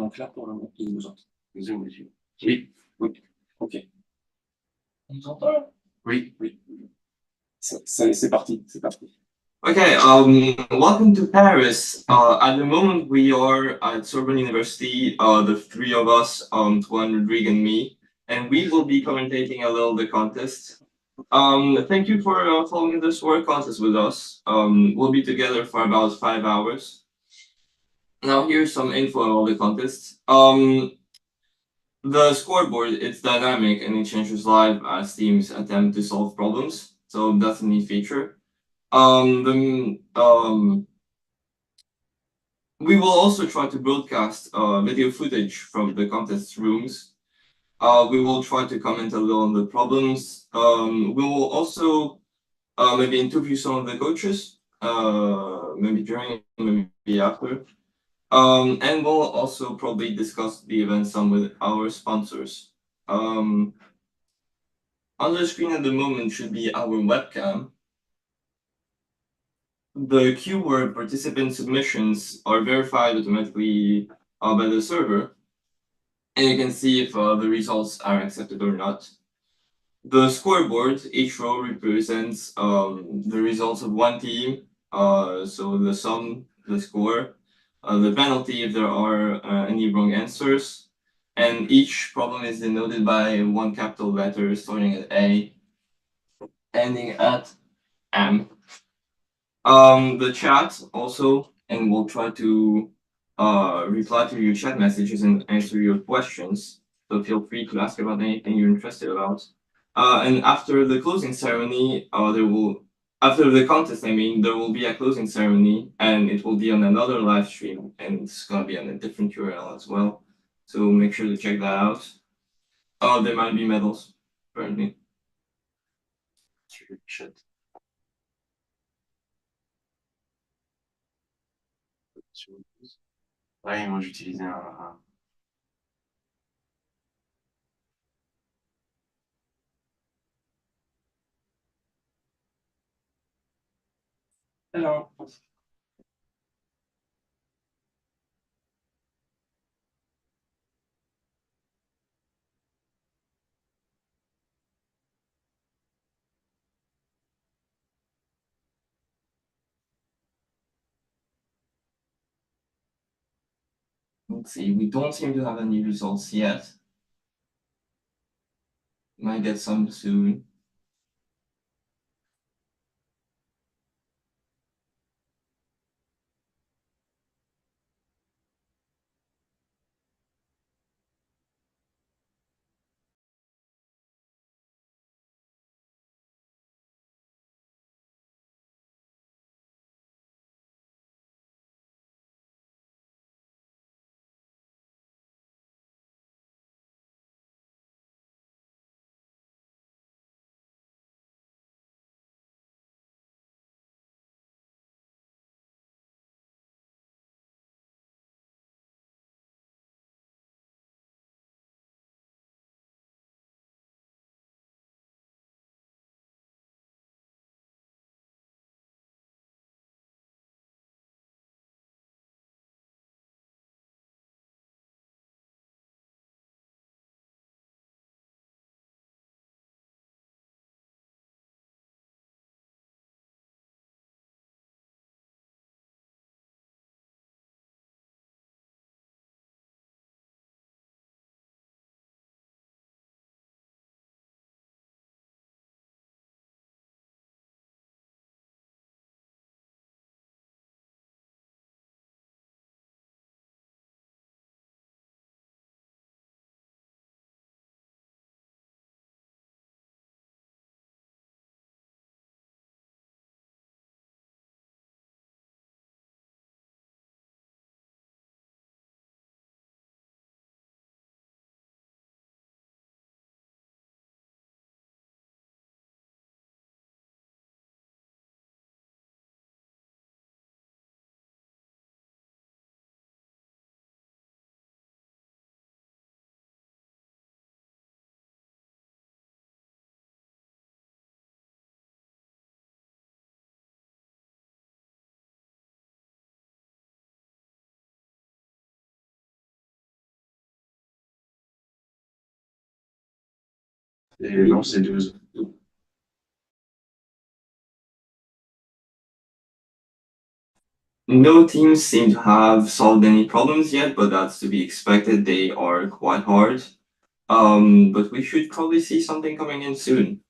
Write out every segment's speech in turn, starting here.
donc là, pour le moment, il nous entend. Oui. Oui. Ok. On nous entend? Oui. Oui. C'est parti. C'est parti. Okay, welcome to Paris. At the moment, we are at Sorbonne University, the three of us, Tuan, Rodrigue, and me, and we will be commentating a little the contest. Thank you for following this word contest with us. We'll be together for about 5 hours. Now, here's some info on all the contests. The scoreboard, it's dynamic and it changes live as teams attempt to solve problems, so that's a neat feature. We will also try to broadcast video footage from the contest rooms. We will try to comment a little on the problems. We will also maybe interview some of the coaches, maybe during, maybe after. And we'll also probably discuss the event some with our sponsors. On the screen at the moment should be our webcam. The keyword participant submissions are verified automatically by the server, and you can see if the results are accepted or not. The scoreboard, each row represents the results of one team, so the sum, the score, the penalty if there are any wrong answers, and each problem is denoted by one capital letter starting at A, ending at M. The chat also, and we'll try to reply to your chat messages and answer your questions. So feel free to ask about anything you're interested about. And after the closing ceremony, after the contest, I mean, there will be a closing ceremony, and it will be on another live stream, and it's gonna be on a different URL as well. So make sure to check that out. There might be medals, apparently. Ouais, moi j'utilisais un. Hello. Let's see, we don't seem to have any results yet. Might get some soon. Et non, c'est 12. No teams seem to have solved any problems yet, but that's to be expected. They are quite hard. But we should probably see something coming in soon.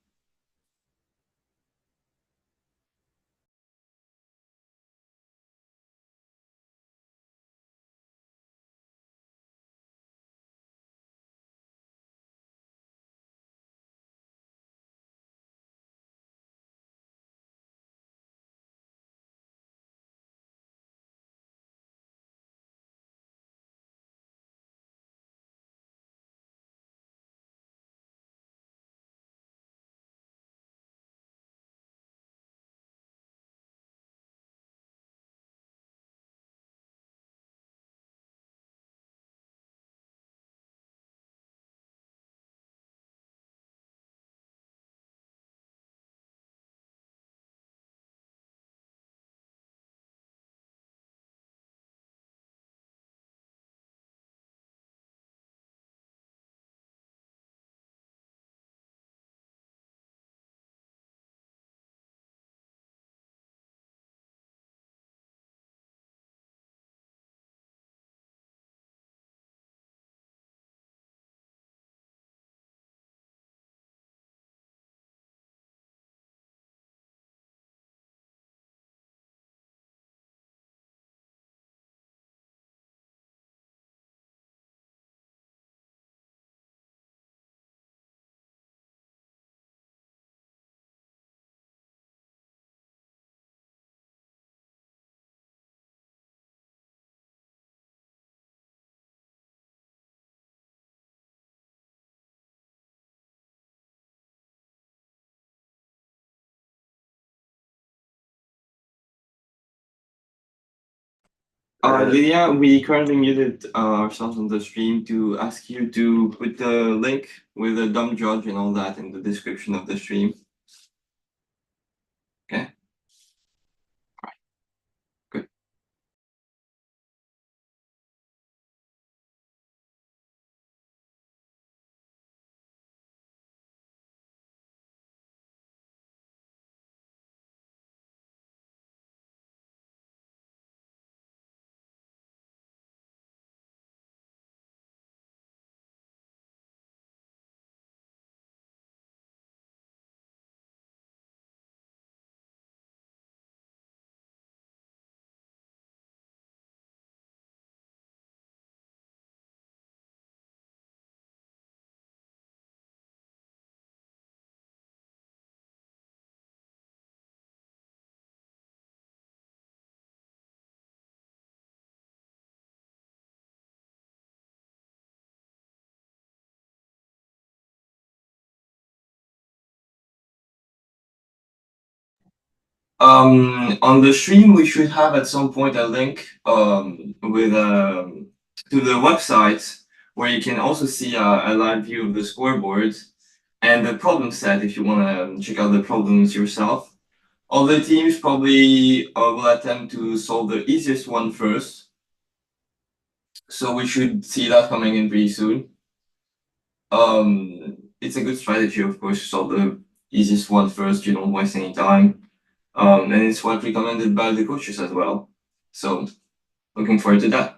Lydia, we currently muted ourselves on the stream to ask you to put the link with the dumb judge and all that in the description of the stream. Okay. Good. On the stream, we should have at some point a link with to the website where you can also see a live view of the scoreboard and the problem set if you want to check out the problems yourself. All the teams probably will attempt to solve the easiest one first, so we should see that coming in pretty soon. It's a good strategy, of course, to solve the easiest one first. You don't waste any time. And it's what recommended by the coaches as well. So looking forward to that.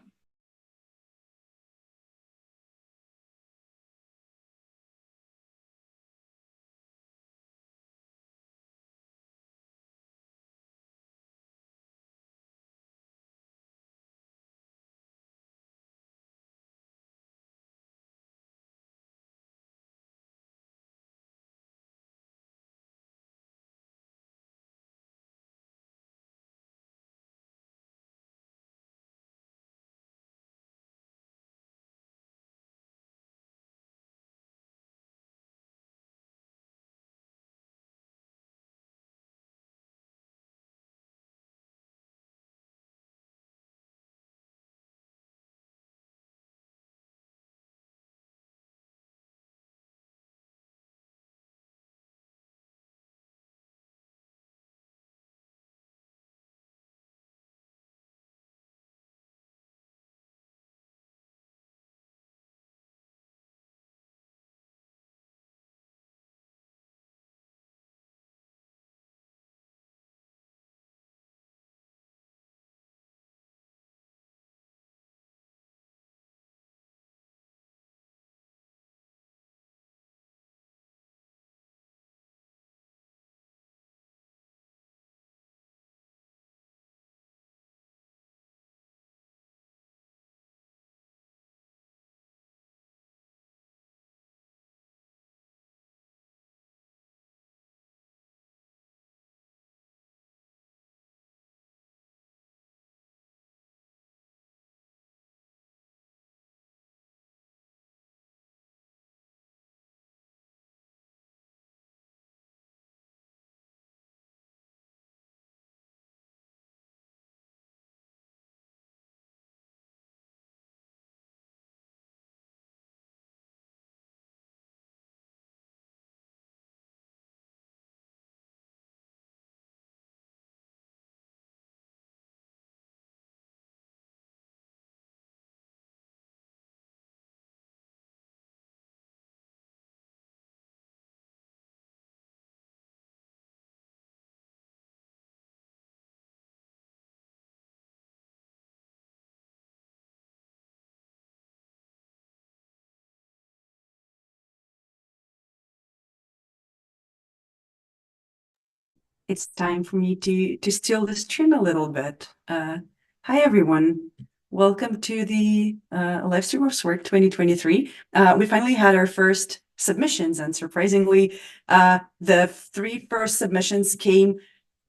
it's time for me to steal the stream a little bit. Hi, everyone. Welcome to the live stream of SWORD 2023. We finally had our first submissions, and surprisingly, the three first submissions came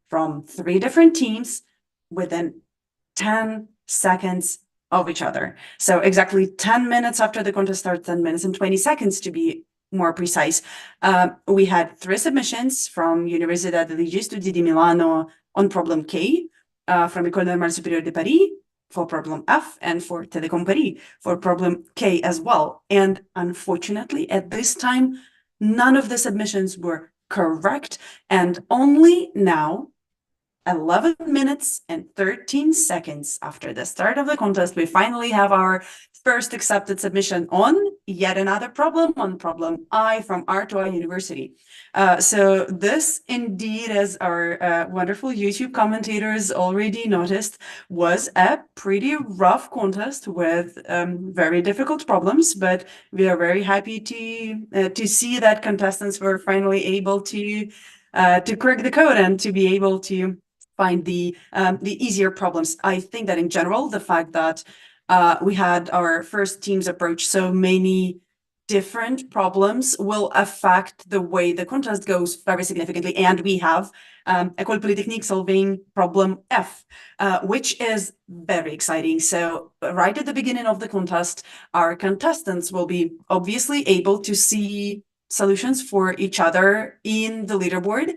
from three different teams within 10 seconds of each other. So exactly 10 minutes after the contest starts, 10 minutes and 20 seconds to be more precise. We had three submissions from Universidad degli Studi di Milano on problem K, from École Normale Supérieure de Paris for problem F, and for Telecom Paris for problem K as well. And unfortunately, at this time, none of the submissions were correct, and only now, 11 minutes and 13 seconds after the start of the contest, we finally have our first accepted submission on yet another problem, on problem I from R2I University. So this indeed, as our wonderful YouTube commentators already noticed, was a pretty rough contest with very difficult problems, but we are very happy to see that contestants were finally able to crack the code and to be able to find the easier problems. I think that in general, the fact that we had our first teams approach so many different problems will affect the way the contest goes very significantly. And we have École Polytechnique solving problem F, which is very exciting. So right at the beginning of the contest, our contestants will be obviously able to see solutions for each other in the leaderboard,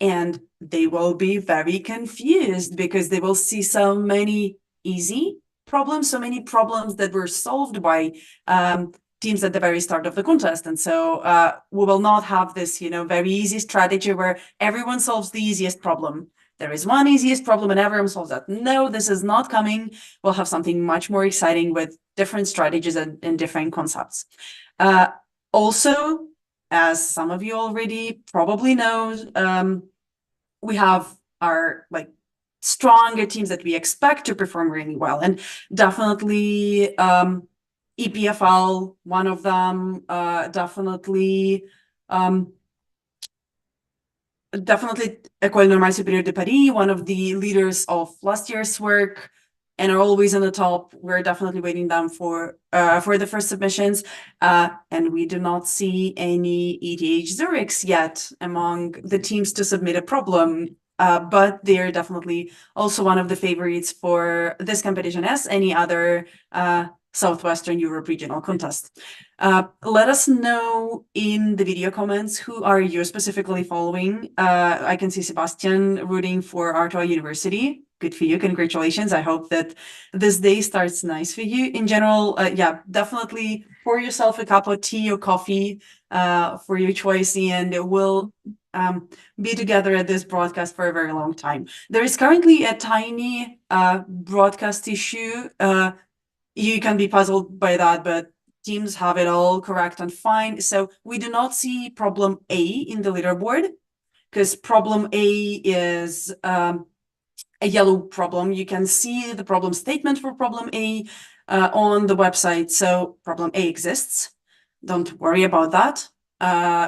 and they will be very confused because they will see so many easy problems, so many problems that were solved by teams at the very start of the contest. And so we will not have this, very easy strategy where everyone solves the easiest problem. There is one easiest problem and everyone solves that. No, this is not coming. We'll have something much more exciting with different strategies and different concepts. Also, as some of you already probably know, we have our stronger teams that we expect to perform really well, and definitely EPFL, one of them, definitely École Normale Supérieure de Paris, one of the leaders of last year's work, and are always on the top. We're definitely waiting them for the first submissions, and we do not see any ETH Zurichs yet among the teams to submit a problem, but they're definitely also one of the favorites for this competition, as any other Southwestern Europe regional contest. Let us know in the video comments who are you specifically following. I can see Sebastian rooting for R2I University. Good for you. Congratulations. I hope that this day starts nice for you. In general, yeah, definitely pour yourself a cup of tea or coffee for your choice, and we'll be together at this broadcast for a very long time. There is currently a tiny broadcast issue. You can be puzzled by that, but teams have it all correct and fine. So we do not see problem A in the leaderboard, because problem A is a yellow problem. You can see the problem statement for problem A on the website. So problem A exists. Don't worry about that.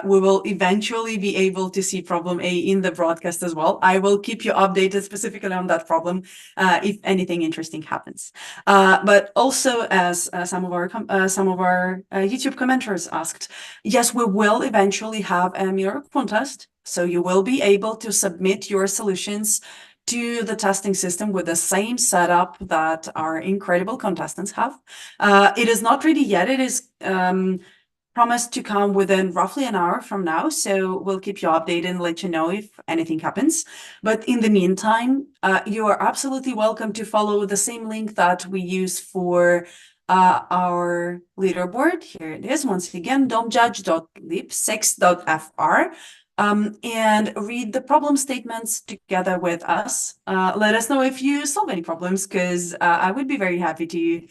We will eventually be able to see problem A in the broadcast as well. I will keep you updated specifically on that problem if anything interesting happens. But also, as some of our YouTube commenters asked, yes, we will eventually have a mirror contest. So you will be able to submit your solutions to the testing system with the same setup that our incredible contestants have. It is not ready yet. It is promised to come within roughly an hour from now, so we'll keep you updated and let you know if anything happens. But in the meantime, you are absolutely welcome to follow the same link that we use for our leaderboard. Here it is, once again, domjudge.lib6.fr. And read the problem statements together with us. Let us know if you solve any problems, because I would be very happy to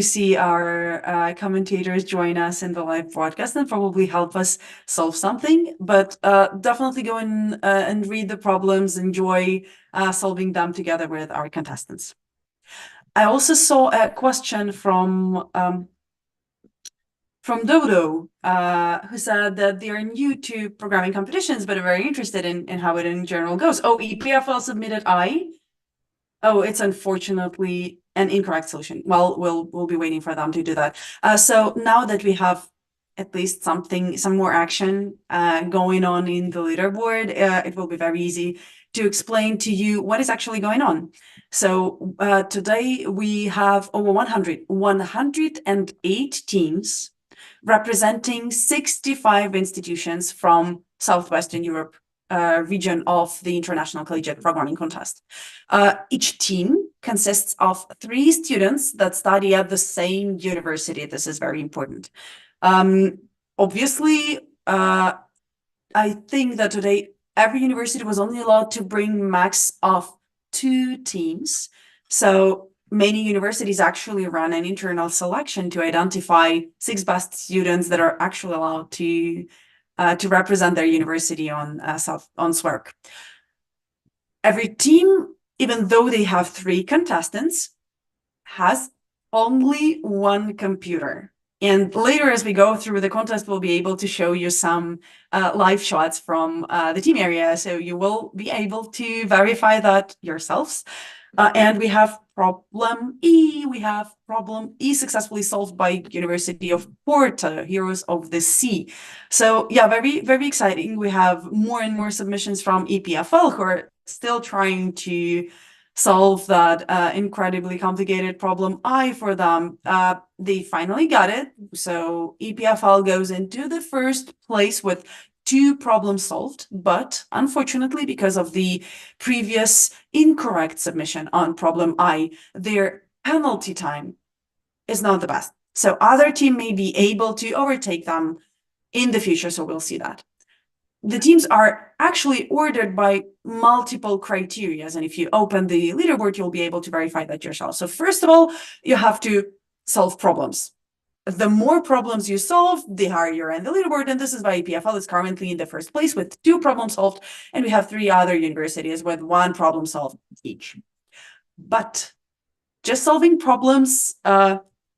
see our commentators join us in the live broadcast and probably help us solve something. But definitely go in and read the problems, enjoy solving them together with our contestants. I also saw a question from from Dodo, who said that they are new to programming competitions, but are very interested in how it in general goes. Oh, EPFL submitted I. Oh, it's unfortunately an incorrect solution. Well, we'll be waiting for them to do that. So now that we have at least some more action going on in the leaderboard, it will be very easy to explain to you what is actually going on. So today we have over 108 teams representing 65 institutions from Southwestern Europe region of the International Collegiate Programming Contest. Each team consists of 3 students that study at the same university. This is very important. Obviously, I think that today every university was only allowed to bring max of 2 teams. So many universities actually run an internal selection to identify 6 best students that are actually allowed to represent their university on SWERC. Every team, even though they have 3 contestants, has only 1 computer. And later, as we go through the contest, we'll be able to show you some live shots from the team area. So you will be able to verify that yourselves. And we have problem E. We have problem E successfully solved by University of Porto, Heroes of the Sea. So yeah, very, very exciting. We have more and more submissions from EPFL who are still trying to solve that incredibly complicated problem I for them. They finally got it. So EPFL goes into the first place with 2 problems solved, but unfortunately, because of the previous incorrect submission on problem I, their penalty time is not the best. So other team may be able to overtake them in the future, so we'll see that. The teams are actually ordered by multiple criteria, and if you open the leaderboard, you'll be able to verify that yourself. So first of all, you have to solve problems. The more problems you solve, the higher you're in the leaderboard, and this is why EPFL is currently in the first place with 2 problems solved, and we have 3 other universities with 1 problem solved each. But just solving problems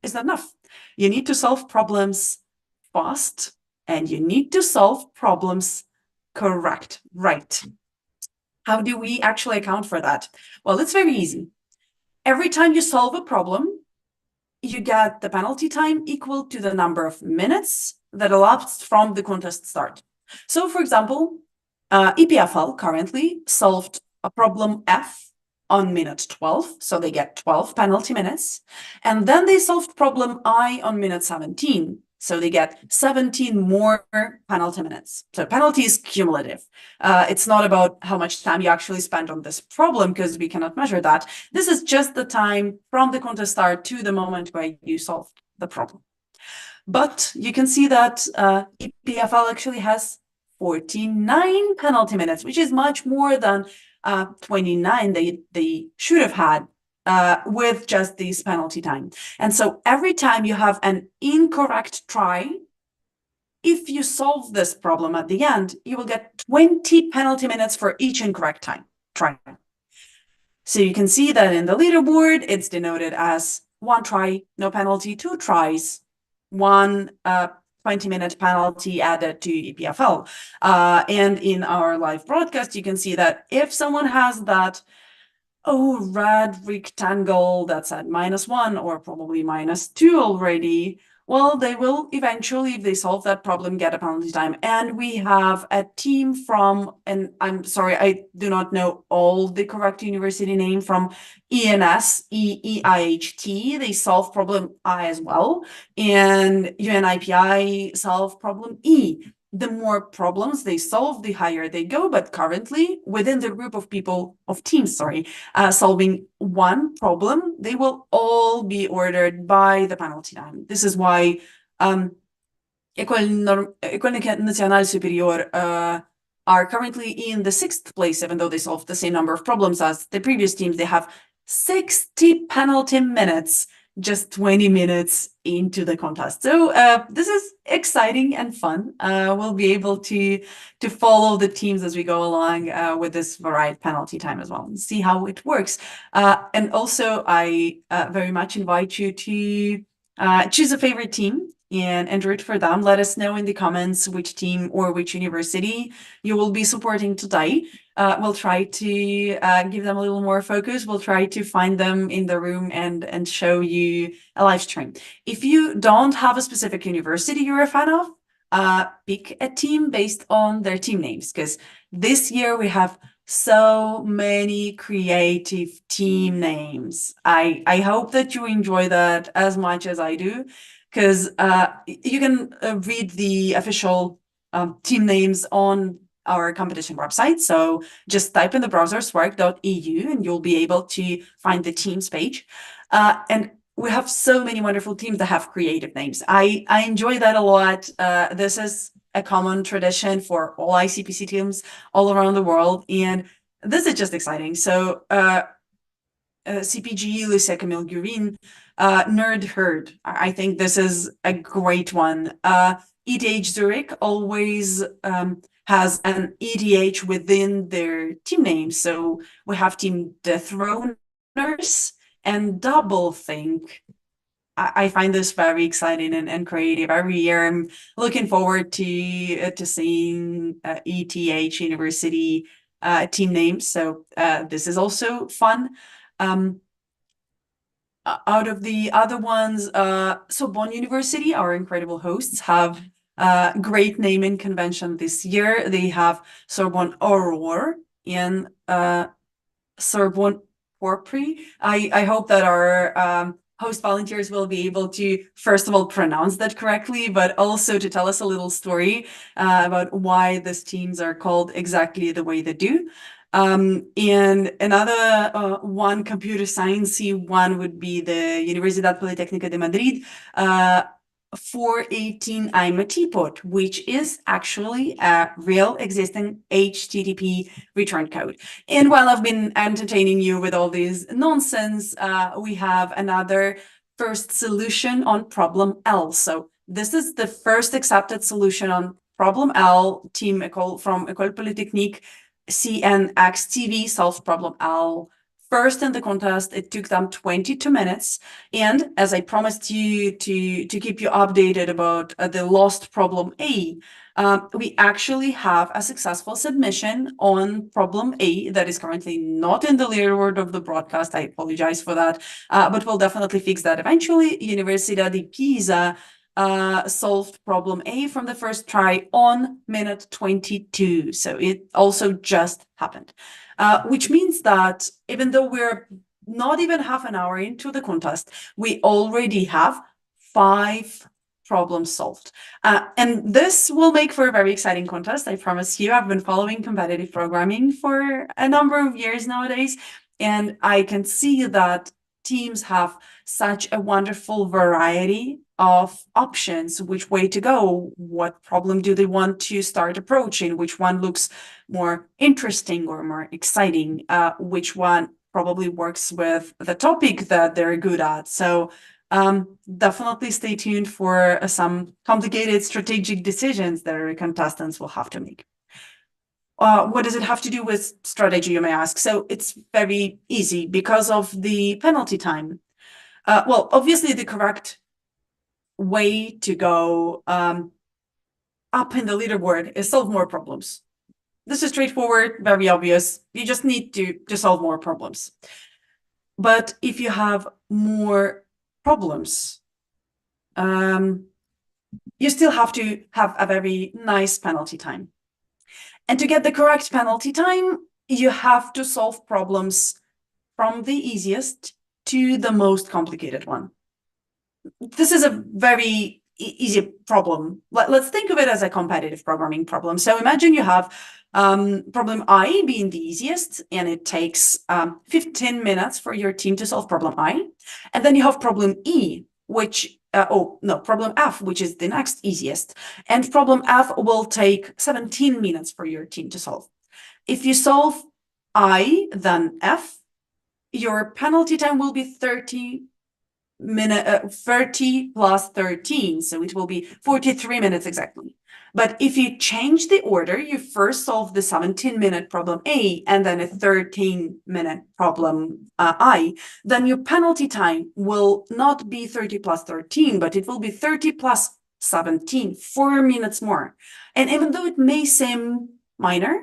is not enough. You need to solve problems fast, and you need to solve problems correct, right. How do we actually account for that? Well, it's very easy. Every time you solve a problem, you get the penalty time equal to the number of minutes that elapsed from the contest start. So, for example, EPFL currently solved a problem F on minute 12, so they get 12 penalty minutes. And then they solved problem I on minute 17, so they get 17 more penalty minutes. So penalty is cumulative. It's not about how much time you actually spend on this problem, because we cannot measure that. This is just the time from the contest start to the moment where you solved the problem. But you can see that EPFL actually has 49 penalty minutes, which is much more than 29 they should have had with just this penalty time. And so every time you have an incorrect try, if you solve this problem at the end, you will get 20 penalty minutes for each incorrect try. So you can see that in the leaderboard, it's denoted as 1 try, no penalty, 2 tries, 1 20-minute penalty added to EPFL. And in our live broadcast, you can see that if someone has that red rectangle that's at -1 or probably -2 already, well, they will eventually, if they solve that problem, get a penalty time. And we have a team from, and I'm sorry, I do not know all the correct university name, from ENS, EEIHT. They solve problem I as well. And UNIPI solve problem E. The more problems they solve, the higher they go. But currently, within the group of people, of teams, solving 1 problem, they will all be ordered by the penalty time. This is why École Nationale Supérieure are currently in the 6th place, even though they solved the same number of problems as the previous teams. They have 60 penalty minutes, just 20 minutes into the contest. So this is exciting and fun. We'll be able to follow the teams as we go along with this varied penalty time as well, and see how it works. And also, I very much invite you to choose a favorite team and root for them. Let us know in the comments which team or which university you will be supporting today. We'll try to give them a little more focus. We'll try to find them in the room and show you a live stream. If you don't have a specific university you're a fan of, pick a team based on their team names, because this year we have so many creative team names. I hope that you enjoy that as much as I do, because you can read the official team names on our competition website. So just type in the browser swark.eu and you'll be able to find the teams page. And we have so many wonderful teams that have creative names. I enjoy that a lot. This is a common tradition for all ICPC teams all around the world, and this is just exciting. So CPG, Lucia Camille Gurin, Nerd Herd. I think this is a great one. EDH Zurich always has an EDH within their team name. So we have Team Dethroners and Doublethink. I find this very exciting and creative. Every year I'm looking forward to seeing ETH University team names. So this is also fun. Out of the other ones, Sorbonne University, our incredible hosts, have great naming convention this year. They have Sorbonne Aurore and Sorbonne Porpri. I hope that our host volunteers will be able to, first of all, pronounce that correctly, but also to tell us a little story about why these teams are called exactly the way they do. And another one computer sciencey one would be the Universidad Politécnica de Madrid 418 I'm a Teapot, which is actually a real existing HTTP return code. And while I've been entertaining you with all this nonsense, we have another first solution on problem L. So this is the first accepted solution on problem L. Team from École Polytechnique CNXTV solved problem L first in the contest. It took them 22 minutes. And as I promised you to keep you updated about the lost problem A, we actually have a successful submission on problem A that is currently not in the leaderboard of the broadcast. I apologize for that, but we'll definitely fix that eventually. Universidad de Pisa solved problem A from the first try on minute 22. So it also just happened, which means that even though we're not even half an hour into the contest, we already have 5 problems solved. And this will make for a very exciting contest. I promise you. I've been following competitive programming for a number of years nowadays, and I can see that teams have such a wonderful variety of options, which way to go, what problem do they want to start approaching, which one looks more interesting or more exciting, which one probably works with the topic that they're good at. So definitely stay tuned for some complicated strategic decisions that our contestants will have to make. What does it have to do with strategy, you may ask? So it's very easy because of the penalty time. Well, obviously the correct way to go up in the leaderboard is solve more problems. This is straightforward, very obvious. You just need to solve more problems. But if you have more problems, you still have to have a very nice penalty time. And to get the correct penalty time, you have to solve problems from the easiest to the most complicated one. This is a very easy problem. Let's think of it as a competitive programming problem. So imagine you have problem I being the easiest, and it takes 15 minutes for your team to solve problem I. And then you have problem E, which, problem F, which is the next easiest. And problem F will take 17 minutes for your team to solve. If you solve I, then F, your penalty time will be 30 plus 13, so it will be 43 minutes exactly. But if you change the order, you first solve the 17-minute problem A and then a 13-minute problem I, then your penalty time will not be 30 plus 13, but it will be 30 plus 17, 4 minutes more. And even though it may seem minor,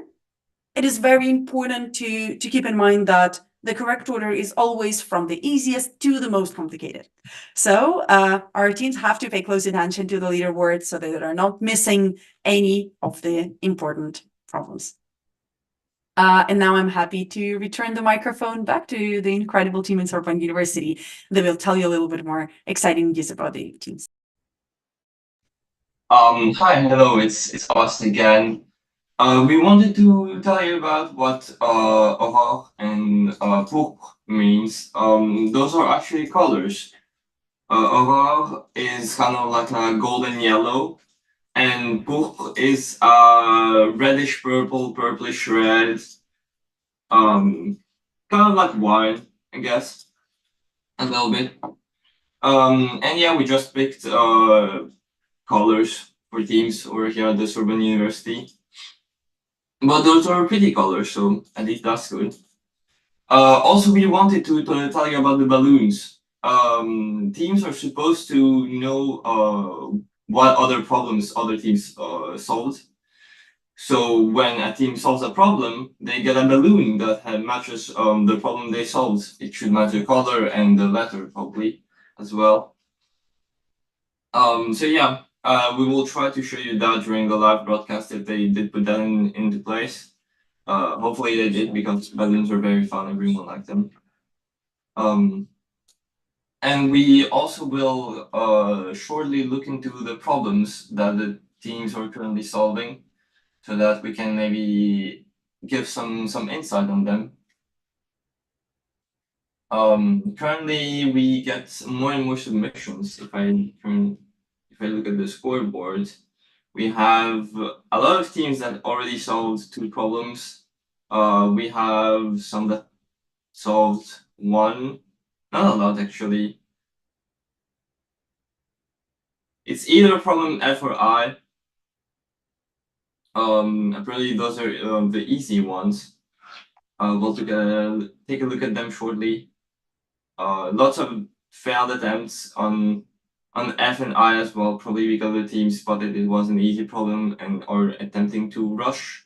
it is very important to keep in mind that the correct order is always from the easiest to the most complicated. So our teams have to pay close attention to the leaderboard so that they're not missing any of the important problems. And now I'm happy to return the microphone back to the incredible team in Sorbonne University. They will tell you a little bit more exciting news about the teams. Hi, hello, it's us again. We wanted to tell you about what aurore and pourpre means. Those are actually colors. Aurore is kind of like a golden yellow, and pourpre is reddish purple, purplish red. Kind of like wine, I guess, a little bit. And yeah, we just picked colors for teams over here at the Sorbonne University. But those are pretty colors, so at least that's good. Also, we wanted to tell you about the balloons. Teams are supposed to know what other problems other teams solved. So when a team solves a problem, they get a balloon that matches the problem they solved. It should match the color and the letter probably as well. So yeah, we will try to show you that during the live broadcast if they did put that into place. Hopefully they did, because balloons are very fun, everyone liked them. And we also will shortly look into the problems that the teams are currently solving, so that we can maybe give some insight on them. Currently we get more and more submissions. If I look at the scoreboard, we have a lot of teams that already solved 2 problems. We have some that solved 1, not a lot actually. It's either problem F or I. Apparently those are the easy ones. We'll take a look at them shortly. Lots of failed attempts on F and I as well, probably because the team spotted it was an easy problem and are attempting to rush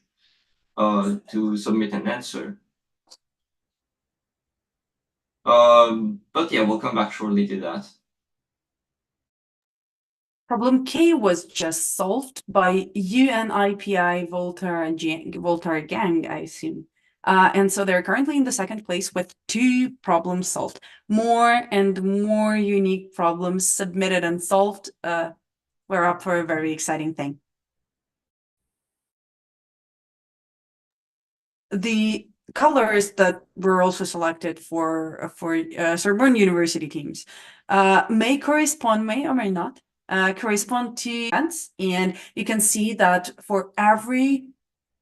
to submit an answer. But yeah, we'll come back shortly to that. Problem K was just solved by UNIPI Voltaire Gang, I assume. And so they're currently in the 2nd place with 2 problems solved. More and more unique problems submitted and solved. We're up for a very exciting thing. The colors that were also selected for Sorbonne University teams may or may not correspond to events, and you can see that for every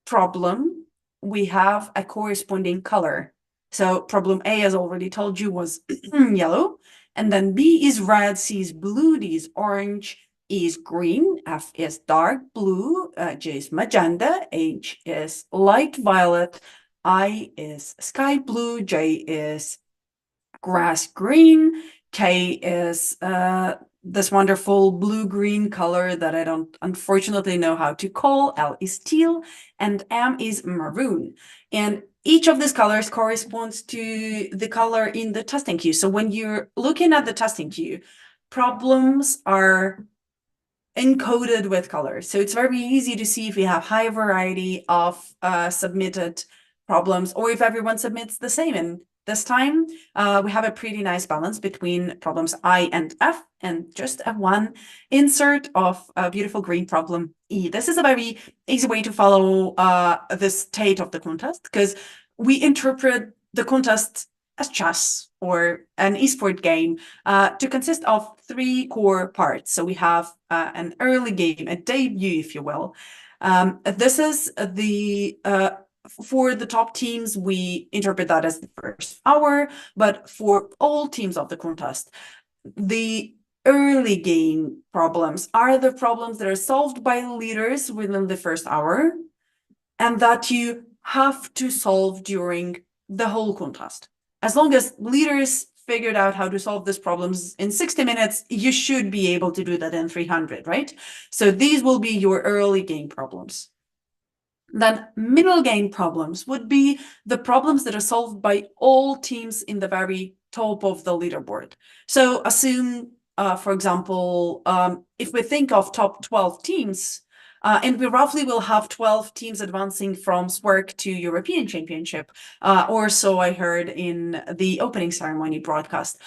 problem we have a corresponding color. So problem A, as already told you, was yellow, and then B is red, C is blue, D is orange, E is green, F is dark blue, J is magenta, H is light violet, I is sky blue, J is grass green, K is this wonderful blue-green color that I don't unfortunately know how to call, L is teal, and M is maroon. And each of these colors corresponds to the color in the testing queue. So when you're looking at the testing queue, problems are encoded with colors. So it's very easy to see if we have high variety of submitted problems, or if everyone submits the same. And this time we have a pretty nice balance between problems I and F, and just a 1 insert of a beautiful green problem E. This is a very easy way to follow the state of the contest, because we interpret the contest as chess or an esport game to consist of 3 core parts. So we have an early game, a debut, if you will. This is the for the top teams, we interpret that as the first hour, but for all teams of the contest, the early game problems are the problems that are solved by leaders within the first hour, and that you have to solve during the whole contest. As long as leaders figured out how to solve these problems in 60 minutes, you should be able to do that in 300, right? So these will be your early game problems. Then middle game problems would be the problems that are solved by all teams in the very top of the leaderboard. So assume, for example, if we think of top 12 teams, and we roughly will have 12 teams advancing from SWERC to European Championship, or so I heard in the opening ceremony broadcast.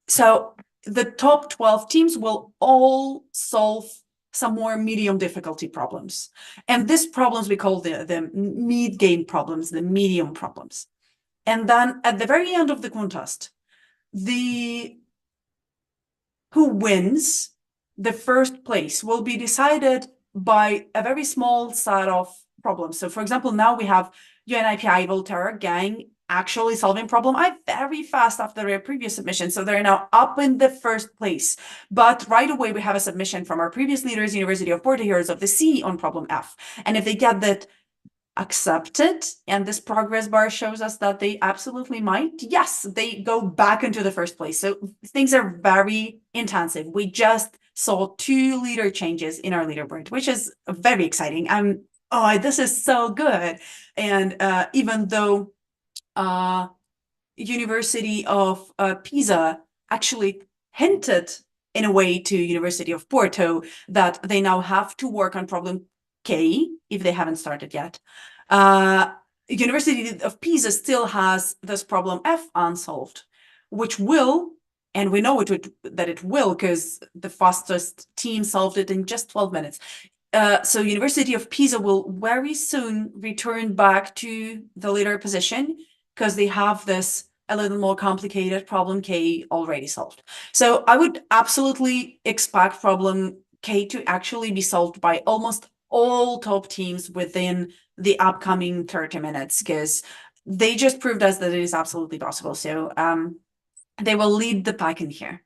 So the top 12 teams will all solve some more medium difficulty problems. And these problems we call the mid-game problems, the medium problems. And then at the very end of the contest, who wins the first place will be decided by a very small set of problems. So for example, now we have UNIPI Volterra gang actually solving problem I very fast after their previous submission. So they're now up in the first place. But right away, we have a submission from our previous leaders, University of Porto Heroes of the Sea, on problem F. And if they get that accepted, and this progress bar shows us that they absolutely might, yes, they go back into the first place. So things are very intensive. We just saw 2 leader changes in our leaderboard, which is very exciting. This is so good. And even though University of Pisa actually hinted in a way to University of Porto that they now have to work on problem K if they haven't started yet. University of Pisa still has this problem F unsolved, which will, and we know that it will because the fastest team solved it in just 12 minutes. So University of Pisa will very soon return back to the leader position because they have this a little more complicated problem K already solved. So I would absolutely expect problem K to actually be solved by almost all top teams within the upcoming 30 minutes, because they just proved us that it is absolutely possible. So they will lead the pack in here.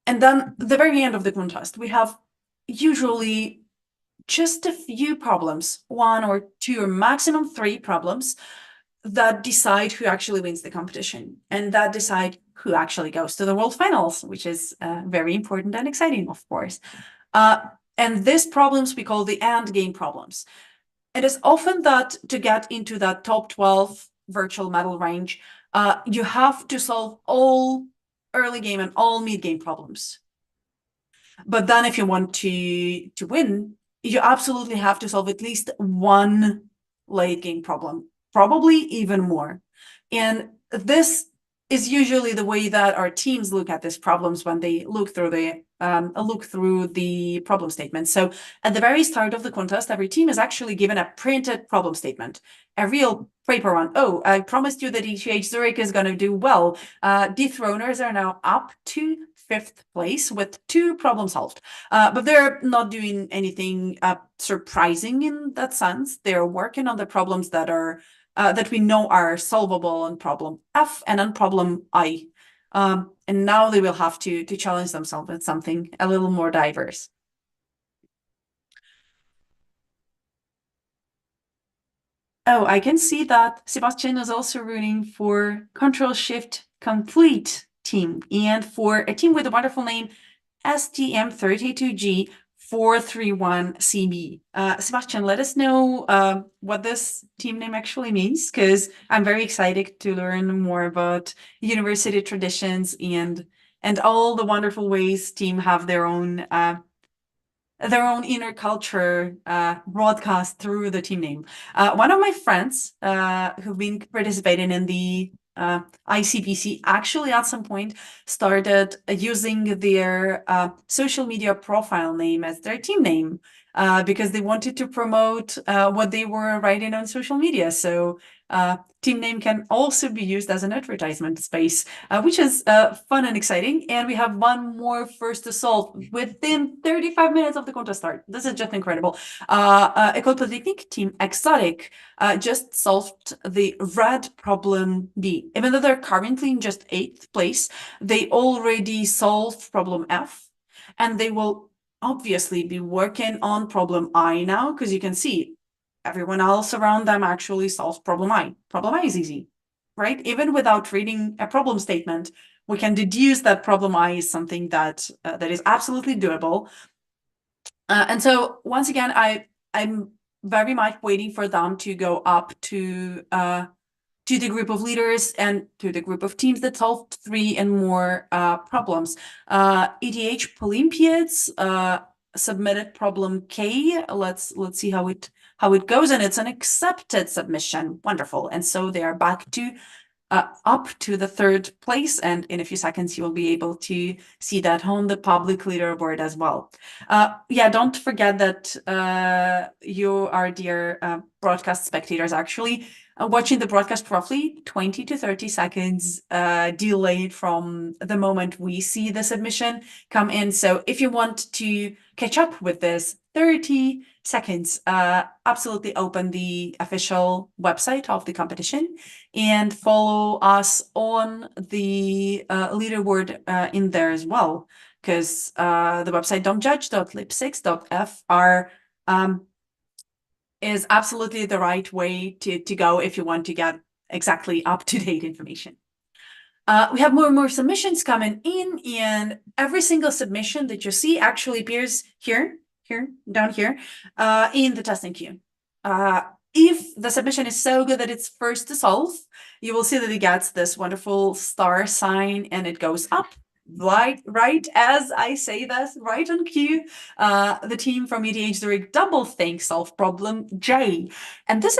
And then the very end of the contest, we have usually just a few problems, 1 or 2 or maximum 3 problems that decide who actually wins the competition and that decide who actually goes to the world finals, which is very important and exciting, of course. And these problems we call the end game problems. It is often that to get into that top 12 virtual medal range, you have to solve all early game and all mid game problems. But then if you want to win, you absolutely have to solve at least 1 late game problem, probably even more. And this is usually the way that our teams look at these problems when they look through the problem statement. So at the very start of the contest, every team is actually given a printed problem statement, a real paper one. Oh, I promised you that ETH Zurich is going to do well. Dethroners are now up to 5th place with 2 problems solved, but they're not doing anything surprising in that sense. They're working on the problems that are that we know are solvable on problem F and on problem I. And now they will have to challenge themselves with something a little more diverse. Oh, I can see that Sebastian is also rooting for Control-Shift-Complete team and for a team with a wonderful name, STM32G431CB. Sebastian, let us know what this team name actually means, because I'm very excited to learn more about university traditions and all the wonderful ways team have their own inner culture broadcast through the team name. One of my friends who've been participating in the ICPC actually at some point started using their social media profile name as their team name because they wanted to promote what they were writing on social media. So team name can also be used as an advertisement space, which is fun and exciting. And we have one more first to solve within 35 minutes of the contest start. This is just incredible. École Polytechnique team Exotic just solved the red problem B. Even though they're currently in just 8th place, they already solved problem F, and they will obviously be working on problem I now, because you can see everyone else around them actually solves problem I. Problem I is easy. right? Even without reading a problem statement, we can deduce that problem I is something that that is absolutely doable. And so once again, I'm very much waiting for them to go up to the group of leaders and to the group of teams that solved 3 and more problems. EDH Olympiads submitted problem K. Let's see how it goes, and it's an accepted submission. Wonderful. And so they are back to up to the 3rd place, and in a few seconds you will be able to see that on the public leaderboard as well. Yeah, don't forget that you are dear broadcast spectators actually watching the broadcast roughly 20 to 30 seconds delayed from the moment we see the submission come in. So if you want to catch up with this 30 seconds, absolutely open the official website of the competition and follow us on the leaderboard in there as well, because the website don'tjudge.lip6.fr is absolutely the right way to go if you want to get exactly up-to-date information. We have more and more submissions coming in, and every single submission that you see actually appears down here, in the testing queue. If the submission is so good that it's first to solve, you will see that it gets this wonderful star sign and it goes up. Right as I say this, right on cue, the team from EDH Zurich double think solve problem J. And this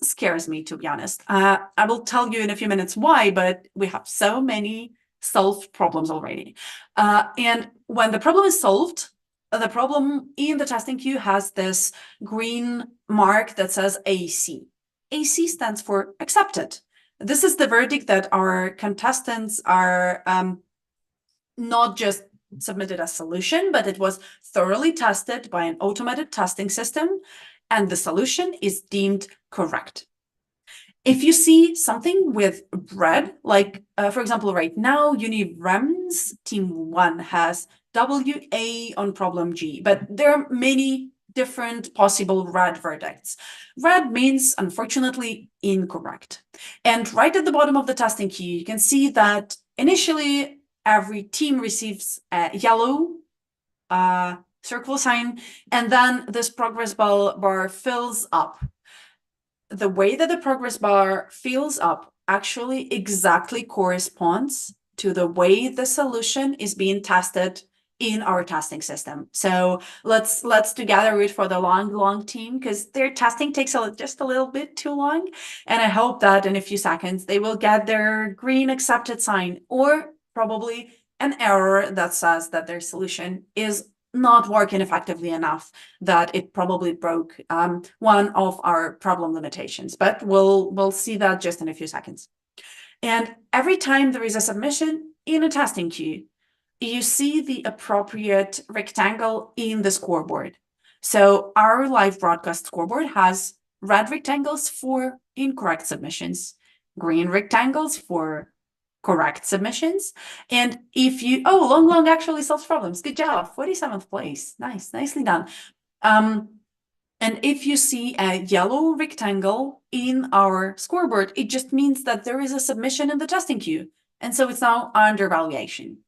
scares me, to be honest. I will tell you in a few minutes why, but we have so many solved problems already. And when the problem is solved, the problem in the testing queue has this green mark that says AC. AC stands for accepted. This is the verdict that our contestants are not just submitted as solution, but it was thoroughly tested by an automated testing system, and the solution is deemed correct. If you see something with red, like for example, right now, Unirem's team 1 has WA on problem G, but there are many different possible red verdicts. Red means, unfortunately, incorrect. And right at the bottom of the testing queue, you can see that initially every team receives a yellow circle sign, and then this progress bar fills up. The way that the progress bar fills up actually exactly corresponds to the way the solution is being tested in our testing system. So let's together root for the long team, because their testing takes just a little bit too long. And I hope that in a few seconds they will get their green accepted sign, or probably an error that says that their solution is not working effectively enough, that it probably broke one of our problem limitations. But we'll see that just in a few seconds. And every time there is a submission in a testing queue, you see the appropriate rectangle in the scoreboard. So our live broadcast scoreboard has red rectangles for incorrect submissions, green rectangles for correct submissions. And if you, long actually solves problems. Good job, 47th place. Nicely done. And if you see a yellow rectangle in our scoreboard, it just means that there is a submission in the testing queue. And so it's now under evaluation.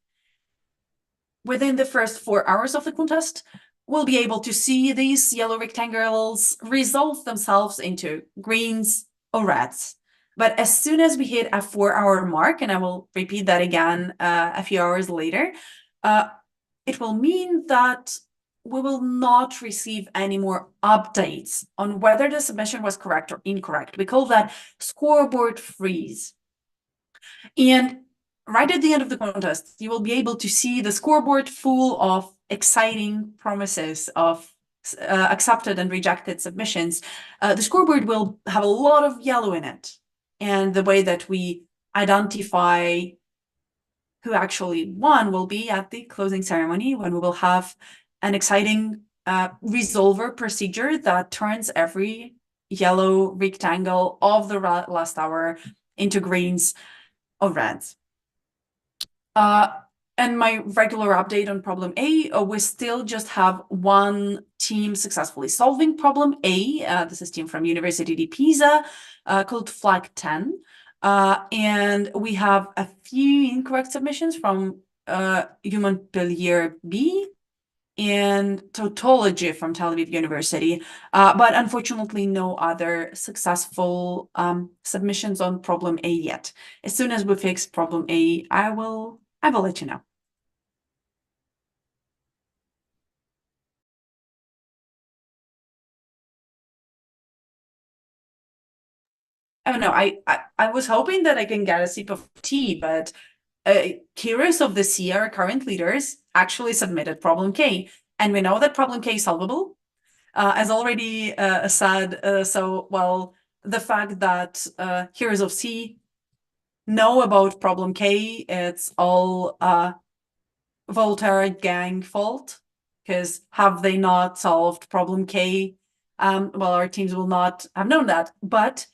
Within the first 4 hours of the contest, we'll be able to see these yellow rectangles resolve themselves into greens or reds. But as soon as we hit a 4-hour mark, and I will repeat that again a few hours later, it will mean that we will not receive any more updates on whether the submission was correct or incorrect. We call that scoreboard freeze. And right at the end of the contest, you will be able to see the scoreboard full of exciting promises of accepted and rejected submissions. The scoreboard will have a lot of yellow in it. And the way that we identify who actually won will be at the closing ceremony, when we will have an exciting resolver procedure that turns every yellow rectangle of the last hour into greens or reds. And my regular update on problem A, we still just have one team successfully solving problem A. This is team from University di Pisa, called Flag 10. And we have a few incorrect submissions from Montpellier B and tautology from Tel Aviv University, but unfortunately no other successful submissions on problem A yet. As soon as we fix problem A, I will let you know. Oh no, I was hoping that I can get a sip of tea, but curious of the Sierra current leaders actually submitted problem K, and we know that problem K is solvable. As already said, well, the fact that Heroes of C know about problem K, it's all Voltaire gang fault, because have they not solved problem K, well, our teams will not have known that. But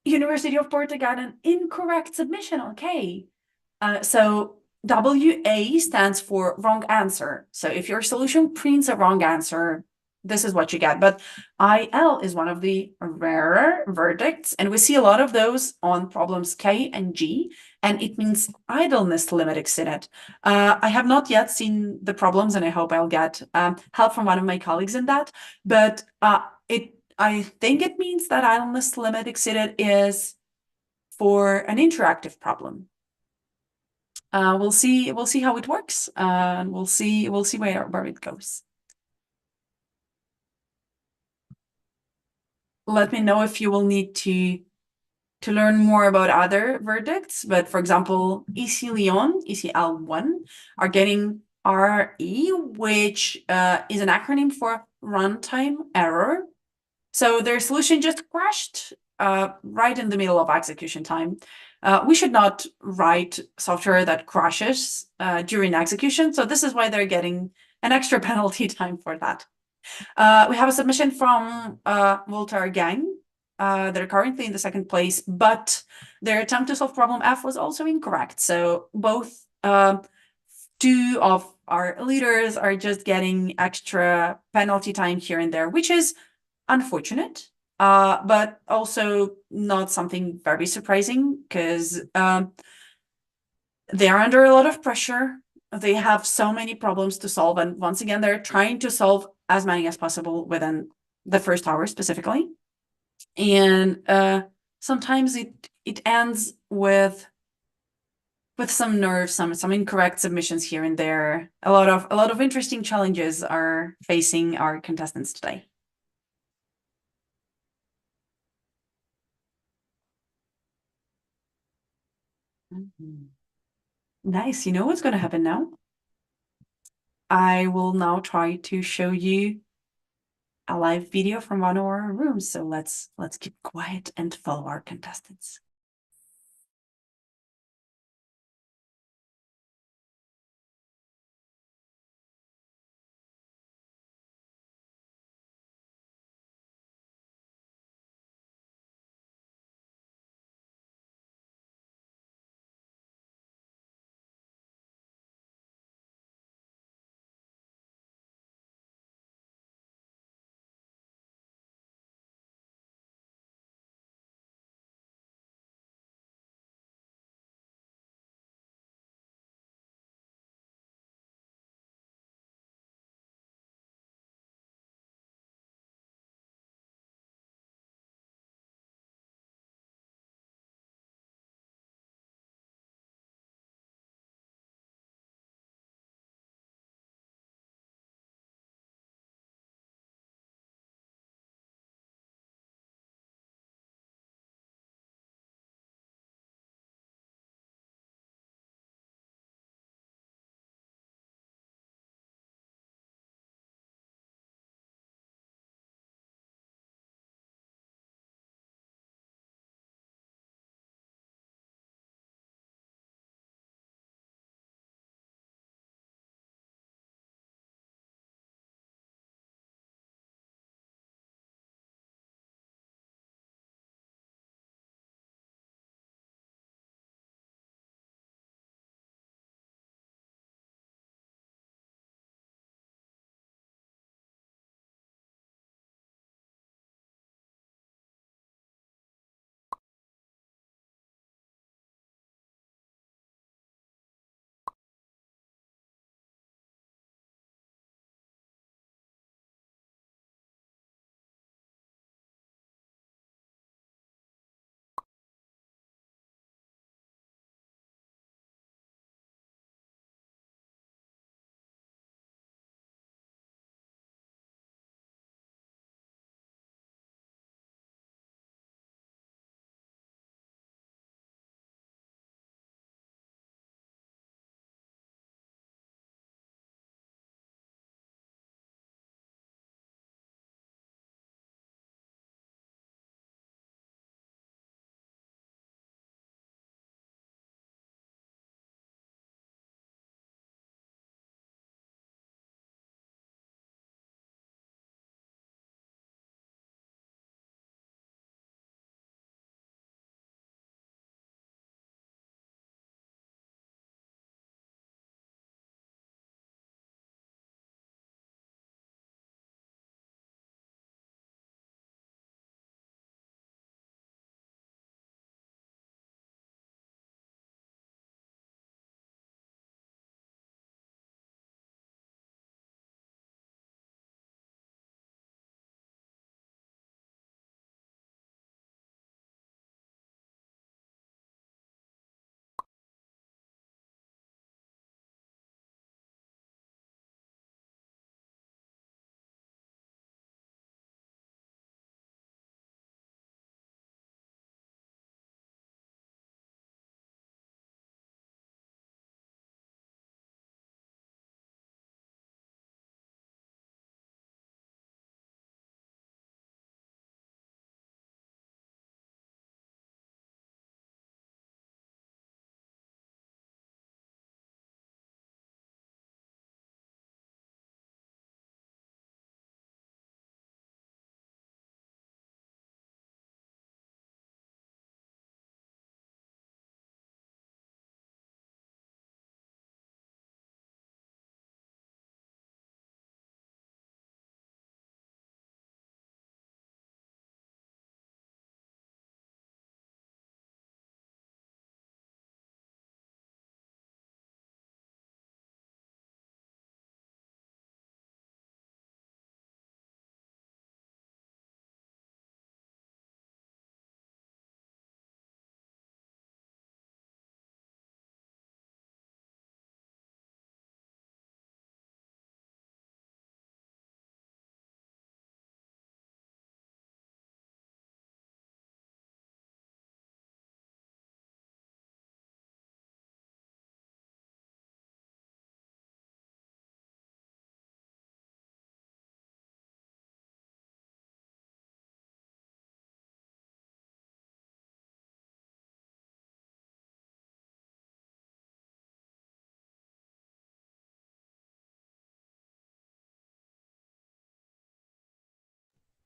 University of Porto got an incorrect submission on K. So WA stands for wrong answer. So if your solution prints a wrong answer, this is what you get. But IL is one of the rarer verdicts, and we see a lot of those on problems K and G, and it means idleness limit exceeded. I have not yet seen the problems, and I hope I'll get help from one of my colleagues in that. But I think it means that idleness limit exceeded is for an interactive problem. We'll see how it works. We'll see where it goes. Let me know if you will need to learn more about other verdicts. But for example, EC ECL1 are getting RE, which is an acronym for runtime error. So their solution just crashed right in the middle of execution time. We should not write software that crashes during execution. So this is why they're getting an extra penalty time for that. We have a submission from Voltaire Gang. They're currently in the second place, but their attempt to solve problem F was also incorrect. So both two of our leaders are just getting extra penalty time here and there, which is unfortunate, but also not something very surprising, because they are under a lot of pressure. They have so many problems to solve, and once again, they're trying to solve as many as possible within the first hour specifically. And sometimes it ends with some nerves, some incorrect submissions here and there. A lot of interesting challenges are facing our contestants today. Nice. You know what's going to happen now? I will now try to show you a live video from one of our rooms. So let's keep quiet and follow our contestants.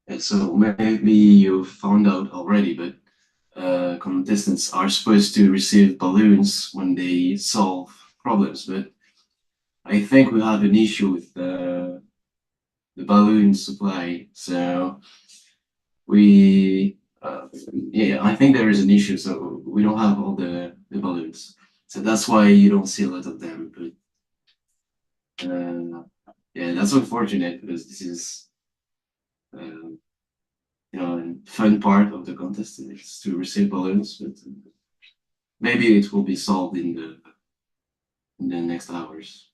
And so maybe you found out already, but contestants are supposed to receive balloons when they solve problems. But I think we have an issue with the balloon supply. So yeah, I think there is an issue. So we don't have all the balloons. So that's why you don't see a lot of them. But yeah, that's unfortunate because this is um, fun part of the contest is to receive balloons, but maybe it will be solved in the next hours.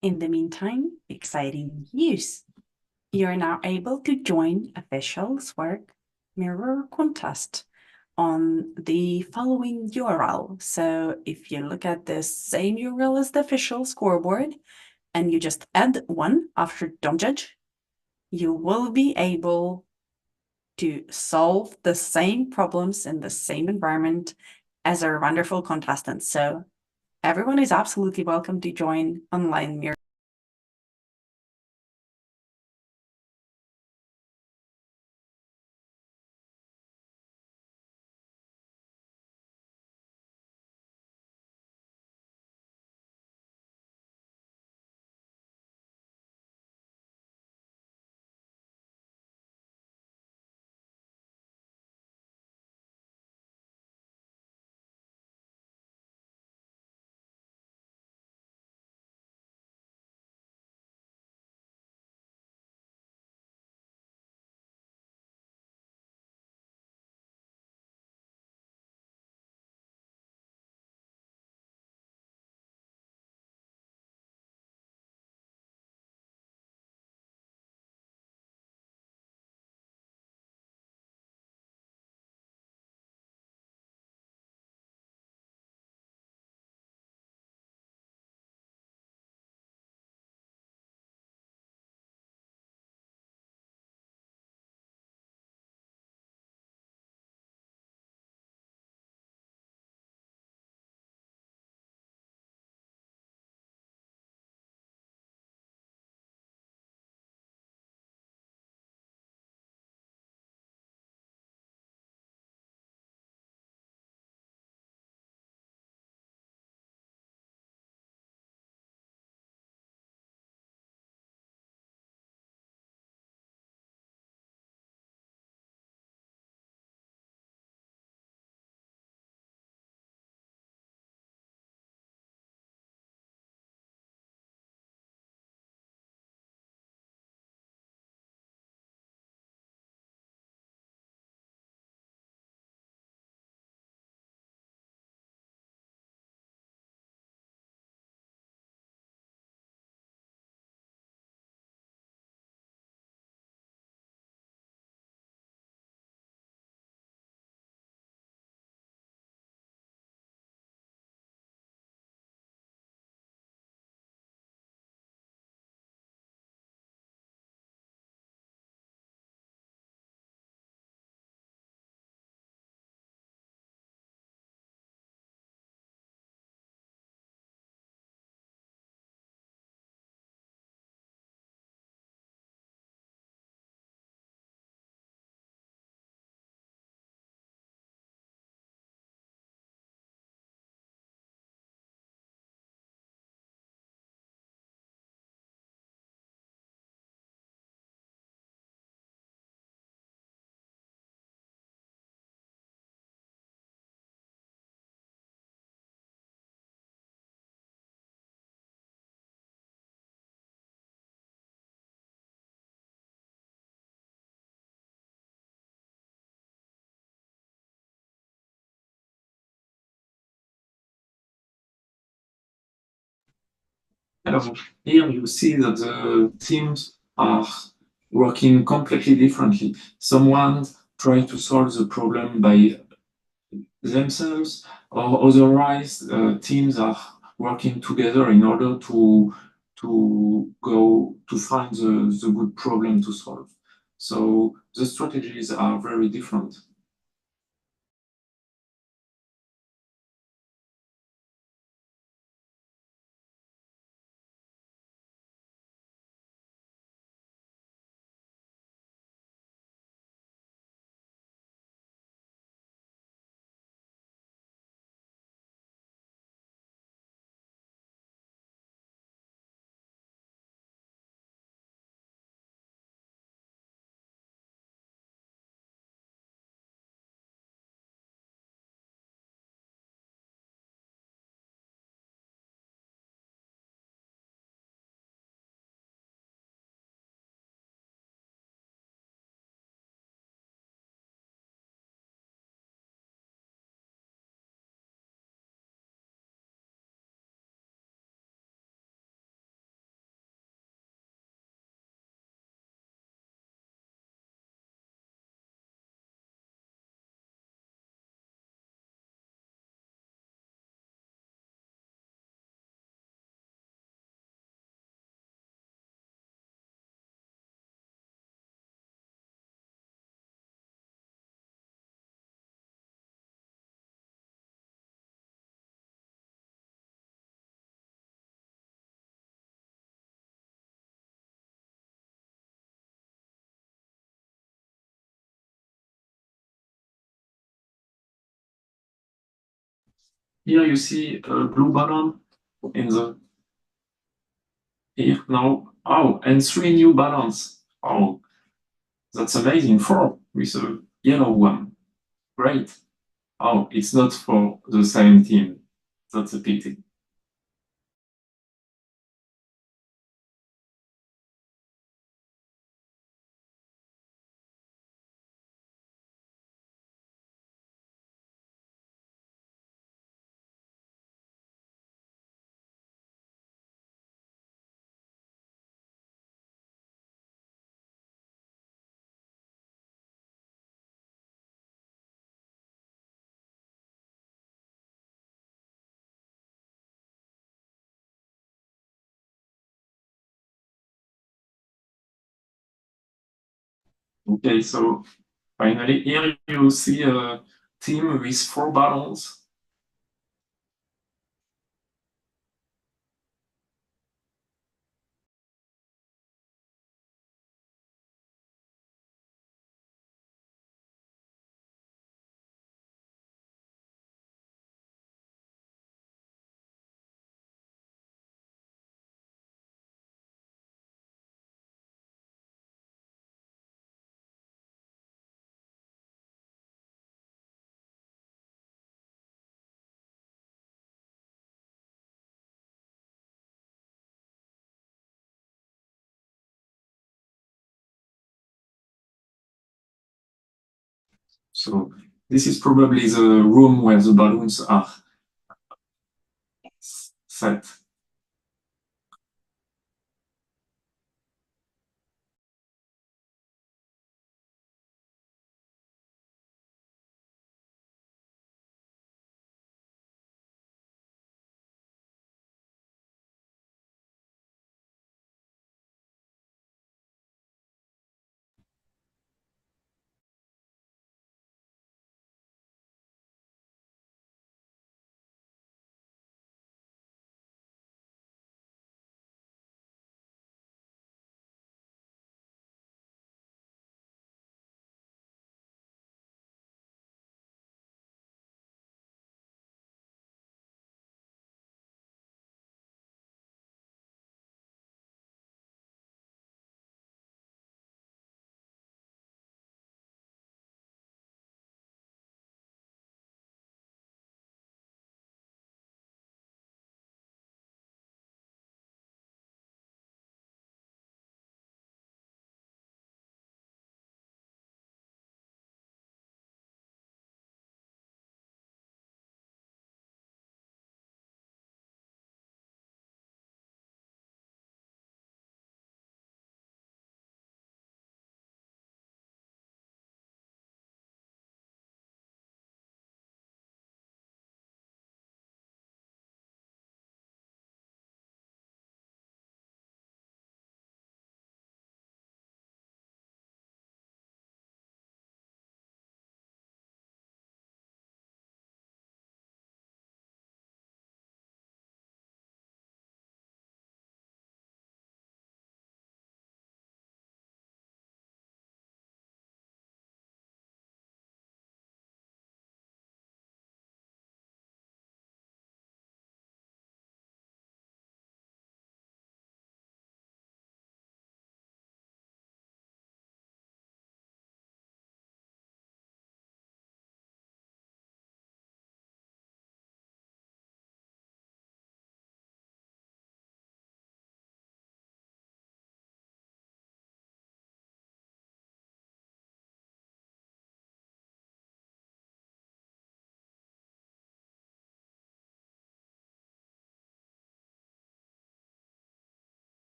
In the meantime, exciting news. You are now able to join officials work mirror contest on the following URL. So if you look at the same URL as the official scoreboard and you just add one after don't judge, you will be able to solve the same problems in the same environment as our wonderful contestants. So everyone is absolutely welcome to join online mirror. Here you see that the teams are working completely differently. Someone trying to solve the problem by themselves, or otherwise teams are working together in order to go to find the good problem to solve. So the strategies are very different. Here you see a blue button in the here now. Oh, and 3 new buttons. Oh, that's amazing. 4 with a yellow one. Great. Oh, it's not for the same team. That's a pity. Okay, so finally here you see a team with 4 buttons. So this is probably the room where the balloons are set.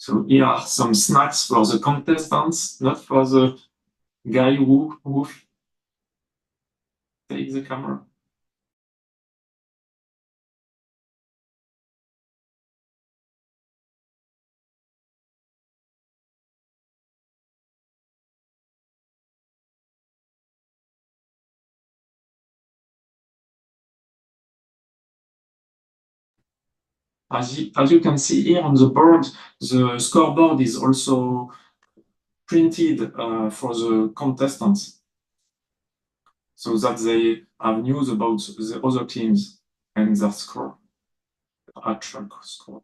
So here are some snacks for the contestants, not for the guy who takes the camera. As you can see here on the board, the scoreboard is also printed for the contestants so that they have news about the other teams and their score, actual score.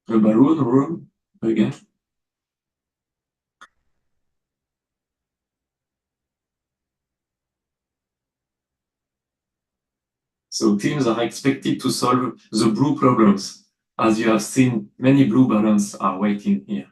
a balloon room again. So teams are expected to solve the blue problems. As you have seen, many blue balloons are waiting here.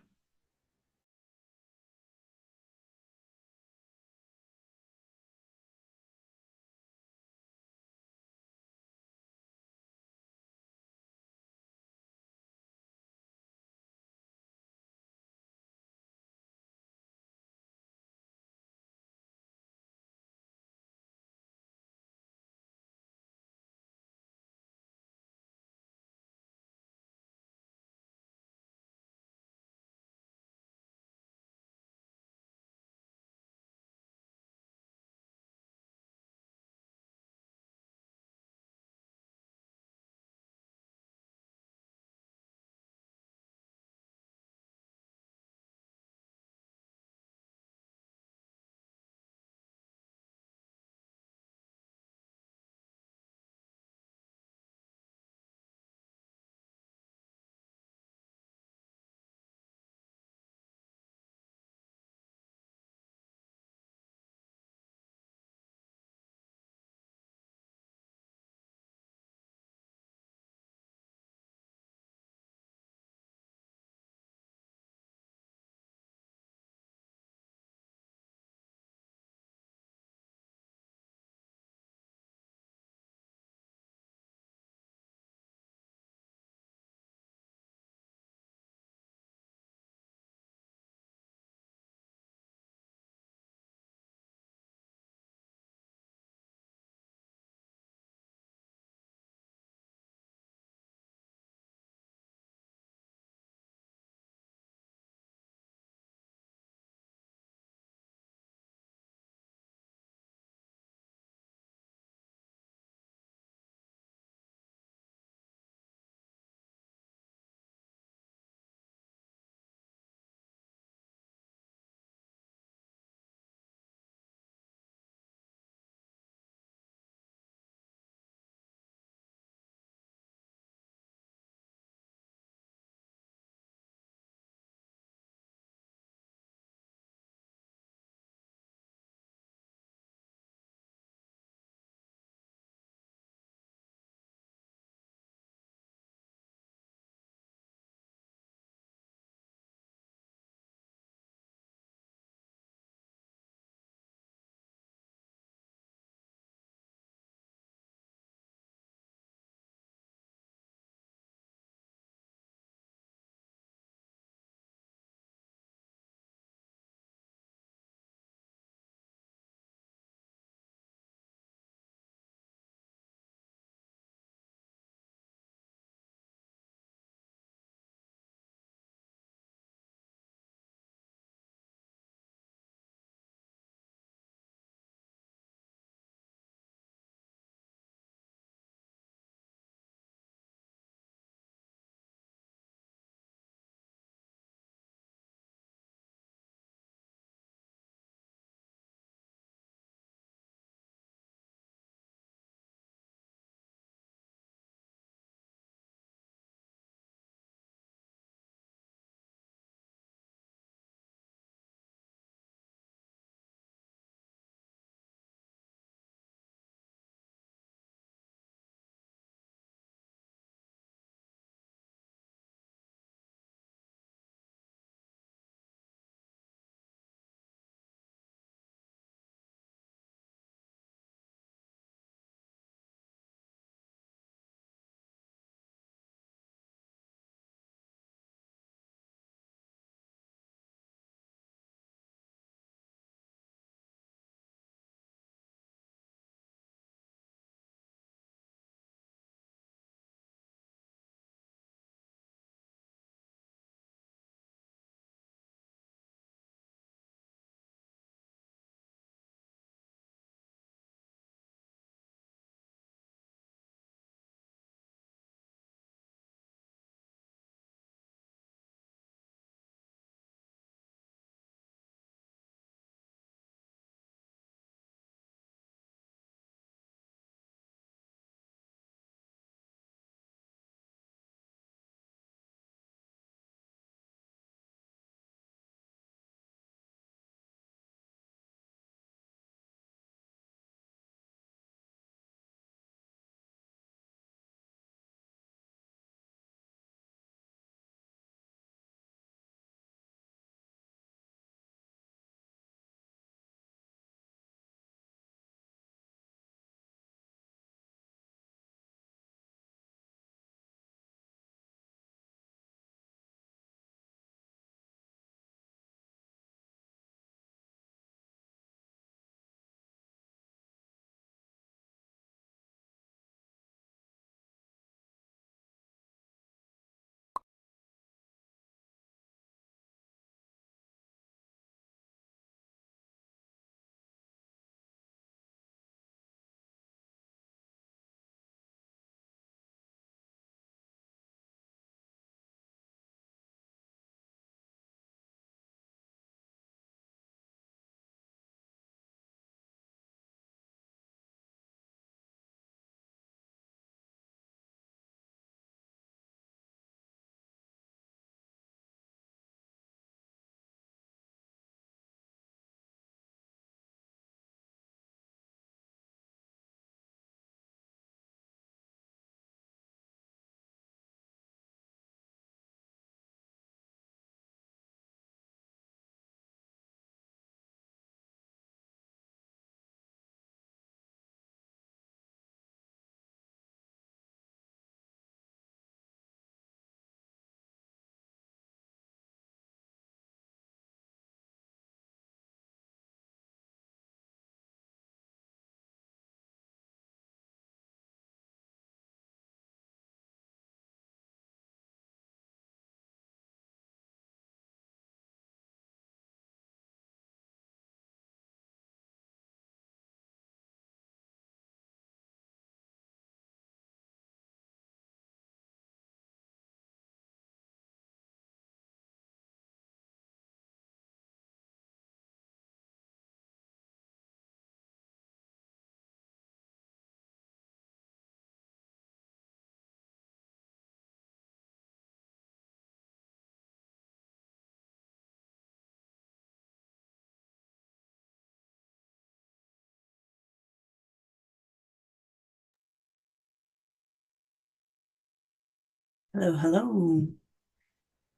Hello, hello.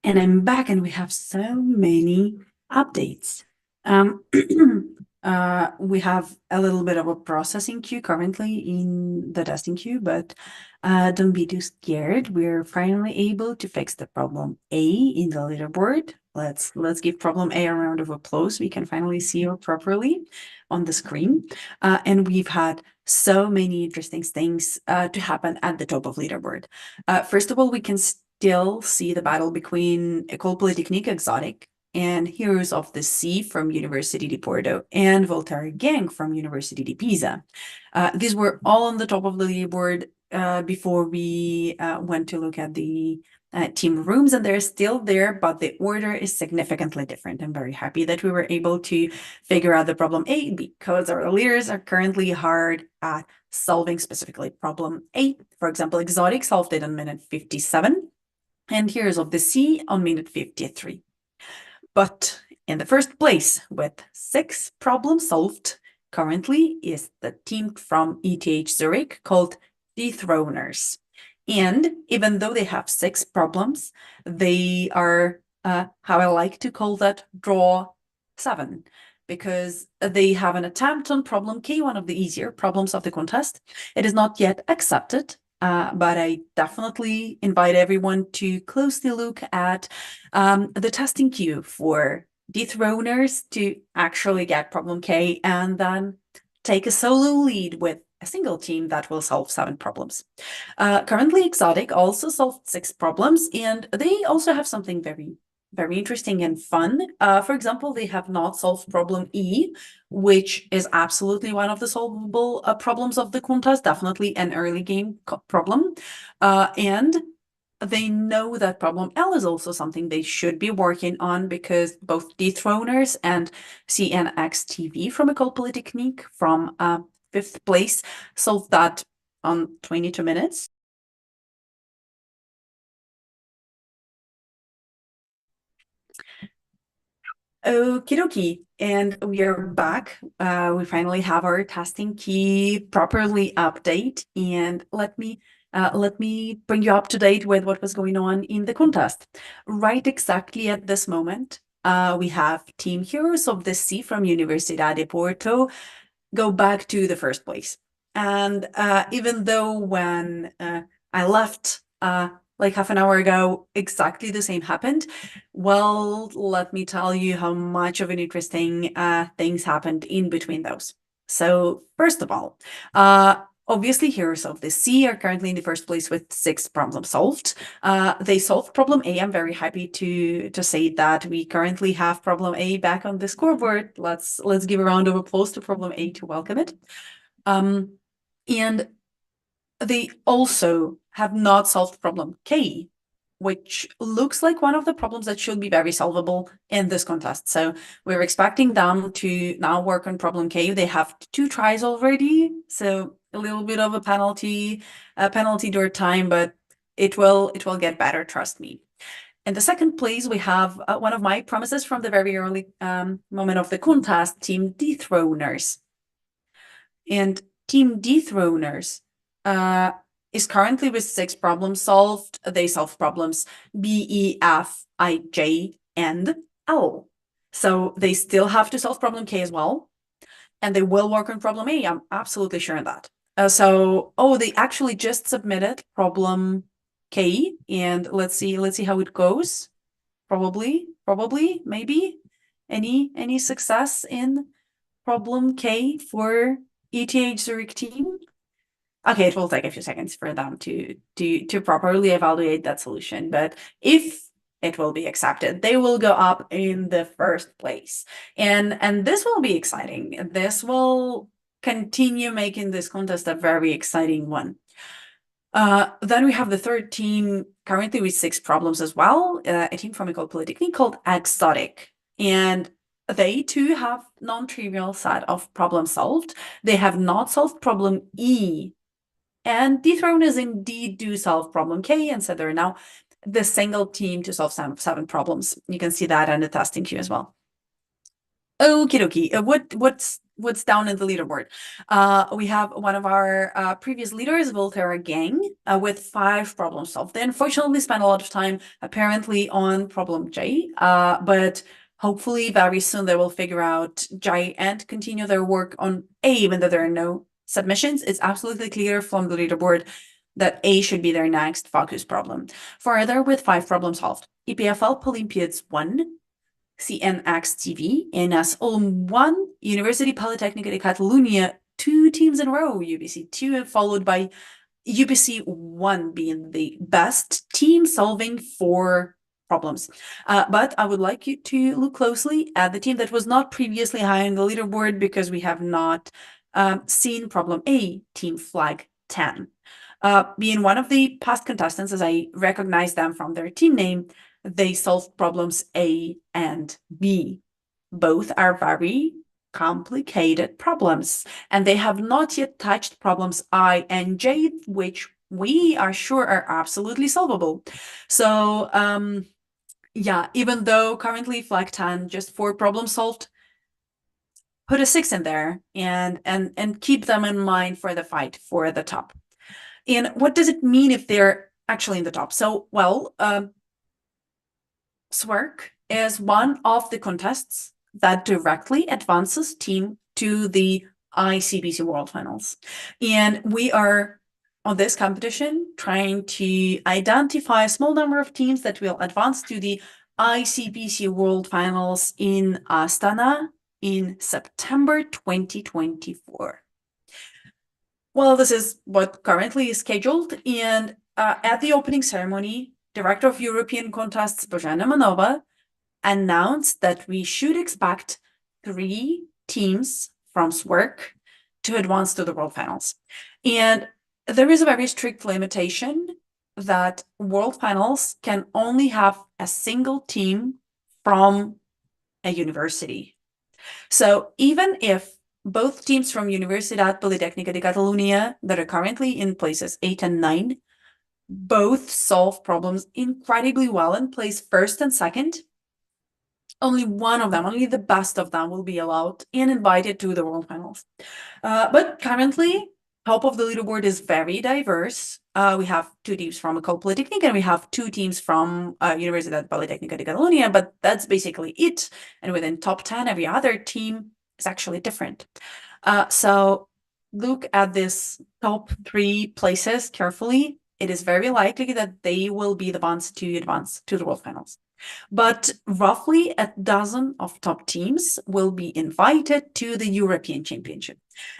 And I'm back, and we have so many updates. We have a little bit of a processing queue currently in the testing queue, but don't be too scared. We're finally able to fix the problem A in the leaderboard. Let's give problem A a round of applause. We can finally see her properly on the screen. And we've had so many interesting things to happen at the top of leaderboard. First of all, we can still see the battle between École Polytechnique Exotic and Heroes of the Sea from University di Porto and Voltaire Gang from University di Pisa. These were all on the top of the leaderboard before we went to look at the team rooms, and they're still there, but the order is significantly different. I'm very happy that we were able to figure out the problem A because our leaders are currently hard at solving specifically problem A. For example, Exotic solved it on minute 57 and Heroes of the Sea on minute 53. But in the first place, with 6 problems solved, currently is the team from ETH Zurich called Dethroners. And even though they have 6 problems, they are, how I like to call that, draw 7, because they have an attempt on problem K, one of the easier problems of the contest. It is not yet accepted, but I definitely invite everyone to closely look at the testing queue for Dethroners to actually get problem K and then take a solo lead with a single team that will solve 7 problems. Currently, Exotic also solved 6 problems, and they also have something very, very interesting and fun. For example, they have not solved problem E, which is absolutely one of the solvable problems of the contest, definitely an early game problem. And they know that problem L is also something they should be working on because both Dethroners and CNX TV from École Polytechnique from 5th place solved that on 22 minutes. Okie dokie, and we are back. We finally have our testing key properly update, and let me bring you up to date with what was going on in the contest. Right exactly at this moment, we have Team Heroes of the Sea from Universidade de Porto go back to the first place. And even though when I left like half an hour ago, exactly the same happened, well, let me tell you how much of an interesting things happened in between those. So first of all, obviously, Heroes of the Sea are currently in the first place with 6 problems solved. They solved problem A. I'm very happy to say that we currently have problem A back on the scoreboard. Let's give a round of applause to problem A to welcome it. And they also have not solved problem K, which looks like one of the problems that should be very solvable in this contest. So we're expecting them to now work on problem K. They have 2 tries already, so a little bit of a penalty door time, but it will get better, trust me. In the second place, we have one of my promises from the very early moment of the contest, Team Dethroners. And Team Dethroners is currently with 6 problems solved. They solve problems B, E, F, I, J, and L. So they still have to solve problem K as well. And they will work on problem A. I'm absolutely sure of that. They actually just submitted problem K, and let's see how it goes. Probably, maybe. Any success in problem K for ETH Zurich team? Okay, it will take a few seconds for them to properly evaluate that solution, but if it will be accepted, they will go up in the first place. And this will be exciting. This will continue making this contest a very exciting one. Then we have the third team currently with 6 problems as well, a team from École Polytechnique called Exotic. And they too have non-trivial set of problems solved. They have not solved problem E. And Dethroners indeed do solve problem K, and so they're now the single team to solve 7 problems. You can see that in the testing queue as well. Okie dokie. what's down in the leaderboard. We have one of our previous leaders, Volterra Gang, with 5 problems solved. They unfortunately spent a lot of time apparently on problem J, but hopefully very soon they will figure out J and continue their work on A, even though there are no submissions. It's absolutely clear from the leaderboard that A should be their next focus problem. Further, with 5 problems solved, EPFL Olympiads 1, CNX TV, NS Ulm 1, University Polytechnica de Catalunya 2 teams in a row, UBC 2, followed by UBC 1 being the best team solving 4 problems. But I would like you to look closely at the team that was not previously high on the leaderboard, because we have not seen problem A, Team Flag 10. Being one of the past contestants, as I recognize them from their team name, they solved problems A and B. Both are very complicated problems, and they have not yet touched problems I and J, which we are sure are absolutely solvable. So yeah, even though currently Flag 10, just 4 problems solved, put a 6 in there and keep them in mind for the fight for the top. And what does it mean if they're actually in the top? So, well, SWERC is one of the contests that directly advances team to the ICPC World Finals. And we are on this competition trying to identify a small number of teams that will advance to the ICPC World Finals in Astana in September 2024. Well, this is what currently is scheduled, and at the opening ceremony, Director of European Contests Bojana Manova announced that we should expect 3 teams from SWERC to advance to the World Finals. And there is a very strict limitation that World Finals can only have a single team from a university. So even if both teams from Universitat Politècnica de Catalunya that are currently in places 8 and 9 both solve problems incredibly well and place first and second, only one of them, only the best of them, will be allowed and invited to the World Finals. But currently, top of the leaderboard is very diverse. We have 2 teams from École Polytechnique and we have 2 teams from Universitat Politècnica de Catalunya, but that's basically it. And within top 10, every other team is actually different. So look at this top 3 places carefully. It is very likely that they will be the ones to advance to the World Finals. But roughly a dozen of top teams will be invited to the European Championship.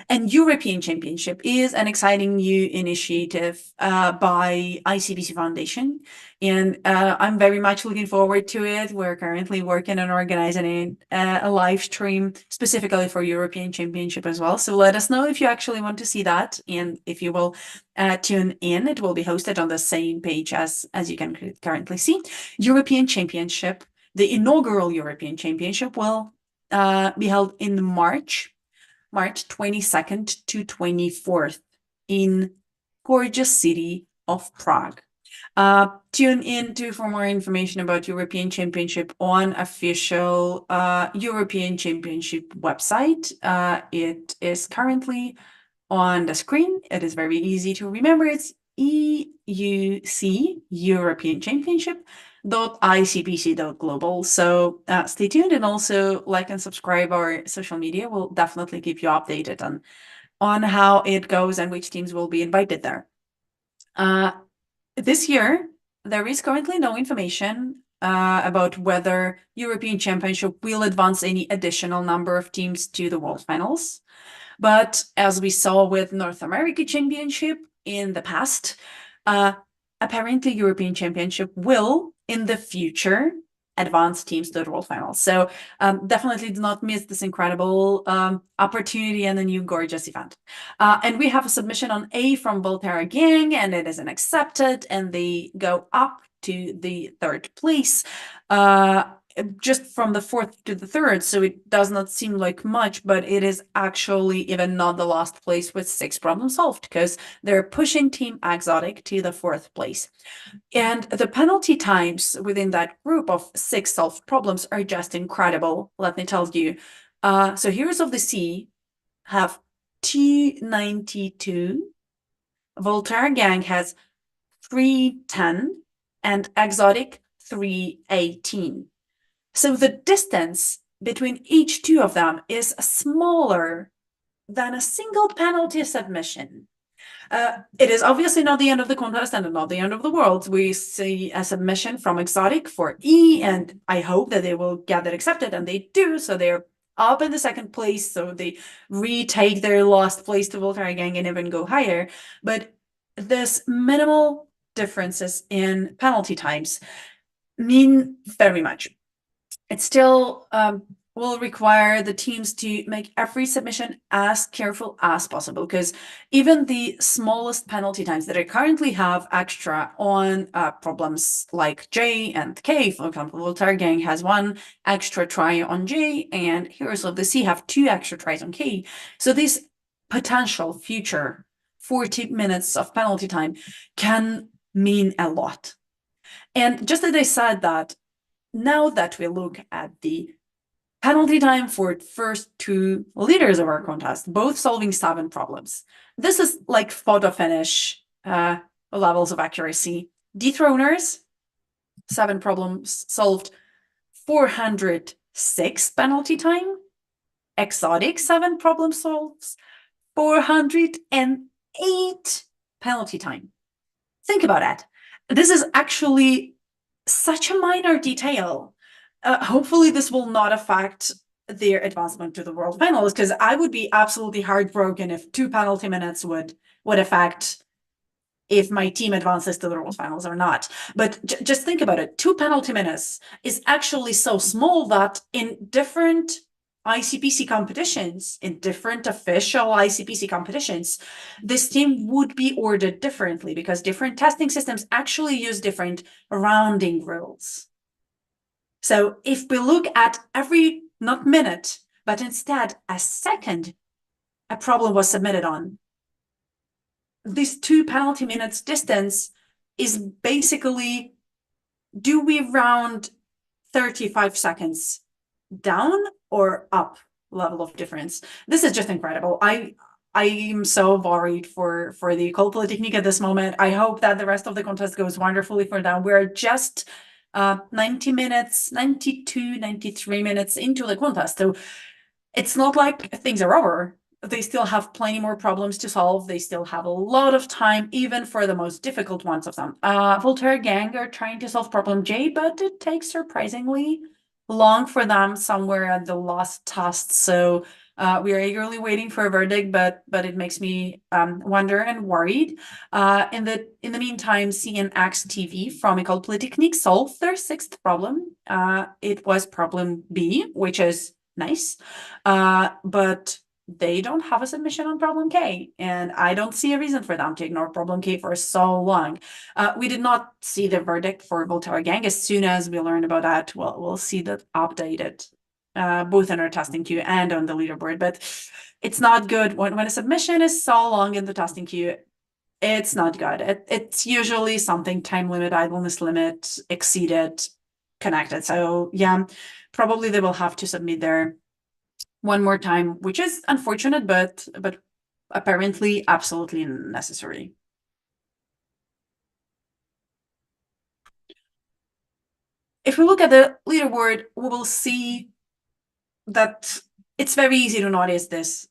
And European Championship is an exciting new initiative by ICPC Foundation. And I'm very much looking forward to it. We're currently working on organizing a live stream specifically for European Championship as well. So let us know if you actually want to see that. And if you will tune in, it will be hosted on the same page as you can currently see. European Championship, the inaugural European Championship, will be held in March 22nd to 24th in gorgeous city of Prague. Tune in for more information about European Championship on official European Championship website. It is currently on the screen. It is very easy to remember. It's EUC, European Championship, .icpc.global. So stay tuned, and also like and subscribe our social media. We'll definitely keep you updated on how it goes and which teams will be invited there. This year, there is currently no information about whether European Championship will advance any additional number of teams to the World Finals. But as we saw with North America Championship in the past, apparently European Championship will, in the future, advance teams to the World Finals. So definitely do not miss this incredible opportunity and a new gorgeous event. And we have a submission on A from Volterra Gang, and it isn't accepted, and they go up to the 3rd place. Just from the 4th to the 3rd, so it does not seem like much, but it is actually even not the last place with 6 problems solved, because they're pushing Team Exotic to the 4th place. And the penalty times within that group of 6 solved problems are just incredible, let me tell you. So Heroes of the Sea have 292, Voltaire Gang has 310, and Exotic 318. So the distance between each two of them is smaller than a single penalty submission. It is obviously not the end of the contest and not the end of the world. We see a submission from Exotic for E, and I hope that they will get that accepted, and they do. So they're up in the second place, so they retake their lost place to Voltaire Gang and even go higher. But this minimal differences in penalty times mean very much. It still will require the teams to make every submission as careful as possible, because even the smallest penalty times that I currently have extra on problems like J and K, for example, Voltaire Gang has 1 extra try on J, and Heroes of the Sea have 2 extra tries on K. So this potential future 40 minutes of penalty time can mean a lot. And just as I said that, now that we look at the penalty time for first 2 leaders of our contest, both solving 7 problems. This is like photo finish levels of accuracy. Dethroners, 7 problems solved, 406 penalty time. Exotic, 7 problem solves, 408 penalty time. Think about that. This is actually such a minor detail. Hopefully this will not affect their advancement to the world finals, because I would be absolutely heartbroken if 2 penalty minutes would affect if my team advances to the world finals or not. But just think about it. 2 penalty minutes is actually so small that in different ICPC competitions, in different official ICPC competitions, this team would be ordered differently, because different testing systems actually use different rounding rules. So if we look at every, not minute, but instead a second a problem was submitted on, this 2 penalty minutes distance is basically, do we round 35 seconds down or up level of difference? This is just incredible. I'm so worried for the École Polytechnique at this moment. I hope that the rest of the contest goes wonderfully for them. We're just 90 minutes, 92, 93 minutes into the contest. So it's not like things are over. They still have plenty more problems to solve. They still have a lot of time, even for the most difficult ones of them. Voltaire Gang are trying to solve problem J, but it takes surprisingly long for them somewhere at the last test. So we are eagerly waiting for a verdict, but it makes me wonder and worried. In the meantime, CNX TV from École Polytechnique solved their 6th problem. It was problem B, which is nice, but they don't have a submission on problem K, and I don't see a reason for them to ignore problem K for so long. We did not see the verdict for Voltaire Gang. As soon as we learn about that, we'll see that updated, both in our testing queue and on the leaderboard. But it's not good when a submission is so long in the testing queue. It's not good. It's usually something time limit, idleness limit, exceeded, connected. So yeah, probably they will have to submit there 1 more time, which is unfortunate, but apparently absolutely necessary. If we look at the leaderboard, we will see that it's very easy to notice this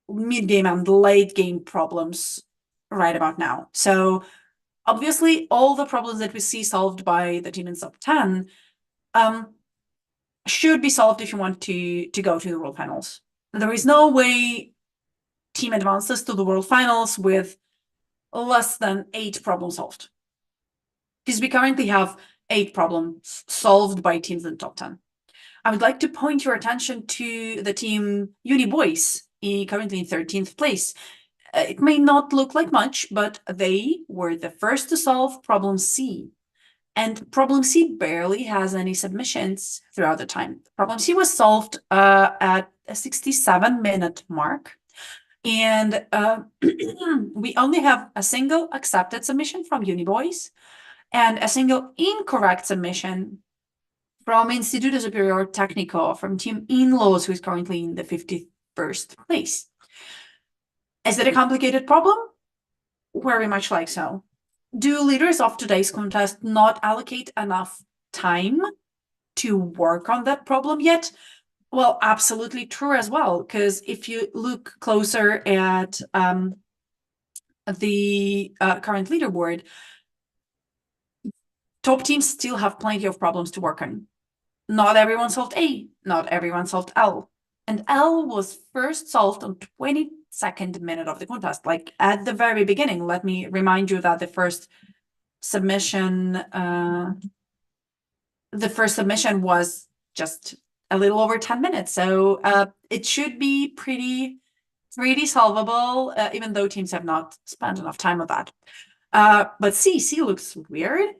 mid-game and late-game problems right about now. So obviously, all the problems that we see solved by the team in sub 10 should be solved if you want to go to the world finals. There is no way team advances to the world finals with less than 8 problems solved, because we currently have 8 problems solved by teams in the top 10. I would like to point your attention to the team Uni Boys, currently in 13th place. It may not look like much, but they were the first to solve problem C. And problem C barely has any submissions throughout the time. Problem C was solved at a 67-minute mark. And we only have a single accepted submission from Uniboys and a single incorrect submission from Instituto Superior Técnico, from Team Inlaws, who is currently in the 51st place. Is it a complicated problem? Very much like so. Do leaders of today's contest not allocate enough time to work on that problem yet? Well, absolutely true as well, because if you look closer at the current leaderboard, top teams still have plenty of problems to work on. Not everyone solved A, not everyone solved L. And L was first solved on 22nd minute of the contest, like at the very beginning. Let me remind you that the first submission was just a little over 10 minutes. So it should be pretty solvable, even though teams have not spent enough time on that. But C looks weird,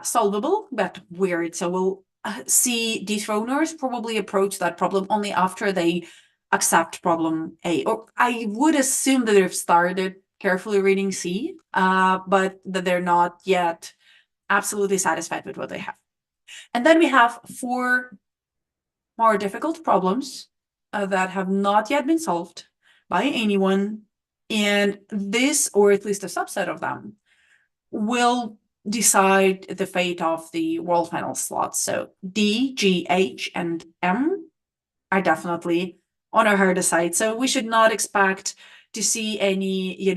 solvable, but weird. So we'll see dethroners probably approach that problem only after they accept problem A. Or I would assume that they've started carefully reading C, but that they're not yet absolutely satisfied with what they have. And then we have 4 more difficult problems that have not yet been solved by anyone. And this, or at least a subset of them, will decide the fate of the world final slots. So D, G, H, and M are definitely on our harder side. So we should not expect to see any,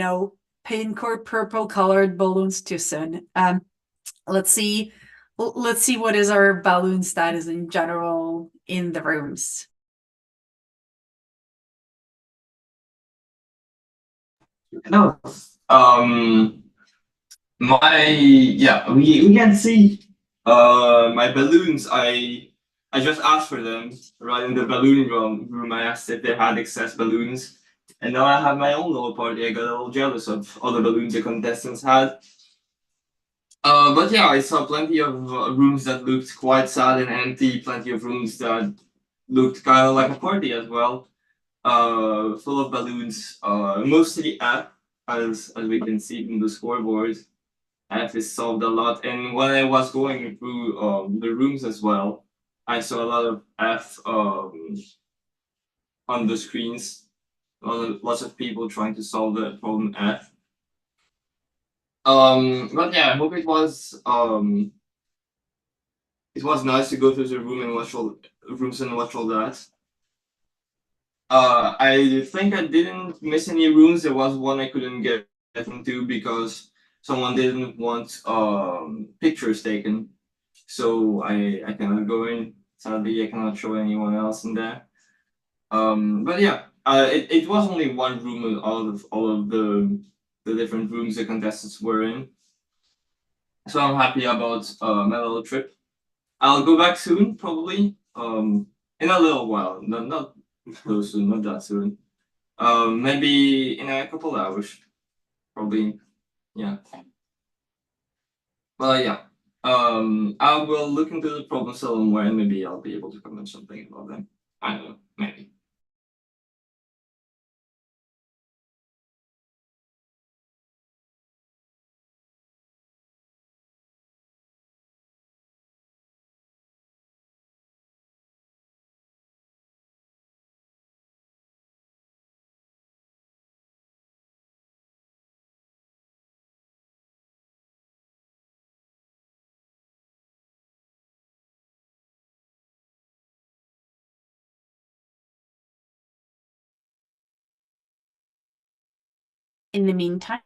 pink or purple colored balloons too soon. Let's see what is our balloon status in general in the rooms. No. We can see my balloons. I just asked for them right in the balloon room. I asked if they had excess balloons, and now I have my own little party. I got a little jealous of all the balloons the contestants had. But yeah, I saw plenty of rooms that looked quite sad and empty. Plenty of rooms that looked kind of like a party as well. Full of balloons. Mostly F, as we can see from the scoreboard. F is solved a lot, and when I was going through the rooms as well, I saw a lot of F on the screens. Lots of people trying to solve the problem F. But yeah, I hope it was nice to go through the room and watch all that. I think I didn't miss any rooms. There was one I couldn't get into because someone didn't want pictures taken, so I cannot go in. Sadly, I cannot show anyone else in there. But yeah, it was only one room out of all of the different rooms the contestants were in. So I'm happy about my little trip. I'll go back soon, probably. In a little while, not so soon, not that soon. Maybe in a couple hours, probably. Yeah. Well, yeah. I will look into the problem somewhere, and maybe I'll be able to comment something about them. I don't know, maybe. In the meantime,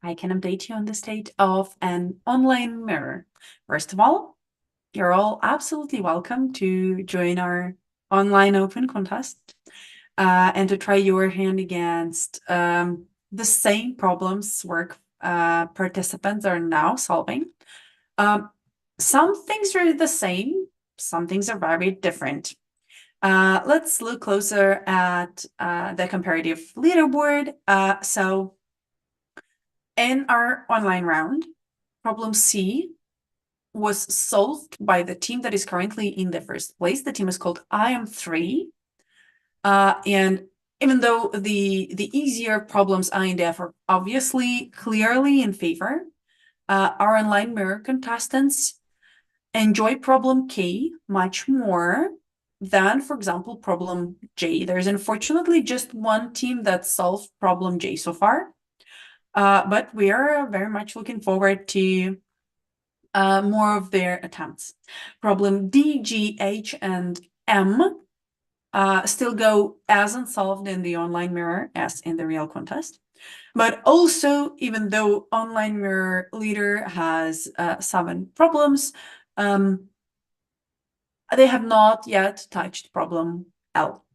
I can update you on the state of an online mirror. First of all, you're all absolutely welcome to join our online open contest and to try your hand against the same problems work participants are now solving. Some things are the same, some things are very different. Let's look closer at the comparative leaderboard. So in our online round, problem C was solved by the team that is currently in the first place. The team is called IM3. And even though the easier problems I and F are obviously clearly in favor, our online mirror contestants enjoy problem K much more than, for example, problem J. There's unfortunately just one team that solved problem J so far, but we are very much looking forward to more of their attempts. Problem D, G, H, and M still go as unsolved in the online mirror as in the real contest. But also, even though online mirror leader has 7 problems, they have not yet touched problem L.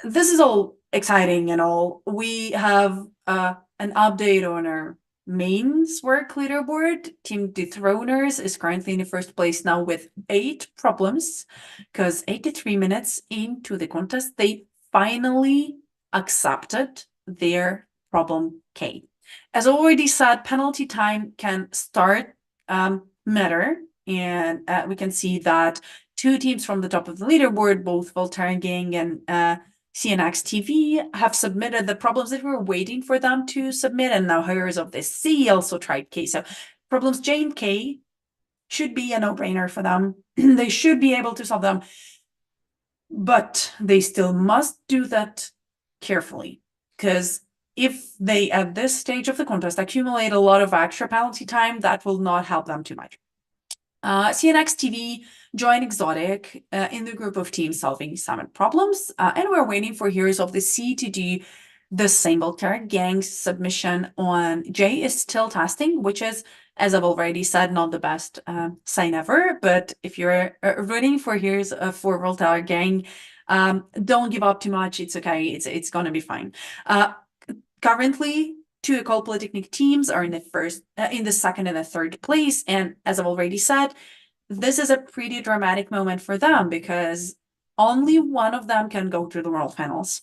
This is all exciting and all. We have an update on our mains work leaderboard. Team Dethroners is currently in the first place now with 8 problems, because 83 minutes into the contest, they finally accepted their problem K. As already said, penalty time can start matter, and we can see that 2 teams from the top of the leaderboard, both Voltaire Gang and CNX TV, have submitted the problems that we were waiting for them to submit, and now Heroes of the Sea also tried K. So problems J and K should be a no-brainer for them. They should be able to solve them, but they still must do that carefully, because if they, at this stage of the contest, accumulate a lot of extra penalty time, that will not help them too much. CNX TV joined Exotic in the group of teams solving 7 problems, and we're waiting for Heroes of the Sea to do the same. Voltaire Gang's submission on J is still testing, which is, as I've already said, not the best sign ever. But if you're rooting for Heroes for Voltaire Gang, don't give up too much. It's okay. It's gonna be fine. Currently, 2 École Polytechnique teams are in the second and the third place, and as I've already said, this is a pretty dramatic moment for them because only one of them can go to the World Finals.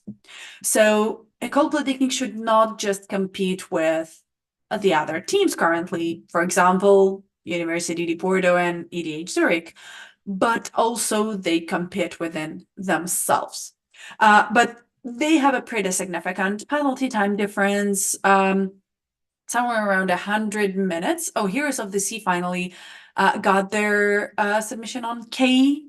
So École Polytechnique should not just compete with the other teams currently, for example, University de Porto and EDH Zurich, but also they compete within themselves. But they have a pretty significant penalty time difference, somewhere around 100 minutes. Oh, Heroes of the Sea finally got their submission on K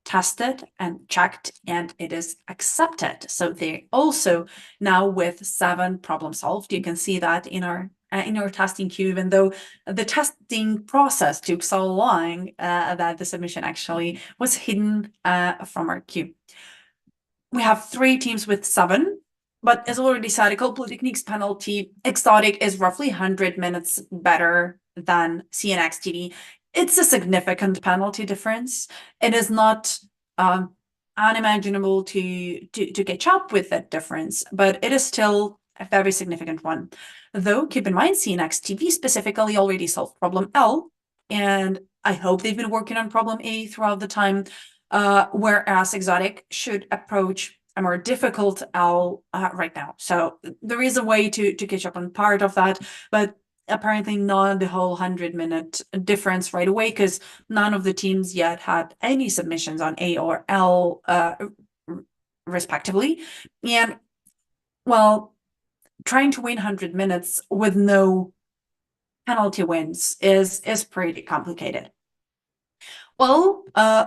tested and checked, and it is accepted. So they also now with 7 problems solved. You can see that in our testing queue, even though the testing process took so long that the submission actually was hidden from our queue. We have 3 teams with 7, but as already said, École Polytechnique's penalty Exotic is roughly 100 minutes better than CNX TV. It's a significant penalty difference. It is not unimaginable to catch up with that difference, but it is still a very significant one. Though, keep in mind, CNX TV specifically already solved problem L, and I hope they've been working on problem A throughout the time. Whereas Exotic should approach a more difficult L right now. So there is a way to catch up on part of that, but apparently not the whole 100-minute difference right away, because none of the teams yet had any submissions on A or L respectively. And well, trying to win 100 minutes with no penalty wins is pretty complicated. Well,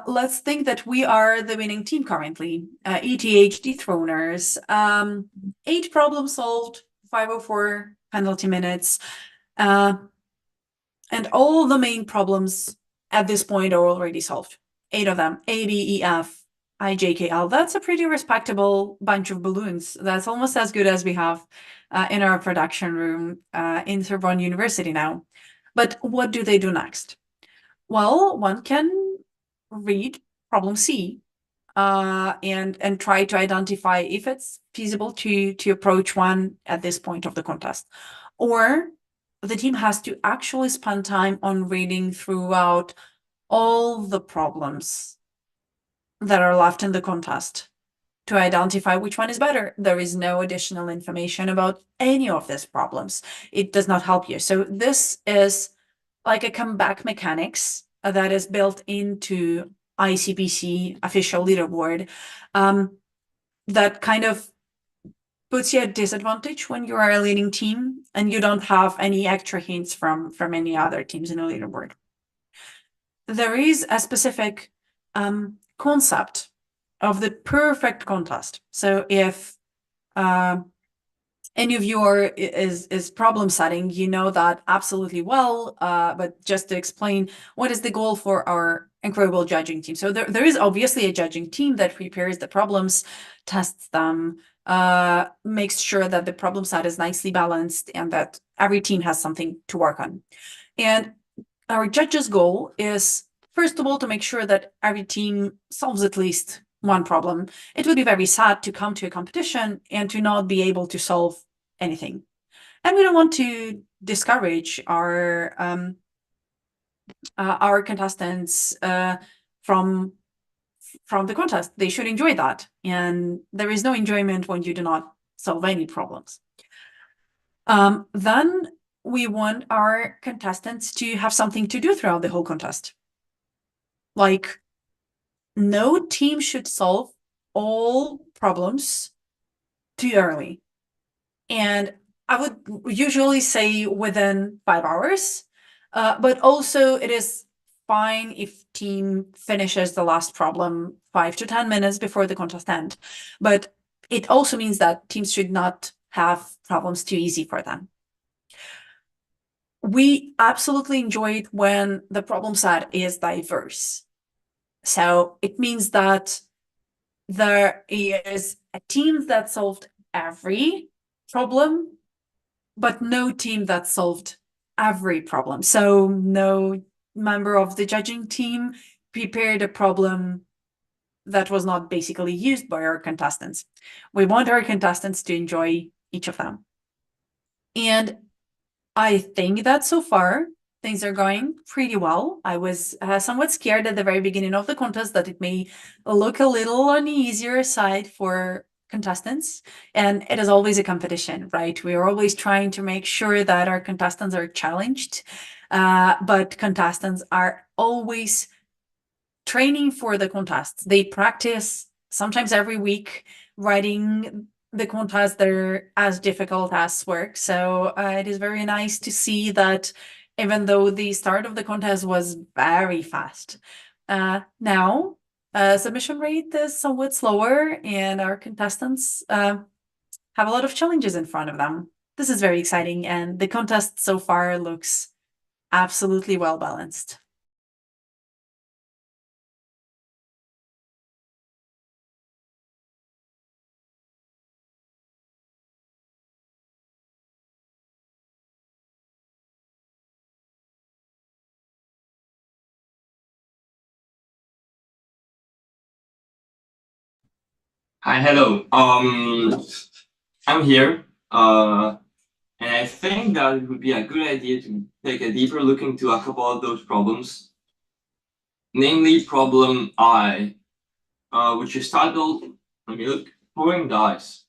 let's think that we are the winning team currently. ETH Dethroners, 8 problems solved, 504 penalty minutes, and all the main problems at this point are already solved. 8 of them, A, B, E, F, I, J, K, L. That's a pretty respectable bunch of balloons. That's almost as good as we have in our production room in Sorbonne University now. But what do they do next? Well, one can read problem C and try to identify if it's feasible to approach one at this point of the contest. Or the team has to actually spend time on reading throughout all the problems that are left in the contest to identify which one is better. There is no additional information about any of these problems. It does not help you. So this is like a comeback mechanics that is built into ICPC official leaderboard that kind of puts you at disadvantage when you are a leading team and you don't have any extra hints from any other teams in the leaderboard. There is a specific concept of the perfect contest. So if any of you is problem setting, you know that absolutely well. But just to explain, what is the goal for our incredible judging team? So there is obviously a judging team that prepares the problems, tests them, makes sure that the problem set is nicely balanced and that every team has something to work on. And our judges' goal is, first of all, to make sure that every team solves at least one problem. It would be very sad to come to a competition and to not be able to solve anything. And we don't want to discourage our contestants from the contest. They should enjoy that. And there is no enjoyment when you do not solve any problems. Then we want our contestants to have something to do throughout the whole contest. Like, no team should solve all problems too early. And I would usually say within 5 hours, but also it is fine if team finishes the last problem 5 to 10 minutes before the contest end. But it also means that teams should not have problems too easy for them. We absolutely enjoy it when the problem set is diverse. So it means that there is a team that solved every problem, but no team that solved every problem. So no member of the judging team prepared a problem that was not basically used by our contestants. We want our contestants to enjoy each of them. And I think that so far things are going pretty well. I was somewhat scared at the very beginning of the contest that it may look a little on the easier side for contestants. And it is always a competition, right? We are always trying to make sure that our contestants are challenged, but contestants are always training for the contests. They practice sometimes every week writing the contests that are as difficult as work. So it is very nice to see that even though the start of the contest was very fast, now submission rate is somewhat slower and our contestants have a lot of challenges in front of them. This is very exciting, and the contest so far looks absolutely well balanced. Hi, hello. I'm here. And I think that it would be a good idea to take a deeper look into a couple of those problems. Namely, problem I, which is titled, let me look, throwing dice.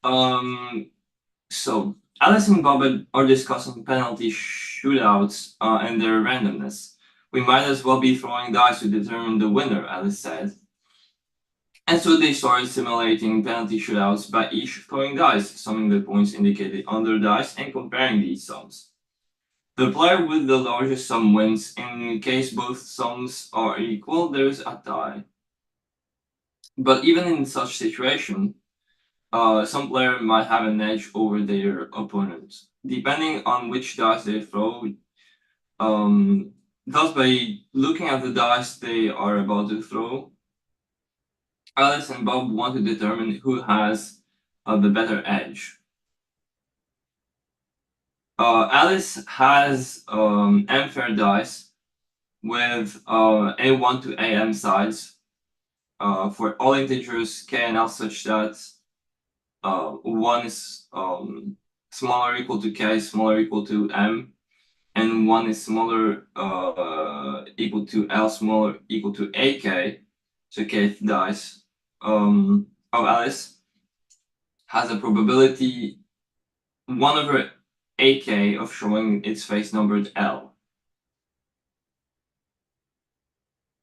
So Alice and Bobbit are discussing penalty shootouts and their randomness. We might as well be throwing dice to determine the winner, Alice said. And so they started simulating penalty shootouts by each throwing dice, summing the points indicated on their dice and comparing these sums. The player with the largest sum wins. In case both sums are equal, there is a tie. But even in such situation, some player might have an edge over their opponent, depending on which dice they throw. Thus, by looking at the dice they are about to throw, Alice and Bob want to determine who has the better edge. Alice has unfair dice with A1 to AM sides for all integers k and l such that 1 is smaller or equal to k, smaller or equal to m, and 1 is smaller equal to l, smaller equal to ak. So kth dice of Alice has a probability 1 over ak of showing its face numbered L.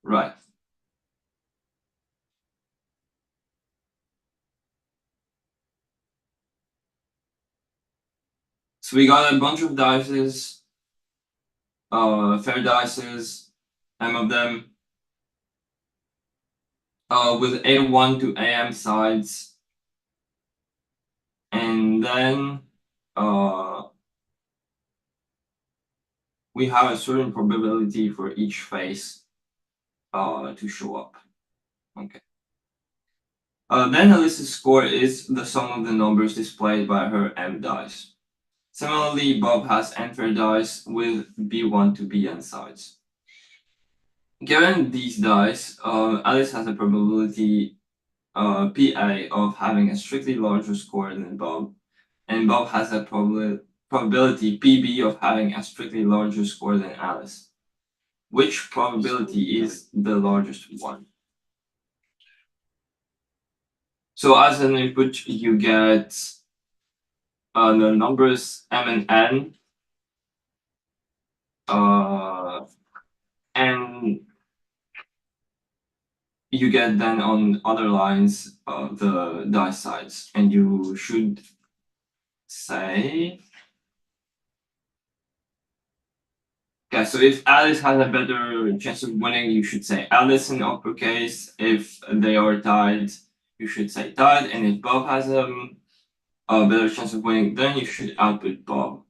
Right. So we got a bunch of dices, fair dices, m of them. with A1 to AM sides, and then we have a certain probability for each face to show up. Okay. Then Alyssa's score is the sum of the numbers displayed by her M dice. Similarly, Bob has unfair dice with B1 to Bn sides. Given these dice, Alice has a probability PA of having a strictly larger score than Bob, and Bob has a probability PB of having a strictly larger score than Alice. Which probability is the largest one? So as an input, you get the numbers M and N, and you get then on other lines the die sides, and you should say, okay, so if Alice has a better chance of winning, you should say Alice in uppercase. If they are tied, you should say tied, and if Bob has a better chance of winning, then you should output Bob.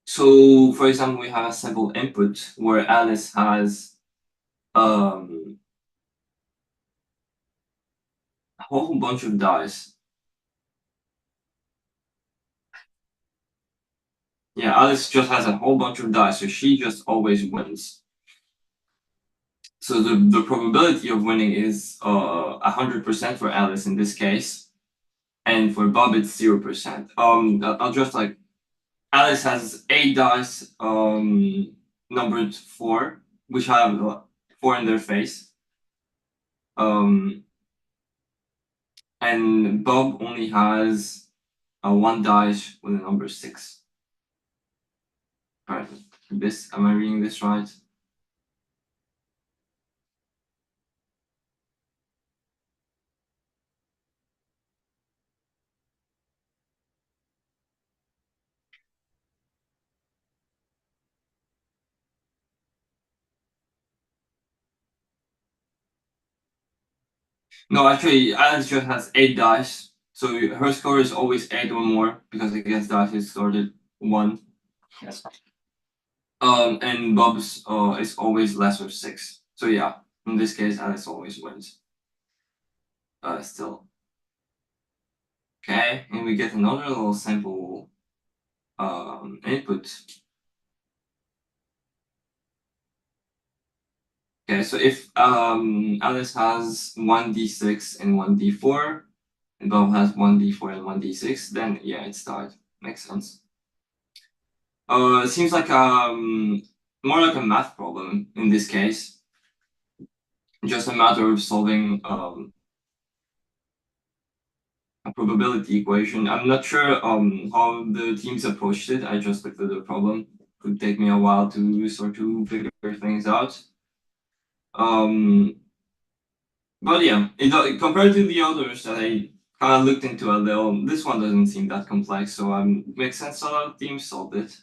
So, for example, we have a simple input where Alice has a whole bunch of dice. Yeah, Alice just has a whole bunch of dice, so she just always wins. So the probability of winning is 100% for Alice in this case, and for Bob it's 0%. I'll just like Alice has 8 dice, numbered 4, which have 4 in their face. And Bob only has 1 dice with a number 6. Alright, am I reading this right? No, actually, Alice just has 8 dice, so her score is always 8 or more because against dice is sorted 1. Yes. And Bob's is always less or 6. So yeah, in this case, Alice always wins. Still. Okay, and we get another little sample input. Okay, so if Alice has 1d6 and 1d4, and Bob has 1d4 and 1d6, then yeah, it's tied. Makes sense. It seems like more like a math problem in this case. Just a matter of solving a probability equation. I'm not sure how the teams approached it. I just looked at the problem. It could take me a while to sort of figure things out. But yeah, compared to the others that I kind of looked into a little, this one doesn't seem that complex, so makes sense a lot of teams solved it.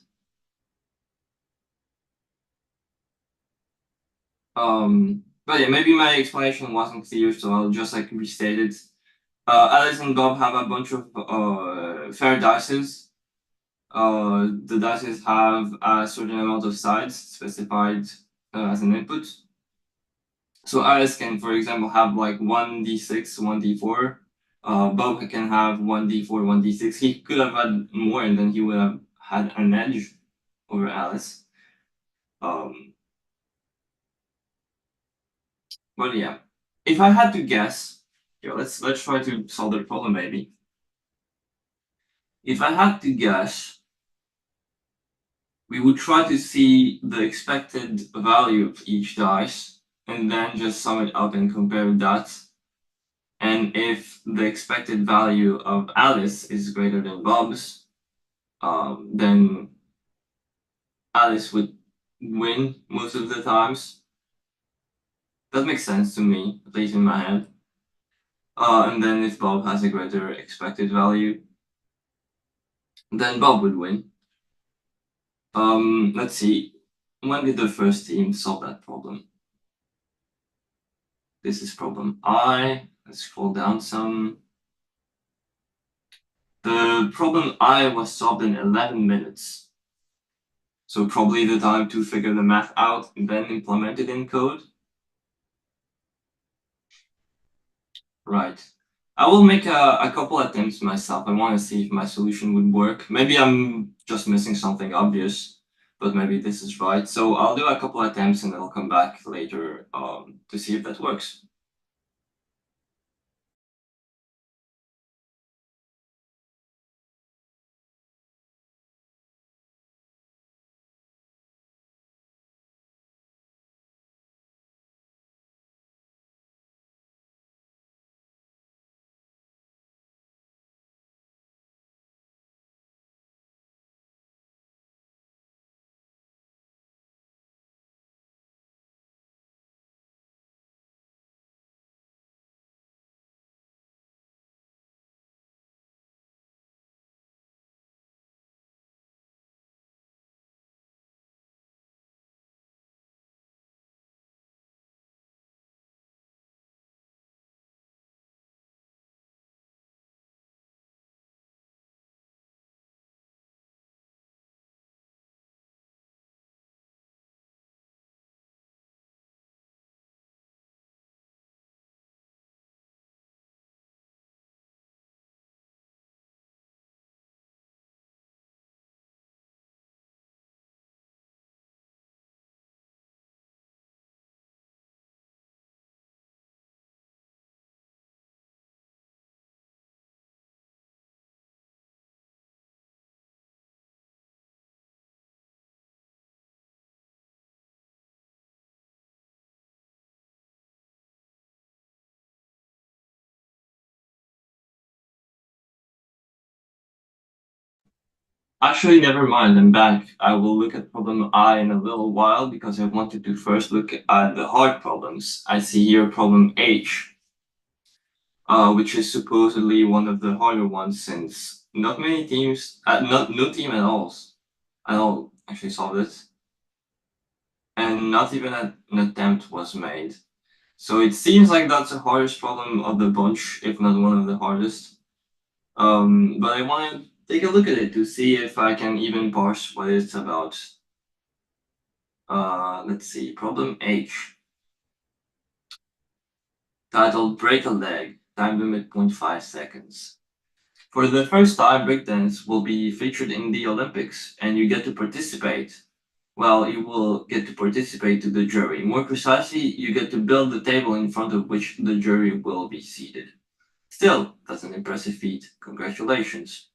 But yeah, maybe my explanation wasn't clear, so I'll just like restate it. Alice and Bob have a bunch of fair dices. The dices have a certain amount of sides specified as an input. So Alice can, for example, have like 1d6, 1d4. Bob can have 1d4, 1d6. He could have had more, and then he would have had an edge over Alice. But yeah, if I had to guess, yeah, let's try to solve the problem maybe. If I had to guess, we would try to see the expected value of each dice and then just sum it up and compare that. And if the expected value of Alice is greater than Bob's, then Alice would win most of the times. That makes sense to me, at least in my head. And then if Bob has a greater expected value, then Bob would win. Let's see. when did the first team solve that problem? This is problem I. Let's scroll down some. The problem I was solved in 11 minutes. So probably the time to figure the math out and then implement it in code. Right. I will make a couple attempts myself. I want to see if my solution would work. Maybe I'm just missing something obvious, but maybe this is right. So I'll do a couple attempts and then I'll come back later to see if that works. Actually, never mind, I'm back. I will look at problem I in a little while because I wanted to first look at the hard problems. I see here problem H, which is supposedly one of the harder ones since not many teams, no team at all actually solved it. And not even an attempt was made. So it seems like that's the hardest problem of the bunch, if not one of the hardest. But I want to take a look at it to see if I can even parse what it's about. Let's see, problem H. Titled Break a Leg, time limit 0.5 seconds. For the first time, breakdance will be featured in the Olympics, and you get to participate. Well, you will get to participate to the jury. More precisely, you get to build the table in front of which the jury will be seated. Still, that's an impressive feat. Congratulations.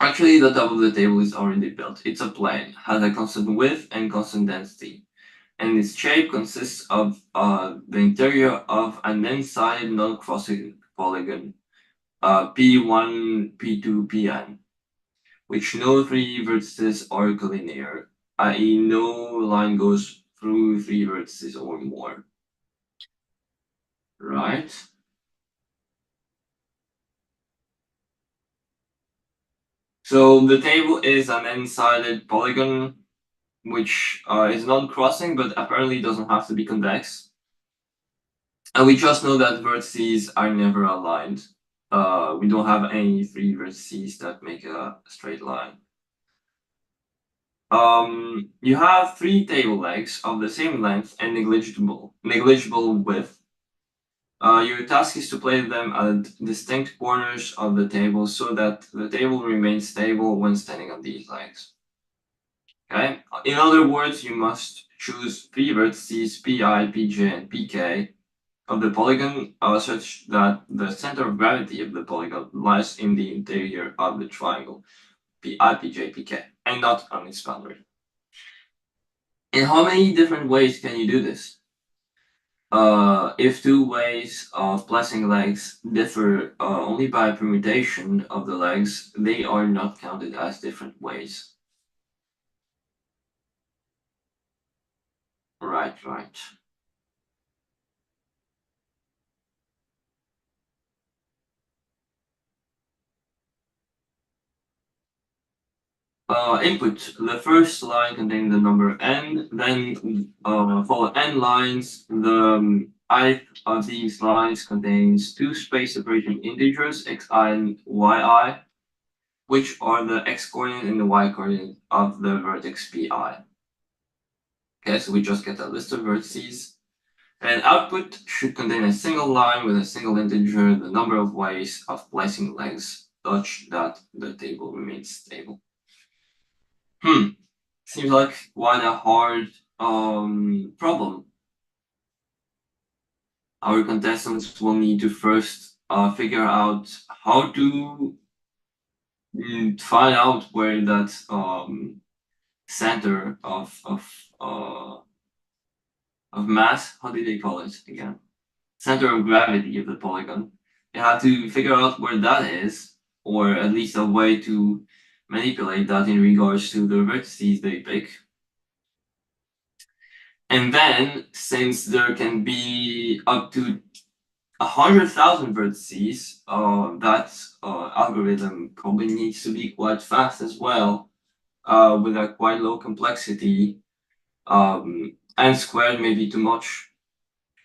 Actually, the top of the table is already built. It's a plane, has a constant width and constant density, and its shape consists of the interior of an n-sided non-crossing polygon, P1, P2, Pn, which no three vertices are collinear, i.e. no line goes through three vertices or more. Right? So the table is an n-sided polygon, which is non-crossing, but apparently doesn't have to be convex. And we just know that vertices are never aligned. We don't have any three vertices that make a straight line. You have three table legs of the same length and negligible width. Your task is to place them at distinct corners of the table so that the table remains stable when standing on these legs. Okay. In other words, you must choose three vertices Pi, Pj, and Pk of the polygon such that the center of gravity of the polygon lies in the interior of the triangle Pi, Pj, Pk, and not on its boundary. In how many different ways can you do this? If two ways of placing legs differ only by permutation of the legs, they are not counted as different ways. Right. input. The first line contains the number n, then for n lines, the ith of these lines contains two space separating integers, xi and yi, which are the x coordinate and the y coordinate of the vertex pi. Okay, so we just get a list of vertices. And output should contain a single line with a single integer, the number of ways of placing legs, such that the table remains stable. Seems like quite a hard problem. Our contestants will need to first figure out how to find out where that center of mass, how do they call it again? Center of gravity of the polygon. You have to figure out where that is, or at least a way to manipulate that in regards to the vertices they pick. And then, since there can be up to 100,000 vertices, that algorithm probably needs to be quite fast as well, with a quite low complexity. N squared may be too much.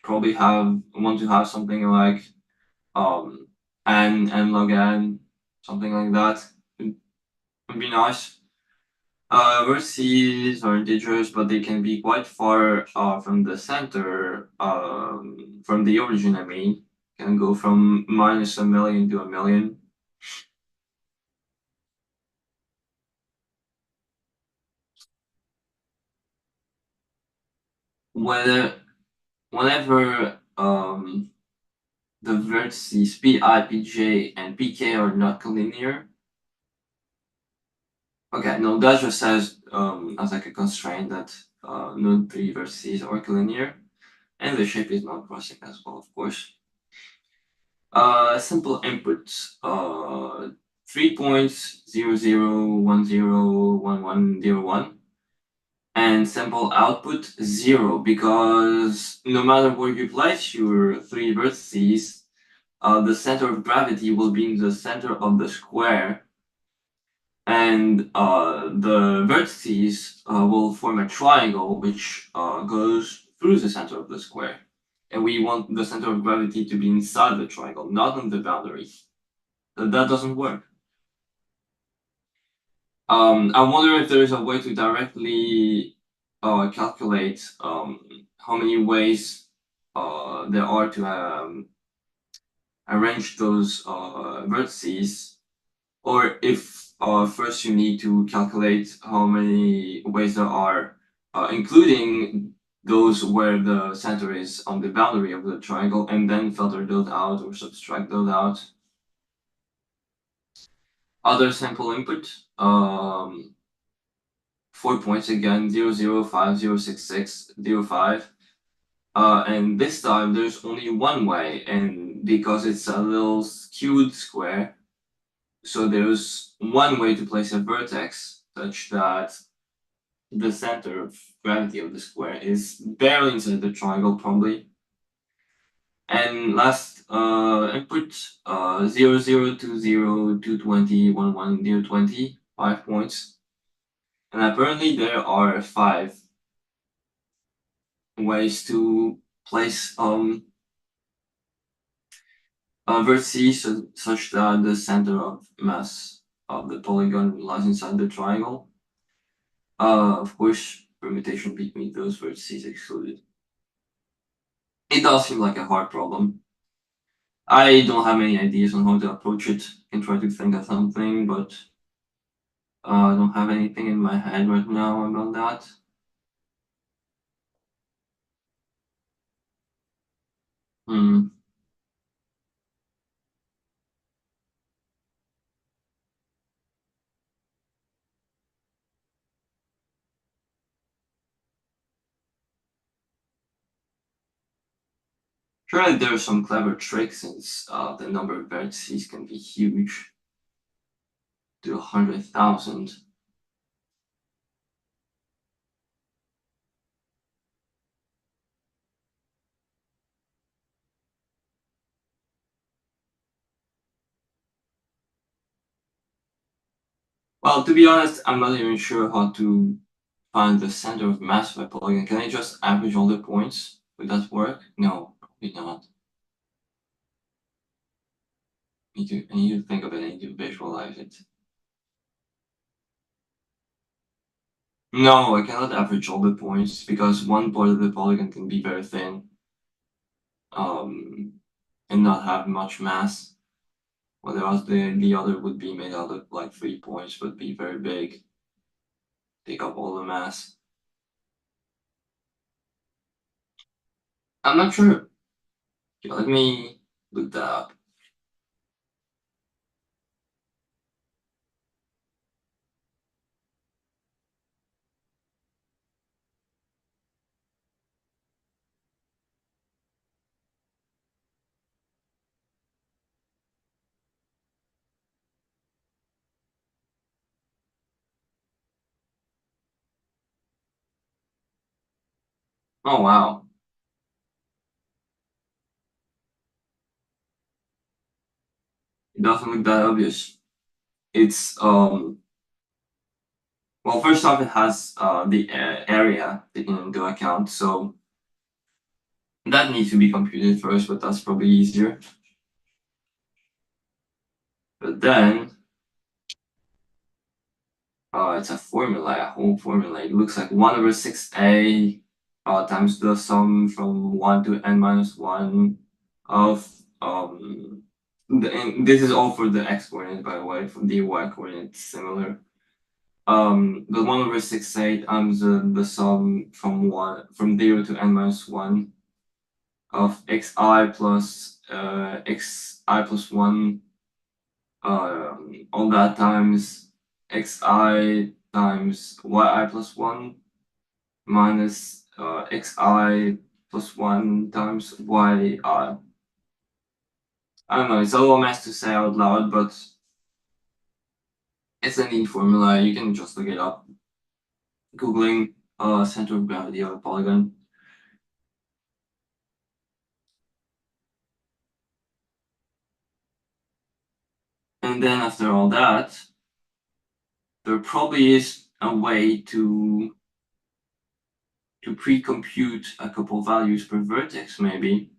Probably want to have something like n log n, something like that. Would be nice. Vertices are integers, but they can be quite far from the center, from the origin, I mean. Can go from minus a million to a million. Whenever the vertices pi, pj, and pk are not collinear. Okay, no, that just says as like a constraint that no three vertices are collinear, and the shape is not crossing as well, of course. Simple inputs. 3 points 0, 0, 1, 0, 1, 1, 0, 1. And simple output 0, because no matter where you place your three vertices, the center of gravity will be in the center of the square, and the vertices will form a triangle which goes through the center of the square. And we want the center of gravity to be inside the triangle, not on the boundary. So that doesn't work. I wonder if there is a way to directly calculate how many ways there are to arrange those vertices, or if first you need to calculate how many ways there are, including those where the center is on the boundary of the triangle, and then filter those out or subtract those out. Other sample input, 4 points again, 0, 0, 5, 0, 6, 6, 0, 5. And this time there's only one way, and because it's a little skewed square, so there's one way to place a vertex such that the center of gravity of the square is barely inside the triangle, probably. And last input, 0, 0, 2, 0, 2, 20, 1, 1, 0, 20, 5 points. And apparently there are 5 ways to place vertices such that the center of mass of the polygon lies inside the triangle. Of course, permutation between those vertices excluded. It does seem like a hard problem. I don't have any ideas on how to approach it. I can try to think of something, but I don't have anything in my head right now about that. Surely there are some clever tricks, since the number of vertices can be huge, to 100,000. Well, to be honest, I'm not even sure how to find the center of mass of a polygon. Can I just average all the points? Would that work? No, probably not. I need to think of it, I need to visualize it. No, I cannot average all the points because one part of the polygon can be very thin. And not have much mass. Whereas the other would be made out of like 3 points, but be very big. Take up all the mass. I'm not sure. Okay, let me look that up. Oh wow. It doesn't look that obvious. It's well, first off, it has the area taken into account, so that needs to be computed first, but that's probably easier. But then it's a formula, a whole formula. It looks like 1/6a times the sum from 1 to n-1 of and this is all for the x coordinate, by the way. For the y coordinate, similar. The 1/6a times the sum from 0 to n-1 of xi plus xi plus 1 all that times xi times yi plus 1 minus xi plus 1 times yi. I don't know, it's a little mess to say out loud, but it's a neat formula. You can just look it up. Googling center of gravity of a polygon. And then after all that, there probably is a way to pre-compute a couple values per vertex, maybe,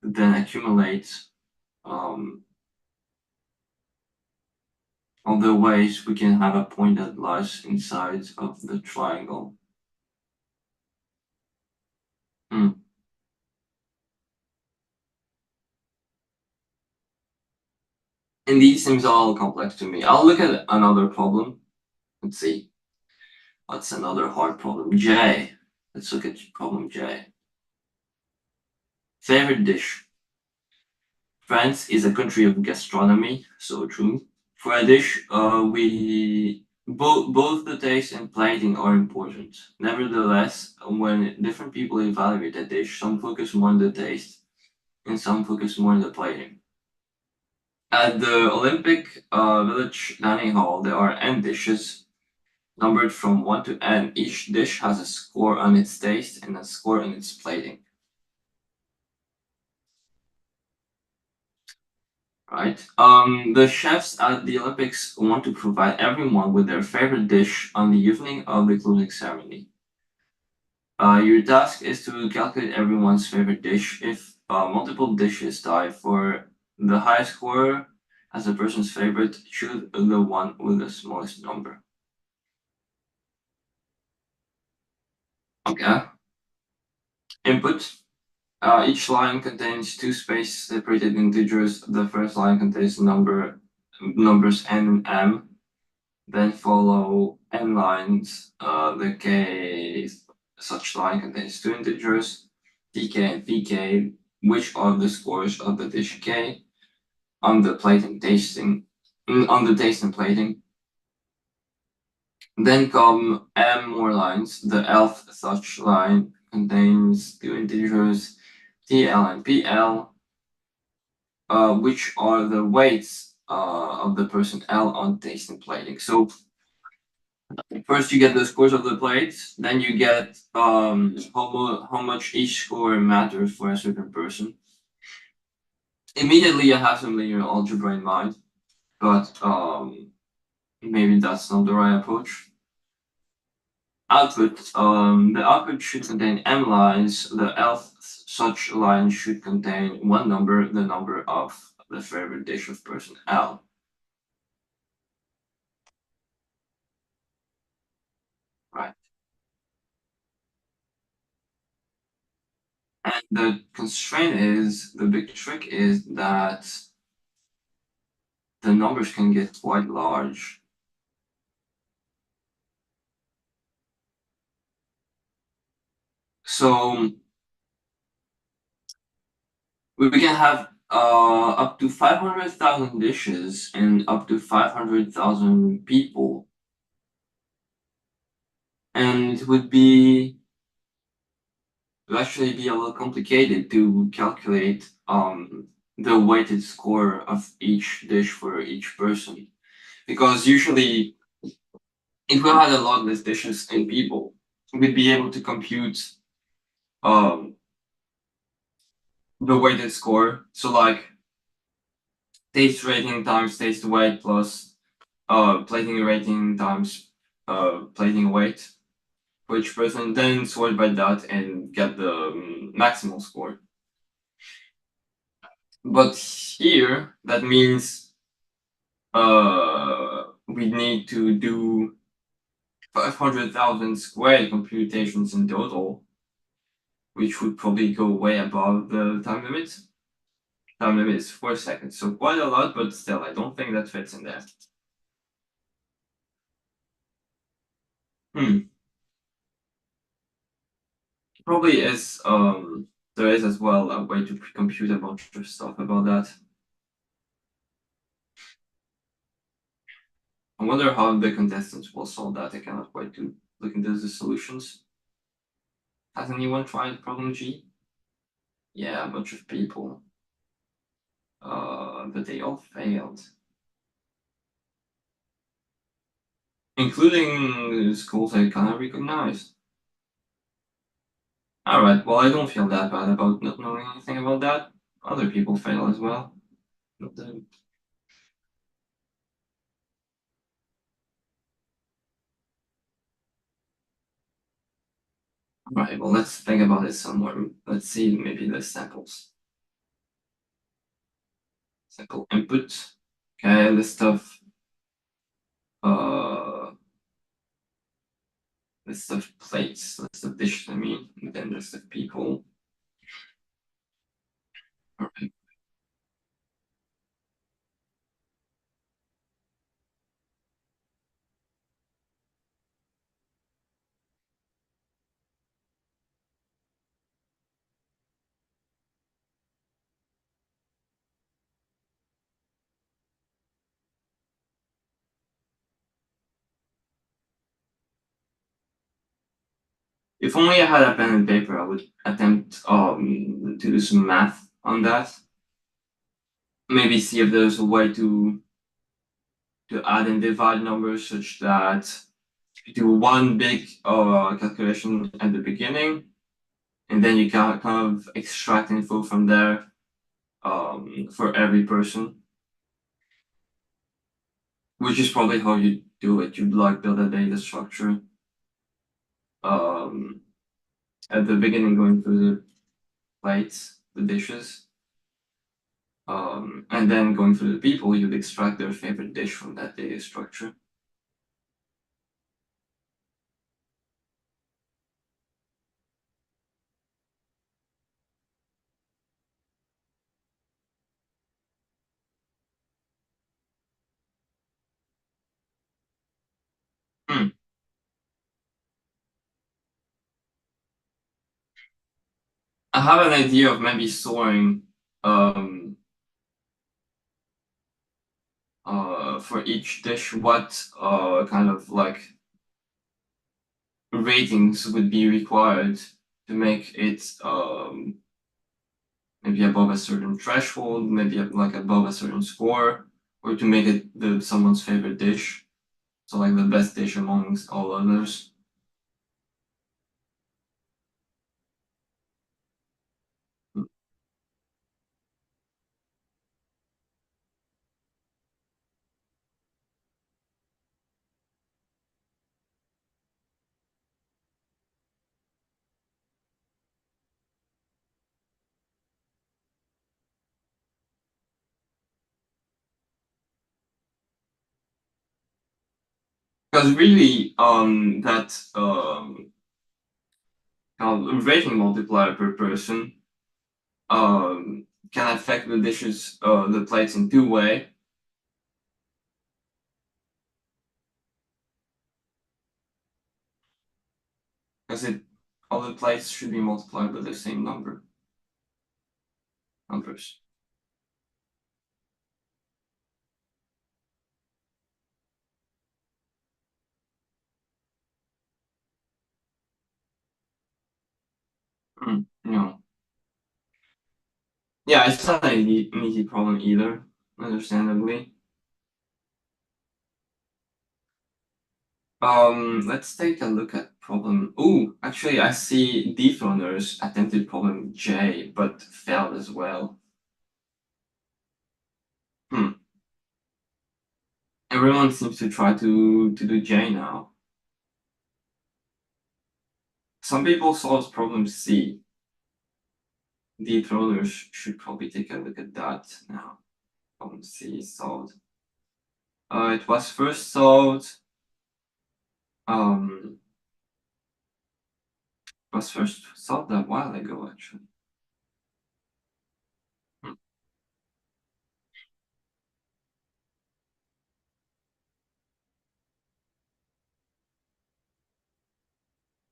then accumulate all the ways we can have a point that lies inside of the triangle. And these seems all complex to me. I'll look at another problem. Let's see. What's another hard problem? J. Let's look at problem J. Favorite dish. France is a country of gastronomy, so true. For a dish, we both the taste and plating are important. Nevertheless, when different people evaluate a dish, some focus more on the taste and some focus more on the plating. At the Olympic Village Dining Hall, there are n dishes numbered from 1 to n. Each dish has a score on its taste and a score on its plating. Right. The chefs at the Olympics want to provide everyone with their favorite dish on the evening of the closing ceremony. Your task is to calculate everyone's favorite dish. If multiple dishes tie for the highest score as a person's favorite, choose the one with the smallest number. Okay. Input. Each line contains two space-separated integers. The first line contains numbers n and m. Then follow n lines. The k such line contains two integers, tk and pk, which are the scores of the dish k on the taste and plating. Then come m more lines. The elf such line contains two integers, tl and pl, which are the weights of the person L on taste and plating. So first you get the scores of the plates, then you get how much each score matters for a certain person. Immediately you have some linear algebra in mind, but maybe that's not the right approach. Output, the output should contain m lines. The else such line should contain one number, the number of the favorite dish of person L. Right. And the constraint is, the big trick is that the numbers can get quite large. So we can have up to 500,000 dishes and up to 500,000 people. And it would actually be a little complicated to calculate the weighted score of each dish for each person. Because usually, if we had a lot less dishes and people, we'd be able to compute the weighted score. So like taste rating times taste weight plus plating rating times plating weight for each person, then sort by that and get the maximal score. But here that means we need to do 500,000 square computations in total, which would probably go way above the time limit. Time limit is 4 seconds, so quite a lot, but still, I don't think that fits in there. Probably is, there is as well a way to compute a bunch of stuff about that. I wonder how the contestants will solve that. I cannot wait to look into the solutions. Has anyone tried problem G? Yeah, a bunch of people. But they all failed. Including schools I kind of recognize. Alright, well, I don't feel that bad about not knowing anything about that. Other people fail as well. Alright, well, let's think about it some more. Let's see maybe the samples. Sample input. Okay, list of plates, list of dishes, I mean, and then list of people. Alright. If only I had a pen and paper, I would attempt to do some math on that. Maybe see if there's a way to add and divide numbers such that you do one big calculation at the beginning, and then you can kind of extract info from there for every person. Which is probably how you do it. You'd like build a data structure. At the beginning, going through the plates, the dishes, and then going through the people, you'd extract their favorite dish from that data structure. I have an idea of maybe storing for each dish what kind of like ratings would be required to make it maybe above a certain threshold, maybe like above a certain score, or to make it someone's favorite dish. So like the best dish amongst all others. Because really, that rating multiplier per person can affect the dishes, the plates in two ways. Because all the plates should be multiplied by the same numbers. No. Yeah, it's not an easy problem either, understandably. Let's take a look at problem. Ooh, actually, I see dethroners attempted problem J, but failed as well. Everyone seems to try to do J now. Some people solve problem C. Dethroners should probably take a look at that now. Problem C is solved. It was first solved. It was first solved a while ago, actually.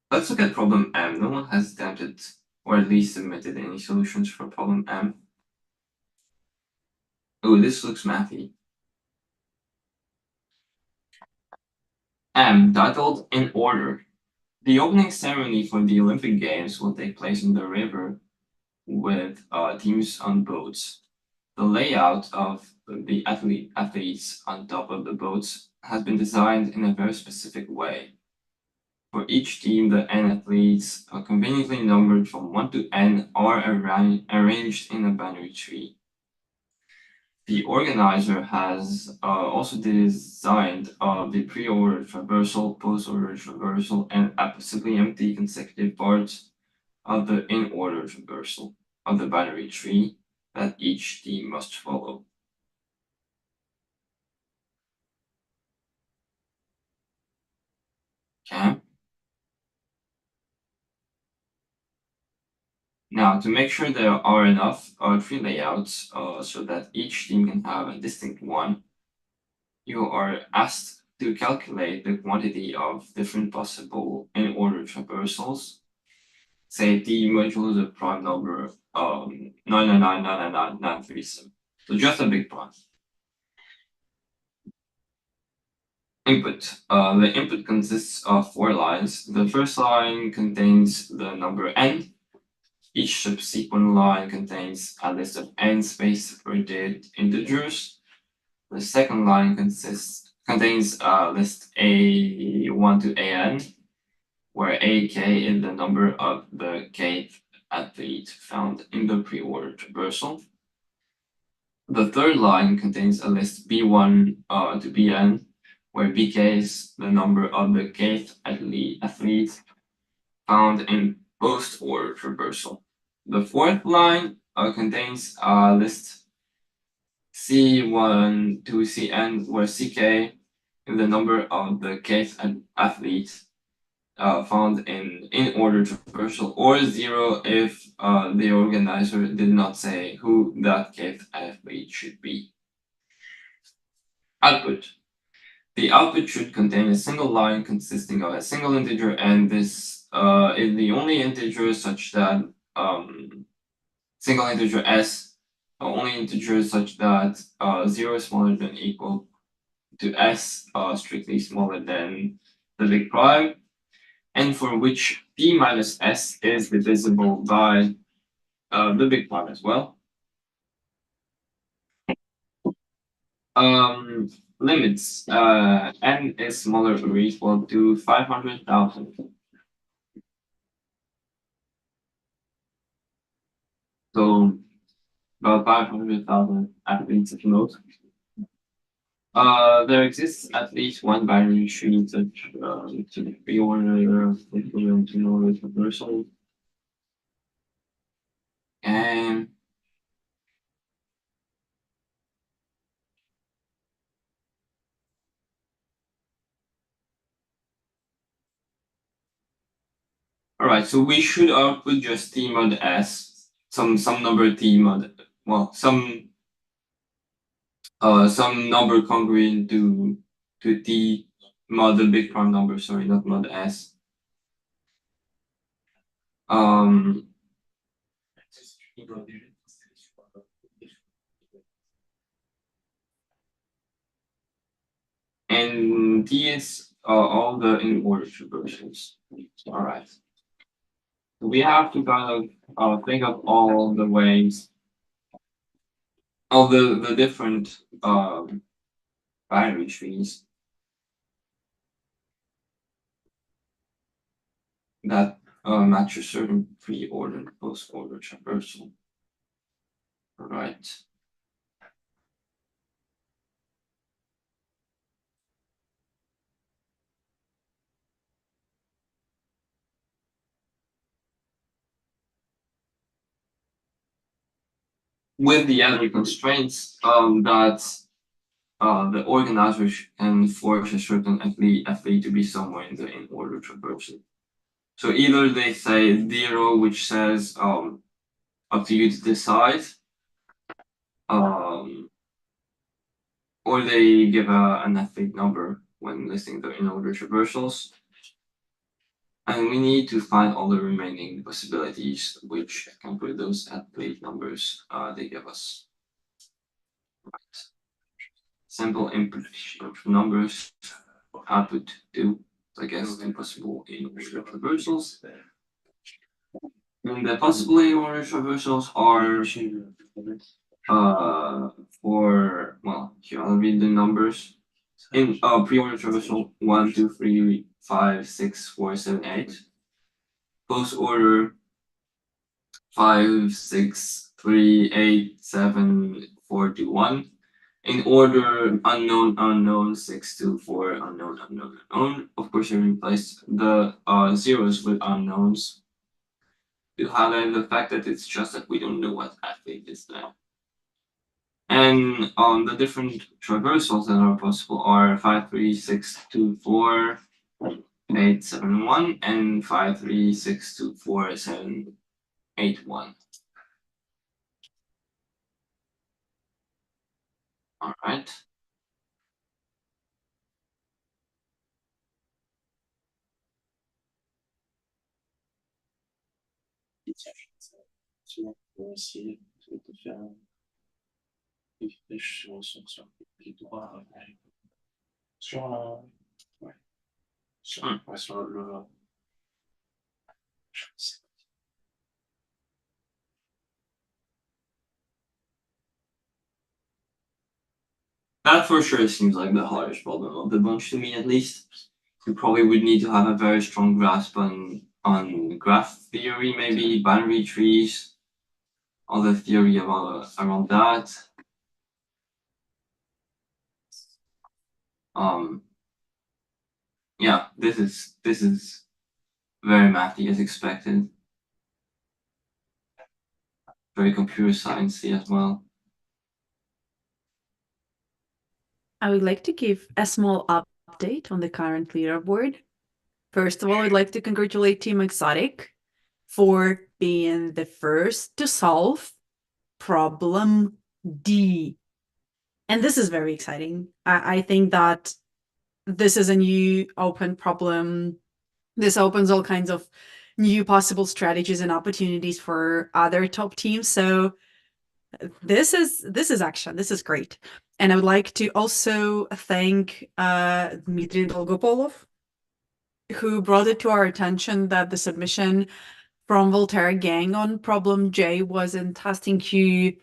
Let's look at problem M. No one has attempted, or at least submitted any solutions for problem M. Oh, this looks mathy. M, titled In Order. The opening ceremony for the Olympic Games will take place in the river with teams on boats. The layout of the athletes on top of the boats has been designed in a very specific way. For each team, the N athletes are conveniently numbered from 1 to N are arranged in a binary tree. The organizer has also designed the pre-order traversal, post-order traversal, and possibly empty consecutive parts of the in-order traversal of the binary tree that each team must follow. Okay. Now, to make sure there are enough tree layouts so that each team can have a distinct one, you are asked to calculate the quantity of different possible in-order traversals. Say T modulo the prime number 999,999,937. So just a big prime. Input. The input consists of 4 lines. The first line contains the number n. Each subsequent line contains a list of n space-separated integers. The second line contains a list A1 to AN, where AK is the number of the kth athlete found in the pre-order traversal. The third line contains a list B1 to Bn, where BK is the number of the kth athlete found in post-order traversal. The fourth line contains a list C1 to Cn, where CK is the number of the kth athlete found in order traversal, or 0 if the organizer did not say who that kth athlete should be. Output. The output should contain a single line consisting of a single integer, and this is the only integer such that single integer s, only integer such that 0 is smaller than equal to s, strictly smaller than the big prime, and for which p minus s is divisible by the big prime as well. Limits. N is smaller or equal to 500,000. So about 500,000 athletes at most. There exists at least one binary tree such to pre-order equivalent to order traversal. And right, so we should output just T mod S, some number T mod, well, some number congruent to T mod the big prime number, sorry, not mod S. And these are all the in order traversals. All right. We have to kind of think of all the ways, all the different binary trees that match a certain pre-ordered post-order traversal. All right. With the added constraints that the organizer can force a certain athlete to be somewhere in the in-order traversal. So either they say 0, which says up to you to decide, or they give an athlete number when listing the in-order traversals. And we need to find all the remaining possibilities which can put those athlete numbers they give us. Right. Simple input of numbers, output 2, I guess the possible in-order traversals. And the possible in-order traversals are for, well, here I'll read the numbers. In pre-order traversal 1, 2, 3, 5, 6, 4, 7, 8. Post order 5, 6, 3, 8, 7, 4, 2, 1. In order unknown, unknown, 6, 2, 4, unknown, unknown, unknown. Of course, I replace the zeros with unknowns to highlight the fact that it's just that we don't know what athlete is there. And the different traversals that are possible are 5, 3, 6, 2, 4, 8, 7, 1, and 5, 3, 6, 2, 4, 7, 8, 1. All right. Pour essayer de faire des flèches sur les droits sur ouais. Sur le That for sure seems like the hardest problem of the bunch to me, at least. You probably would need to have a very strong grasp on graph theory, maybe binary trees, all the theory around that. Yeah, this is very mathy as expected. Very computer sciencey as well. I would like to give a small update on the current leaderboard. First of all, I'd like to congratulate Team Exotic for being the first to solve problem D. And this is very exciting. I think that this is a new open problem. This opens all kinds of new possible strategies and opportunities for other top teams. So this is action. This is great. And I would like to also thank Dmitry Dolgopolov, who brought it to our attention that the submission from Volterra Gang on problem J was in testing queue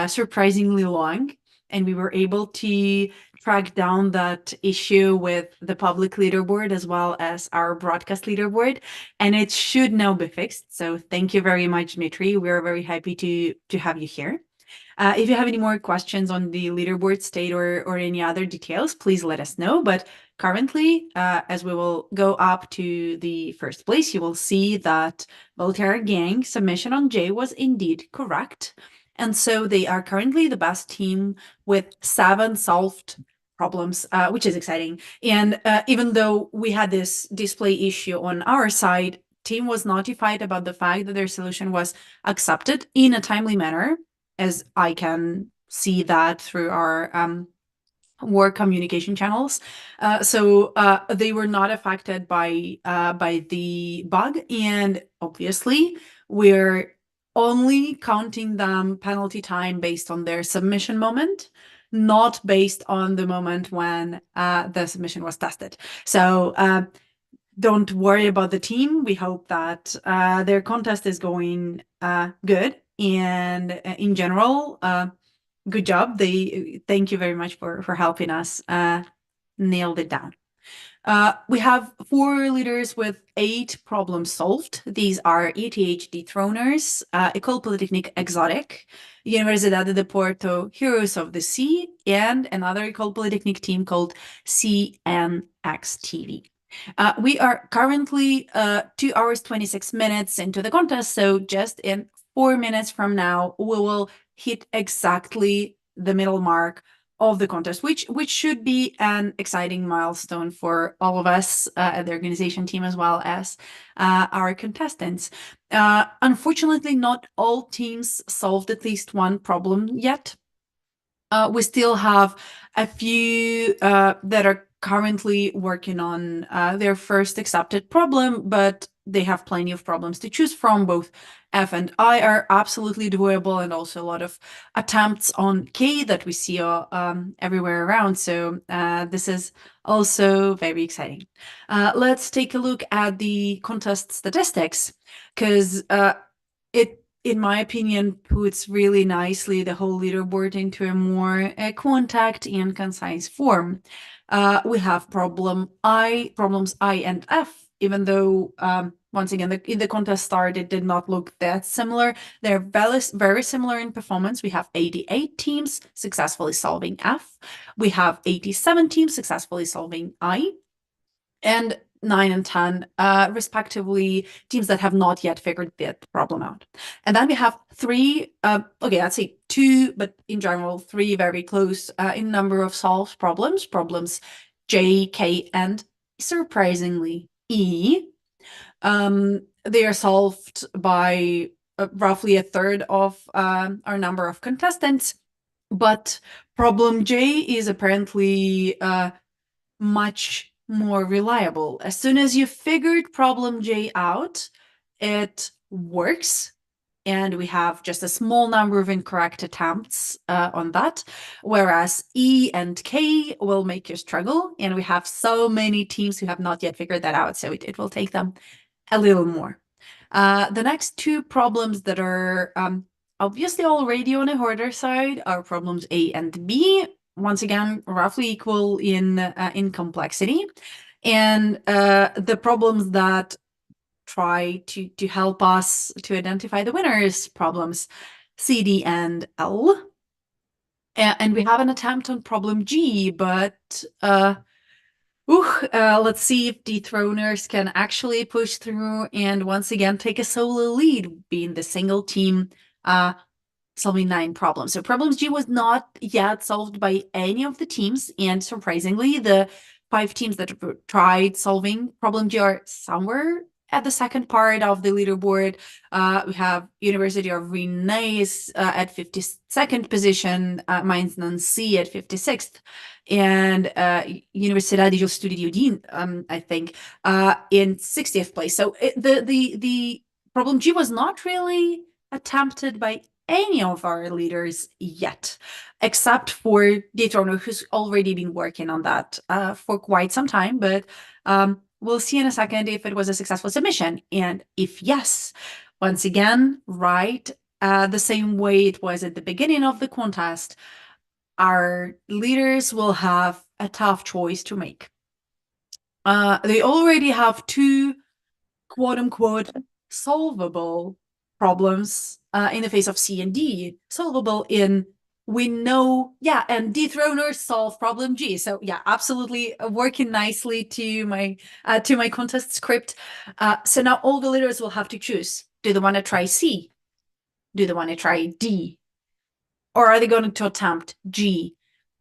surprisingly long, and we were able to track down that issue with the public leaderboard as well as our broadcast leaderboard, and it should now be fixed. So thank you very much, Dmitry. We're very happy to have you here. If you have any more questions on the leaderboard state or any other details, please let us know. But currently, as we will go up to the first place, you will see that Volterra Gang submission on J was indeed correct. And so they are currently the best team with 7 solved problems, which is exciting. And even though we had this display issue on our side, team was notified about the fact that their solution was accepted in a timely manner, as I can see that through our work communication channels. So they were not affected by the bug, and obviously we're only counting them penalty time based on their submission moment, not based on the moment when the submission was tested. So don't worry about the team. We hope that their contest is going good, and in general, good job. Thank you very much for helping us nailed it down. We have 4 leaders with 8 problems solved. These are ETH Dethroners, École Polytechnique Exotic, Universidade de Porto Heroes of the Sea, and another École Polytechnique team called CNX-TV. We are currently 2 hours 26 minutes into the contest, so just in 4 minutes from now, we will hit exactly the middle mark of the contest, which should be an exciting milestone for all of us at the organization team, as well as our contestants. Unfortunately, not all teams solved at least one problem yet. We still have a few that are currently working on their first accepted problem, but they have plenty of problems to choose from. Both F and I are absolutely doable, and also a lot of attempts on K that we see everywhere around. So this is also very exciting. Let's take a look at the contest statistics, because it, in my opinion, puts really nicely the whole leaderboard into a more contact and concise form. We have problems I and F, even though once again, in the contest start, it did not look that similar. They're very similar in performance. We have 88 teams successfully solving F. We have 87 teams successfully solving I, and 9 and 10, respectively, teams that have not yet figured the problem out. And then we have 3, okay, I'd say 2, but in general, 3 very close in number of solved problems, problems J, K, and surprisingly E. They are solved by roughly a third of our number of contestants, but problem J is apparently much more reliable. As soon as you figured problem J out, it works, and we have just a small number of incorrect attempts on that, whereas E and K will make you struggle, and we have so many teams who have not yet figured that out, so it will take them a little more. The next 2 problems that are obviously already on a harder side are problems A and B, once again, roughly equal in complexity. And the problems that try to help us to identify the winners, problems C, D, and L. And we have an attempt on problem G, but let's see if Dethroners can actually push through and once again take a solo lead, being the single team solving 9 problems. So problems G was not yet solved by any of the teams, and surprisingly, the 5 teams that tried solving problem G are somewhere at the second part of the leaderboard. We have University of Rennes at 52nd position, Mainz Nancy at 56th, and Universidade de Estúdio de Odin, I think, in 60th place. So the problem G was not really attempted by any of our leaders yet, except for Dethroner, who's already been working on that for quite some time, but we'll see in a second if it was a successful submission. And if yes, once again, right, the same way it was at the beginning of the contest, our leaders will have a tough choice to make. They already have 2 quote-unquote solvable problems in the face of C and D, solvable in we know, yeah, and Dethroner solve problem G. So yeah, absolutely working nicely to my contest script. So now all the leaders will have to choose. Do they want to try C? Do they want to try D? Or are they going to attempt G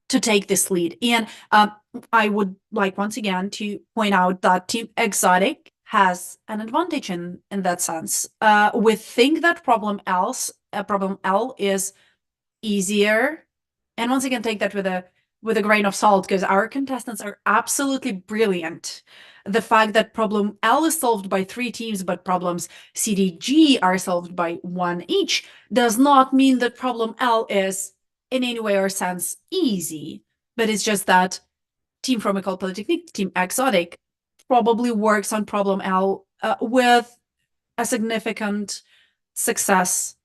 to take this lead? And I would like once again to point out that Team Exotic has an advantage in that sense. We think that problem L is easier, and once again, take that with a grain of salt, because our contestants are absolutely brilliant. The fact that problem L is solved by 3 teams, but problems C, D, G are solved by 1 each, does not mean that problem L is in any way or sense easy, but it's just that Team from École Polytechnique, Team Exotic, probably works on problem L with a significant success,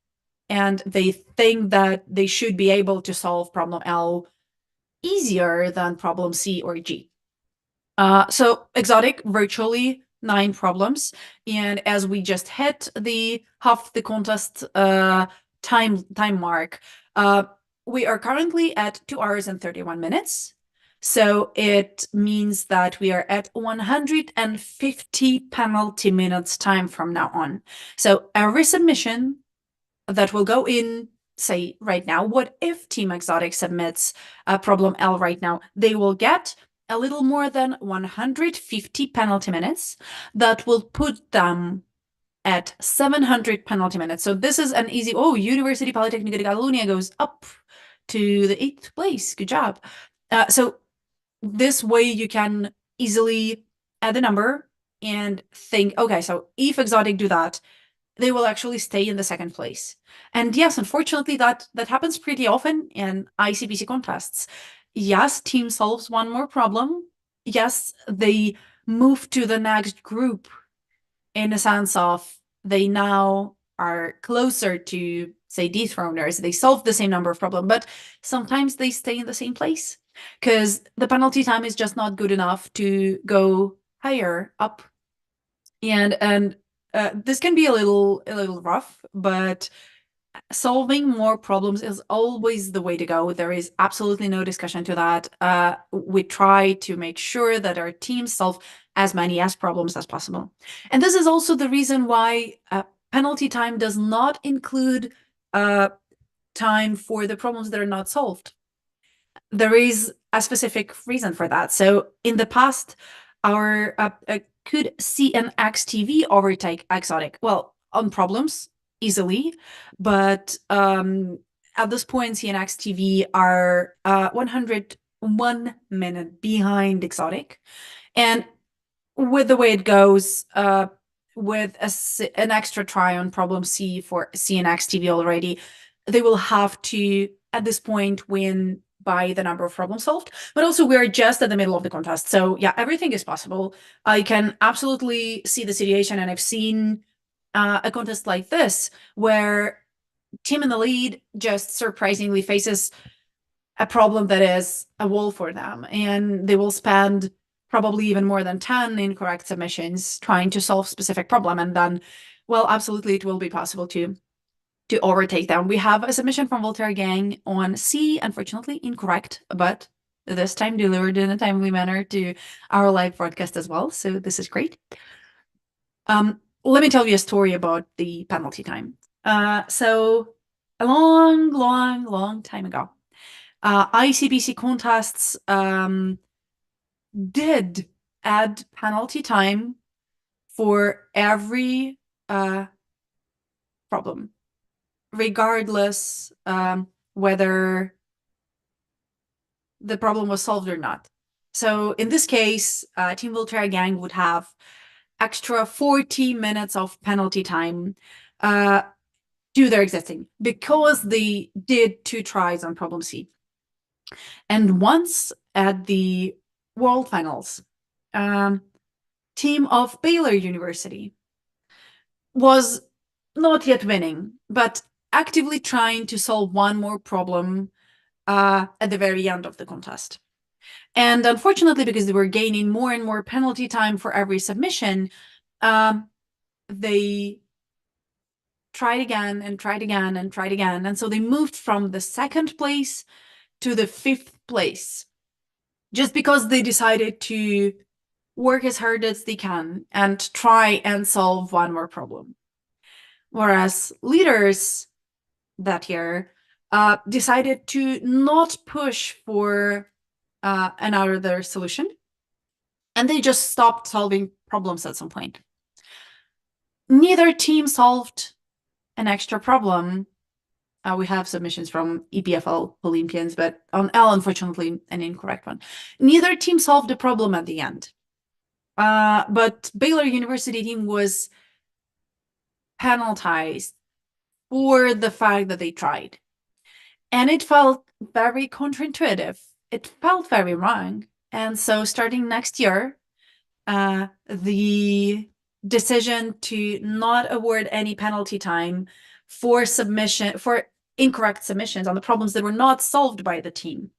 and they think that they should be able to solve problem L easier than problem C or G. So Exotic, virtually 9 problems, and as we just hit the half the contest time mark, we are currently at 2 hours and 31 minutes. So it means that we are at 150 penalty minutes time from now on. So every submission that will go in, say right now, what if Team Exotic submits a problem L right now, they will get a little more than 150 penalty minutes that will put them at 700 penalty minutes. So this is an easy, University Polytechnique de Catalunya goes up to the 8th place. Good job. So this way you can easily add a number and think, okay, so if Exotic do that, they will actually stay in the 2nd place. And yes, unfortunately, that happens pretty often in ICPC contests. Yes, team solves 1 more problem. Yes, they move to the next group in a sense of they now are closer to, say, dethroners. They solve the same number of problems, but sometimes they stay in the same place because the penalty time is just not good enough to go higher up. And this can be a little rough, but solving more problems is always the way to go. There is absolutely no discussion to that. We try to make sure that our teams solve as many problems as possible. And this is also the reason why penalty time does not include time for the problems that are not solved. There is a specific reason for that. So in the past, our could CNX-TV overtake Exotic? Well, on problems, easily, but at this point, CNX-TV are 101 minute behind Exotic. And with the way it goes, with an extra try on problem C for CNX-TV already, they will have to, at this point, win by the number of problems solved, but also we're just at the middle of the contest. So yeah, everything is possible. I can absolutely see the situation, and I've seen a contest like this where team in the lead just surprisingly faces a problem that is a wall for them, and they will spend probably even more than 10 incorrect submissions trying to solve specific problem, and then, well, absolutely it will be possible to overtake them. We have a submission from Voltaire Gang on C, unfortunately incorrect, but this time delivered in a timely manner to our live broadcast as well, so this is great. Let me tell you a story about the penalty time. So a long time ago, ICPC contests did add penalty time for every problem, regardless whether the problem was solved or not. So in this case, Team Voltaire Gang would have extra 40 minutes of penalty time to their existing because they did 2 tries on problem C. And once at the World Finals, team of Baylor University was not yet winning, but actively trying to solve 1 more problem at the very end of the contest. And unfortunately, because they were gaining more and more penalty time for every submission, they tried again and tried again and tried again. And so they moved from the 2nd place to the 5th place, just because they decided to work as hard as they can and try and solve 1 more problem. Whereas leaders that year decided to not push for another solution, and they just stopped solving problems at some point. neither team solved an extra problem. We have submissions from EPFL Olympians, but on L, unfortunately, an incorrect one. Neither team solved the problem at the end. But Baylor University team was penalized for the fact that they tried. And it felt very counterintuitive. It felt very wrong. And so starting next year, the decision to not award any penalty time for incorrect submissions on the problems that were not solved by the team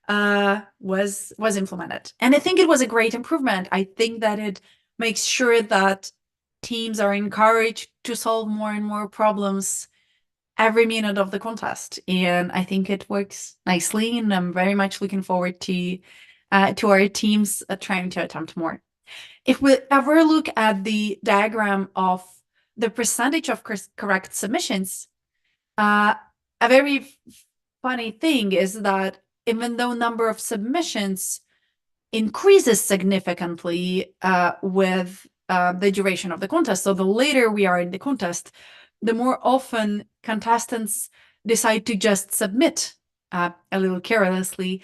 was implemented. And I think it was a great improvement. I think that it makes sure that teams are encouraged to solve more and more problems every minute of the contest. And I think it works nicely, and I'm very much looking forward to our teams trying to attempt more. If we ever look at the diagram of the percentage of correct submissions, a very funny thing is that even though number of submissions increases significantly with the duration of the contest, so the later we are in the contest, the more often contestants decide to just submit a little carelessly,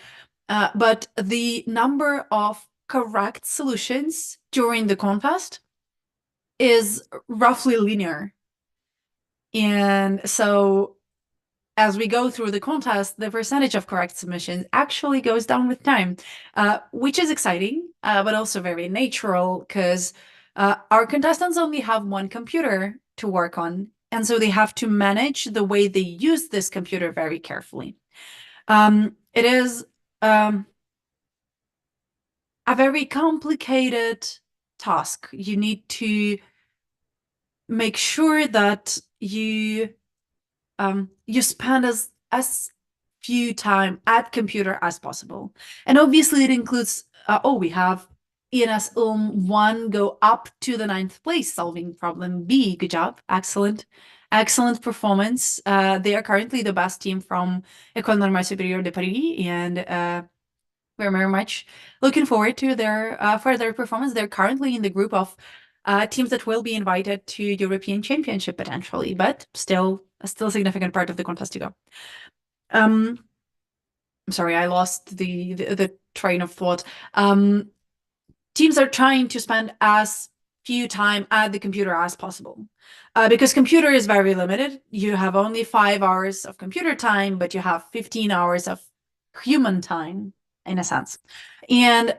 but the number of correct solutions during the contest is roughly linear. And so as we go through the contest, the percentage of correct submissions actually goes down with time, which is exciting, but also very natural, because our contestants only have one computer to work on. And so they have to manage the way they use this computer very carefully. It is a very complicated task. You need to make sure that you spend as few time at computer as possible. And obviously it includes, we have ENS 1 go up to the 9th place solving problem B. Good job. Excellent performance. They are currently the best team from École Normale Supérieure de Paris, and we're very much looking forward to their further performance. They're currently in the group of teams that will be invited to European Championship potentially, but still a significant part of the contest to go. I'm sorry, I lost the train of thought. Teams are trying to spend as few time at the computer as possible, because computer is very limited. You have only 5 hours of computer time, but you have 15 hours of human time, in a sense. And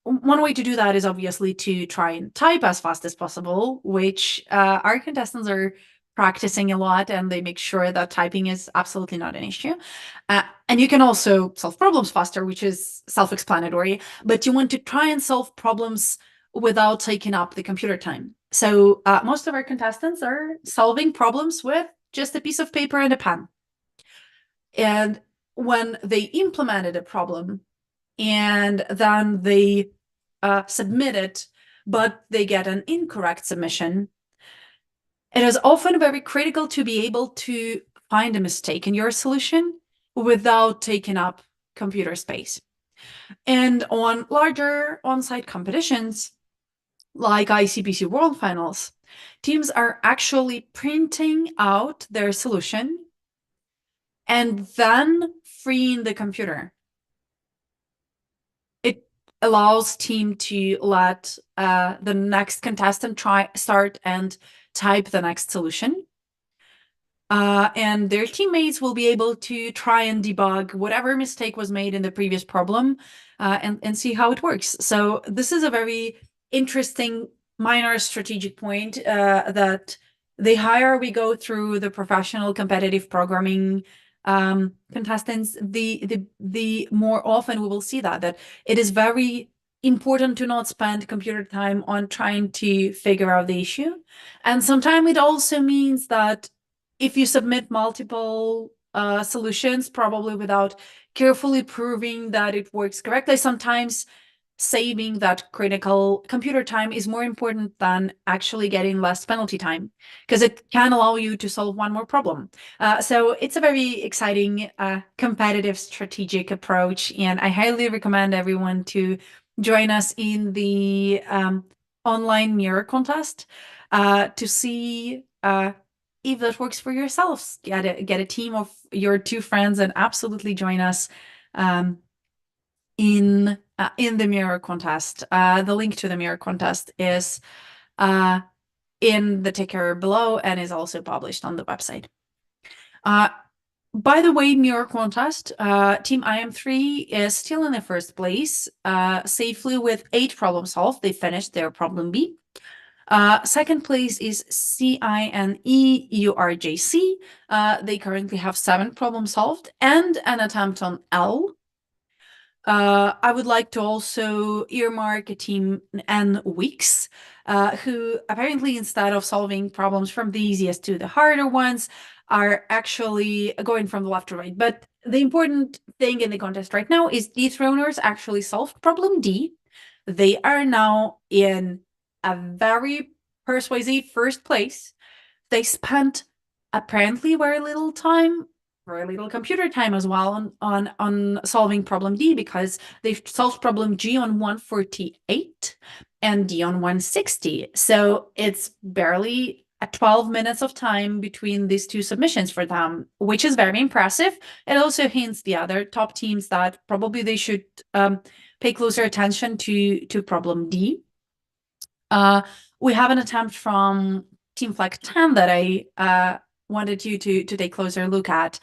one way to do that is obviously to try and type as fast as possible, which our contestants are practicing a lot, and they make sure that typing is absolutely not an issue. And you can also solve problems faster, which is self-explanatory, but you want to try and solve problems without taking up the computer time. So most of our contestants are solving problems with just a piece of paper and a pen. And when they implemented a problem and then they submit it, but they get an incorrect submission, it is often very critical to be able to find a mistake in your solution without taking up computer space. And on larger on-site competitions, like ICPC World Finals, teams are actually printing out their solution and then freeing the computer. It allows team to let the next contestant start and type the next solution. And their teammates will be able to try and debug whatever mistake was made in the previous problem and see how it works. So this is a very interesting minor strategic point that the higher we go through the professional competitive programming contestants, the more often we will see that it is very important to not spend computer time on trying to figure out the issue. And sometimes it also means that if you submit multiple solutions, probably without carefully proving that it works correctly, sometimes saving that critical computer time is more important than actually getting less penalty time, because it can allow you to solve one more problem. So it's a very exciting competitive strategic approach, and I highly recommend everyone to join us in the online mirror contest. to see if that works for yourselves. Get a team of your 2 friends and absolutely join us in the mirror contest. The link to the mirror contest is in the ticker below and is also published on the website. By the way, mirror contest, Team IM3 is still in the first place, safely with 8 problems solved. They finished their problem B. Second place is CINEURJC. They currently have 7 problems solved and an attempt on L. I would like to also earmark a team N Weeks, who apparently, instead of solving problems from the easiest to the harder ones, are actually going from the left to right. But the important thing in the contest right now is dethroners actually solved problem D. They are now in a very persuasive first place. They spent apparently very little time, very little computer time as well on solving problem D, because they've solved problem G on 148 and D on 160. So it's barely 12 minutes of time between these 2 submissions for them, which is very impressive. It also hints the other top teams that probably they should pay closer attention to problem D. We have an attempt from Team Flag 10 that I wanted you to take a closer look at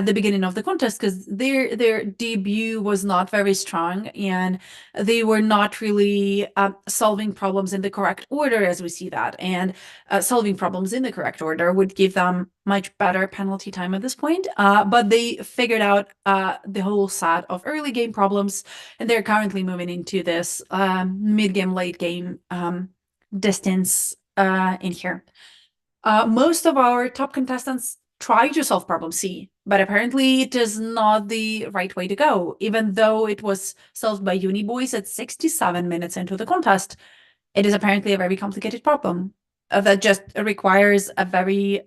the beginning of the contest, because their debut was not very strong and they were not really solving problems in the correct order as we see that. And solving problems in the correct order would give them much better penalty time at this point. But they figured out the whole set of early game problems, and they're currently moving into this mid-game, late-game distance in here. Most of our top contestants try to solve problem C, but apparently it is not the right way to go. Even though it was solved by Uniboys at 67 minutes into the contest, it is apparently a very complicated problem that just requires a very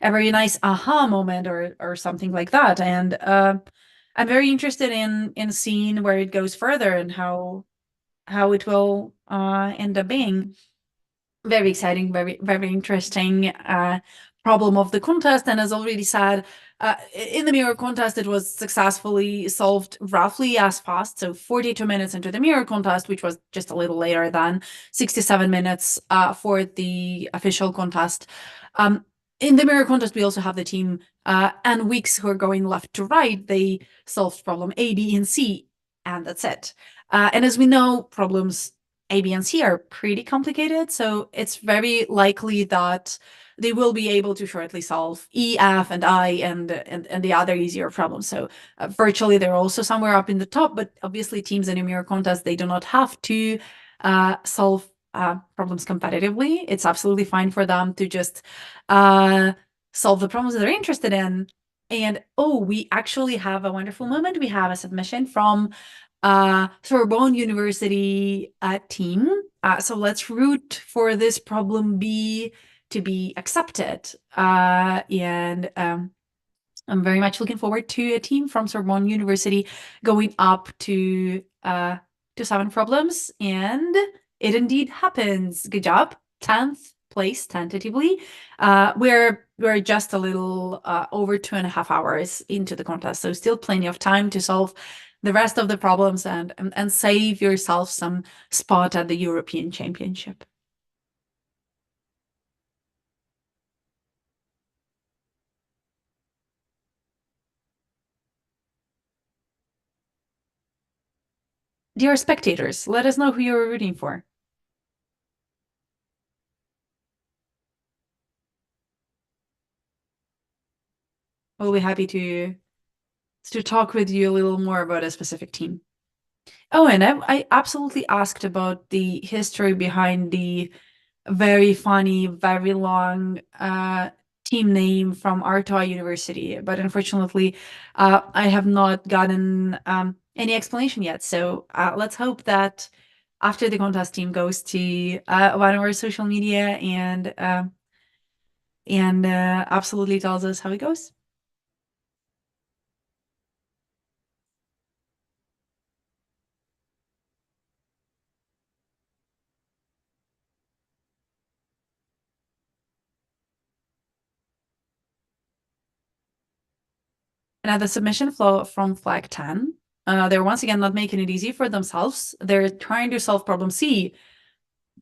nice aha moment or something like that. And I'm very interested in seeing where it goes further and how it will end up being. Very exciting, very interesting problem of the contest. And as already said, in the mirror contest, it was successfully solved roughly as fast. So 42 minutes into the mirror contest, which was just a little later than 67 minutes for the official contest. In the mirror contest, we also have the team and Weeks who are going left to right. They solved problem A, B, and C, and that's it. And as we know, problems A, B, and C are pretty complicated, so it's very likely that they will be able to shortly solve E, F, and I, and the other easier problems. So virtually they're also somewhere up in the top, but obviously teams in a mirror contest, they do not have to solve problems competitively. It's absolutely fine for them to just solve the problems that they're interested in. And oh, we actually have a wonderful moment. We have a submission from Sorbonne University team. So let's root for this problem B to be accepted. And I'm very much looking forward to a team from Sorbonne University going up to 7 problems, and it indeed happens. Good job. 10th place tentatively. We're just a little over 2.5 hours into the contest, so still plenty of time to solve the rest of the problems and save yourself some spot at the European Championship. Dear spectators, let us know who you're rooting for. We'll be happy to talk with you a little more about a specific team. Oh, and I absolutely asked about the history behind the very funny, very long team name from Artois University, but unfortunately, I have not gotten any explanation yet. So let's hope that after the contest, team goes to one of our social media and absolutely tells us how it goes. And at the submission flow from flag 10, they're once again not making it easy for themselves. They're trying to solve problem C,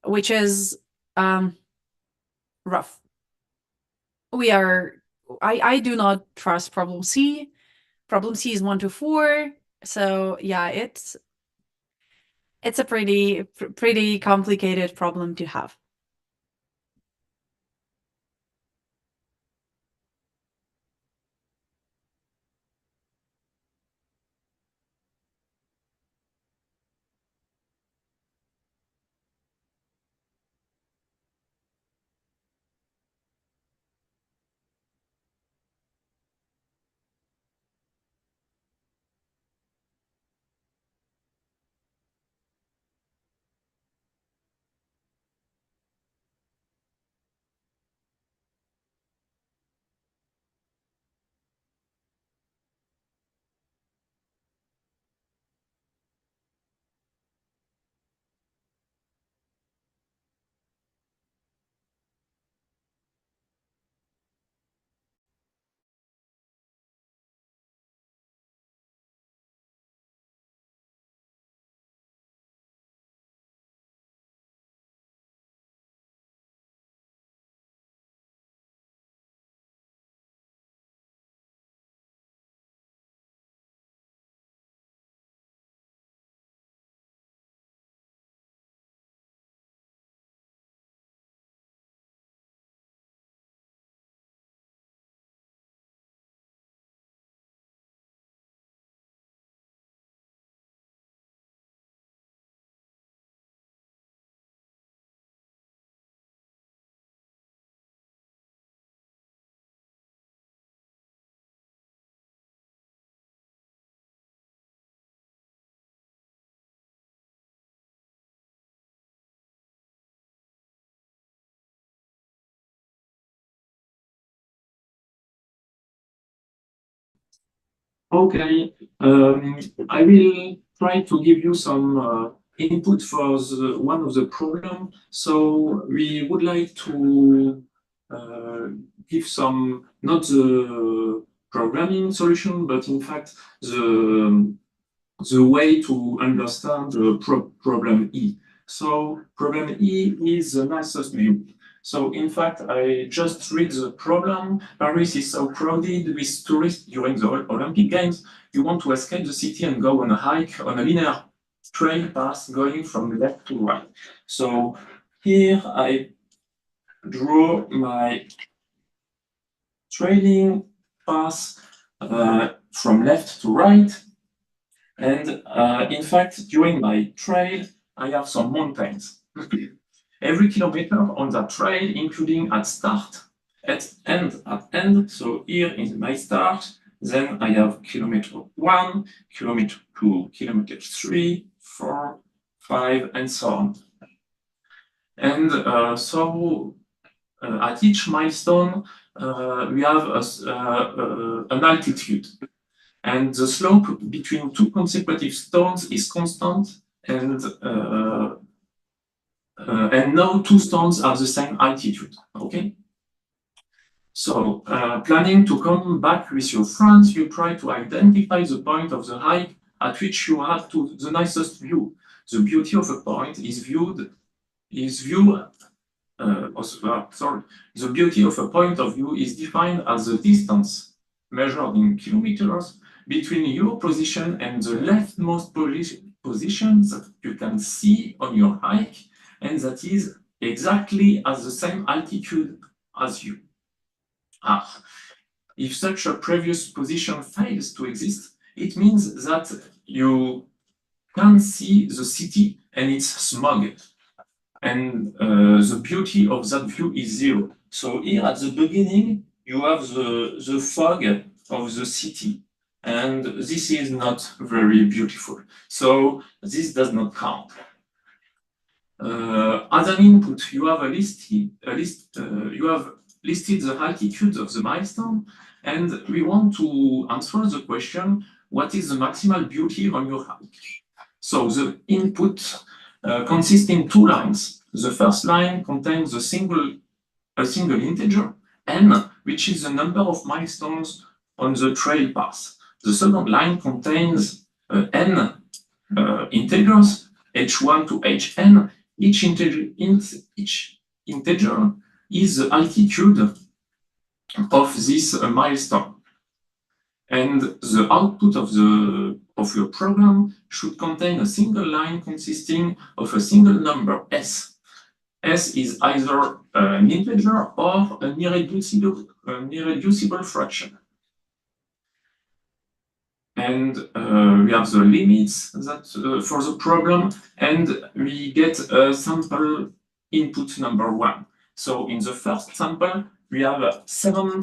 which is rough. I do not trust problem C. Problem C is 1 to 4. So yeah, it's a pretty complicated problem to have. Okay, I will try to give you some input for one of the problem. So we would like to give some, not the programming solution, but in fact the way to understand the problem E. So problem E is the nicest view. So in fact, I just read the problem. Paris is so crowded with tourists during the Olympic Games. You want to escape the city and go on a hike on a linear trail path going from left to right. So here I draw my trailing path from left to right. And in fact, during my trail, I have some mountains. Every kilometer on that trail, including at start, at end. So here in my start, then I have kilometer 1, kilometer 2, kilometer 3, 4, 5, and so on. And at each milestone, we have an altitude. And the slope between two consecutive stones is constant, and no two stones have the same altitude. Okay. So, planning to come back with your friends, you try to identify the point of the hike at which you have to the nicest view. The beauty of a point is the beauty of a point of view is defined as the distance measured in kilometers between your position and the leftmost position that you can see on your hike, and that is exactly at the same altitude as you. If such a previous position fails to exist, it means that you can't see the city and it's smog. And the beauty of that view is zero. So here at the beginning, you have the fog of the city, and this is not very beautiful. So this does not count. As an input, you have you have listed the altitudes of the milestone, and we want to answer the question, what is the maximal beauty on your hike? So the input consists in two lines. The first line contains a single integer, n, which is the number of milestones on the trail path. The second line contains n integers, h1 to hn. Each integer is the altitude of this milestone. And the output of your program should contain a single line consisting of a single number s. S is either an integer or an irreducible fraction. And we have the limits that for the program, and we get a sample input number 1. So in the first sample, we have 7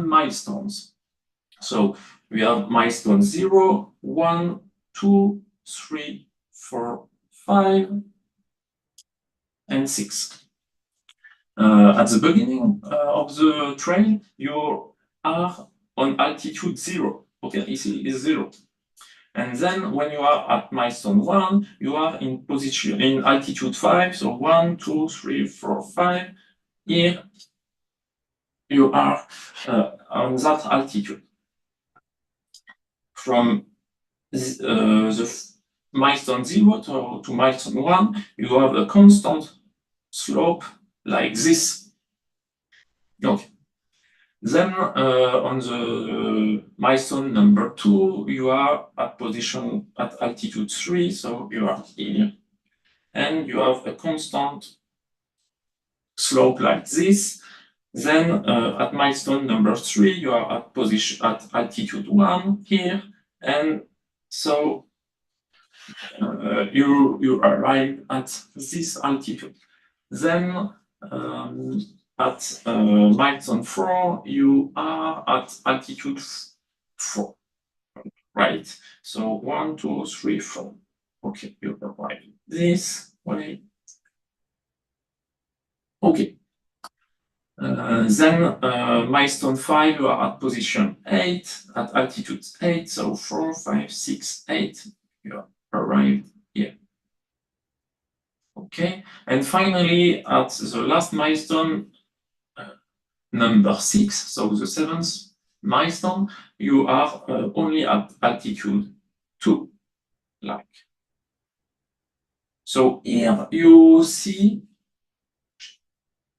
milestones. So we have milestone 0, 1, 2, 3, 4, 5, and 6. At the beginning of the trail, you are on altitude 0. Okay, is 0. And then when you are at milestone 1, you are in position in altitude 5. So 1, 2, 3, 4, 5. Here you are on that altitude. From the milestone 0 to milestone 1, you have a constant slope like this. Okay. Then on the milestone number 2, you are at position at altitude 3, so you are here, and you have a constant slope like this. Then at milestone number 3, you are at position at altitude 1 here, and so you arrive at this altitude. Then at milestone 4, you are at altitude 4, right? So 1, 2, 3, 4. Okay, you arrive this way. Okay. Then milestone 5, you are at position 8, at altitude 8, so 4, 5, 6, 8, you arrive here. Okay, and finally at the last milestone, number 6, so the 7th milestone, you are only at altitude 2, like. So here you see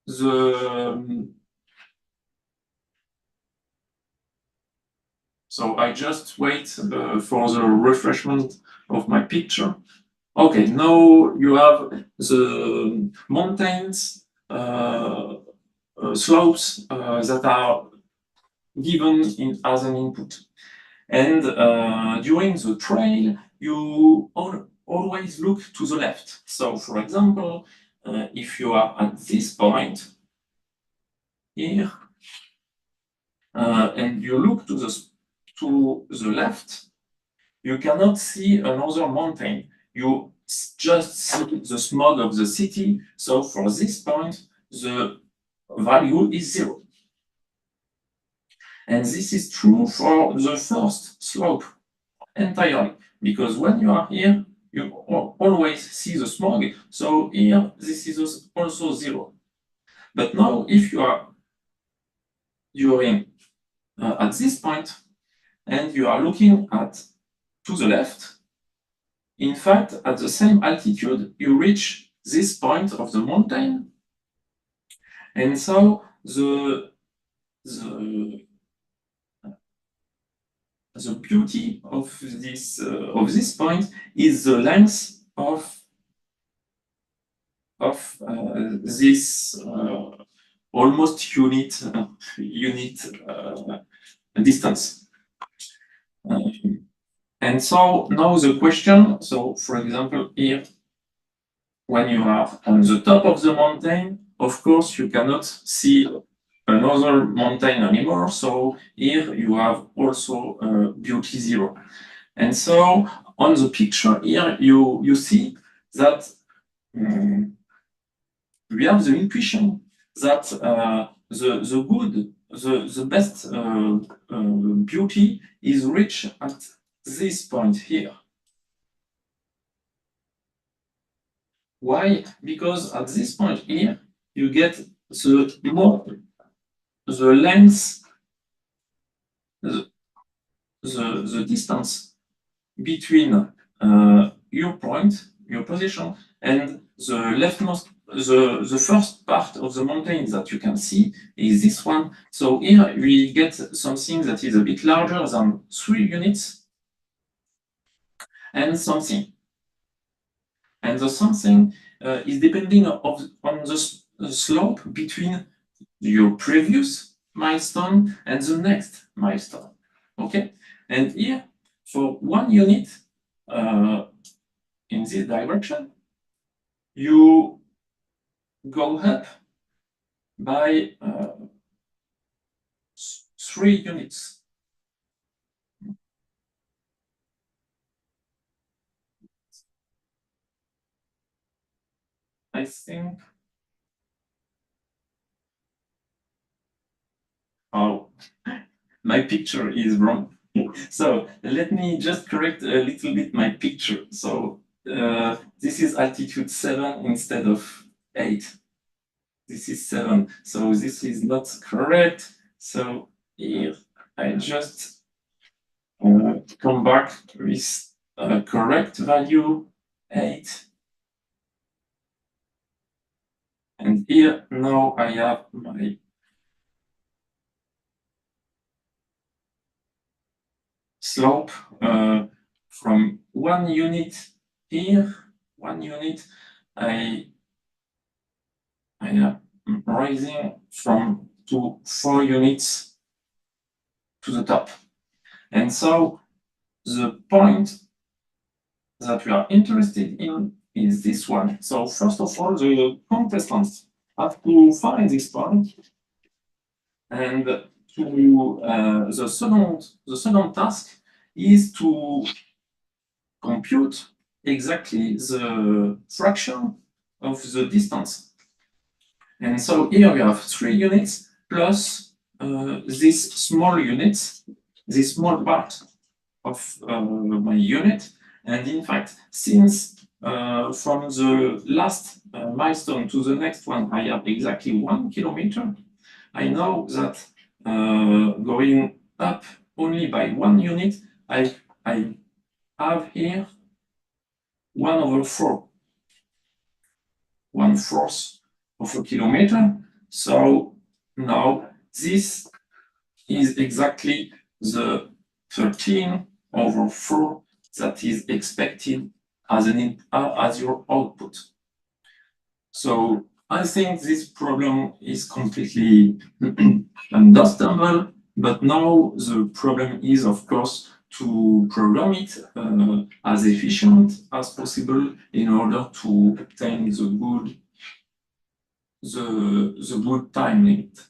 the. So I just wait for the refreshment of my picture. Okay, now you have the mountains, slopes that are given as an input. And during the trail, you always look to the left. So for example, if you are at this point here, and you look to the left, you cannot see another mountain. You just see the smog of the city. So for this point, the value is 0. And this is true for the first slope entirely, because when you are here, you always see the smog. So here, this is also 0. But now, if you are at this point, and you are looking to the left, in fact, at the same altitude, you reach this point of the mountain. And so the beauty of this point is the length of this almost unit distance. And so now the question, so for example here, when you are on the top of the mountain, of course you cannot see another mountain anymore, so here you have also beauty 0. And so on the picture here, you see that we have the intuition that the best beauty is reached at this point here. Why? Because at this point here, you get the length the distance between your point, your position, and the leftmost, the first part of the mountain that you can see is this one. So here we get something that is a bit larger than 3 units and something. And the something is depending on the slope between your previous milestone and the next milestone. Okay, and here for 1 unit in this direction, you go up by 3 units. I think. Oh, my picture is wrong. So let me just correct a little bit my picture. So this is altitude 7 instead of 8. This is 7. So this is not correct. So here I just come back with a correct value 8. And here now I have my slope from 1 unit here, 1 unit, I am rising from to 4 units to the top. And so the point that we are interested in is this one. So first of all, the contestants have to find this point, and to the second task is to compute exactly the fraction of the distance. And so here we have 3 units plus this small unit, this small part of my unit. And in fact, since from the last milestone to the next one, I have exactly 1 kilometer, I know that going up only by 1 unit, I have here 1/4, 1/4 of a kilometer. So now this is exactly the 13/4 that is expected as your output. So I think this problem is completely understandable, but now the problem is, of course, to program it as efficient as possible in order to obtain the good time limit.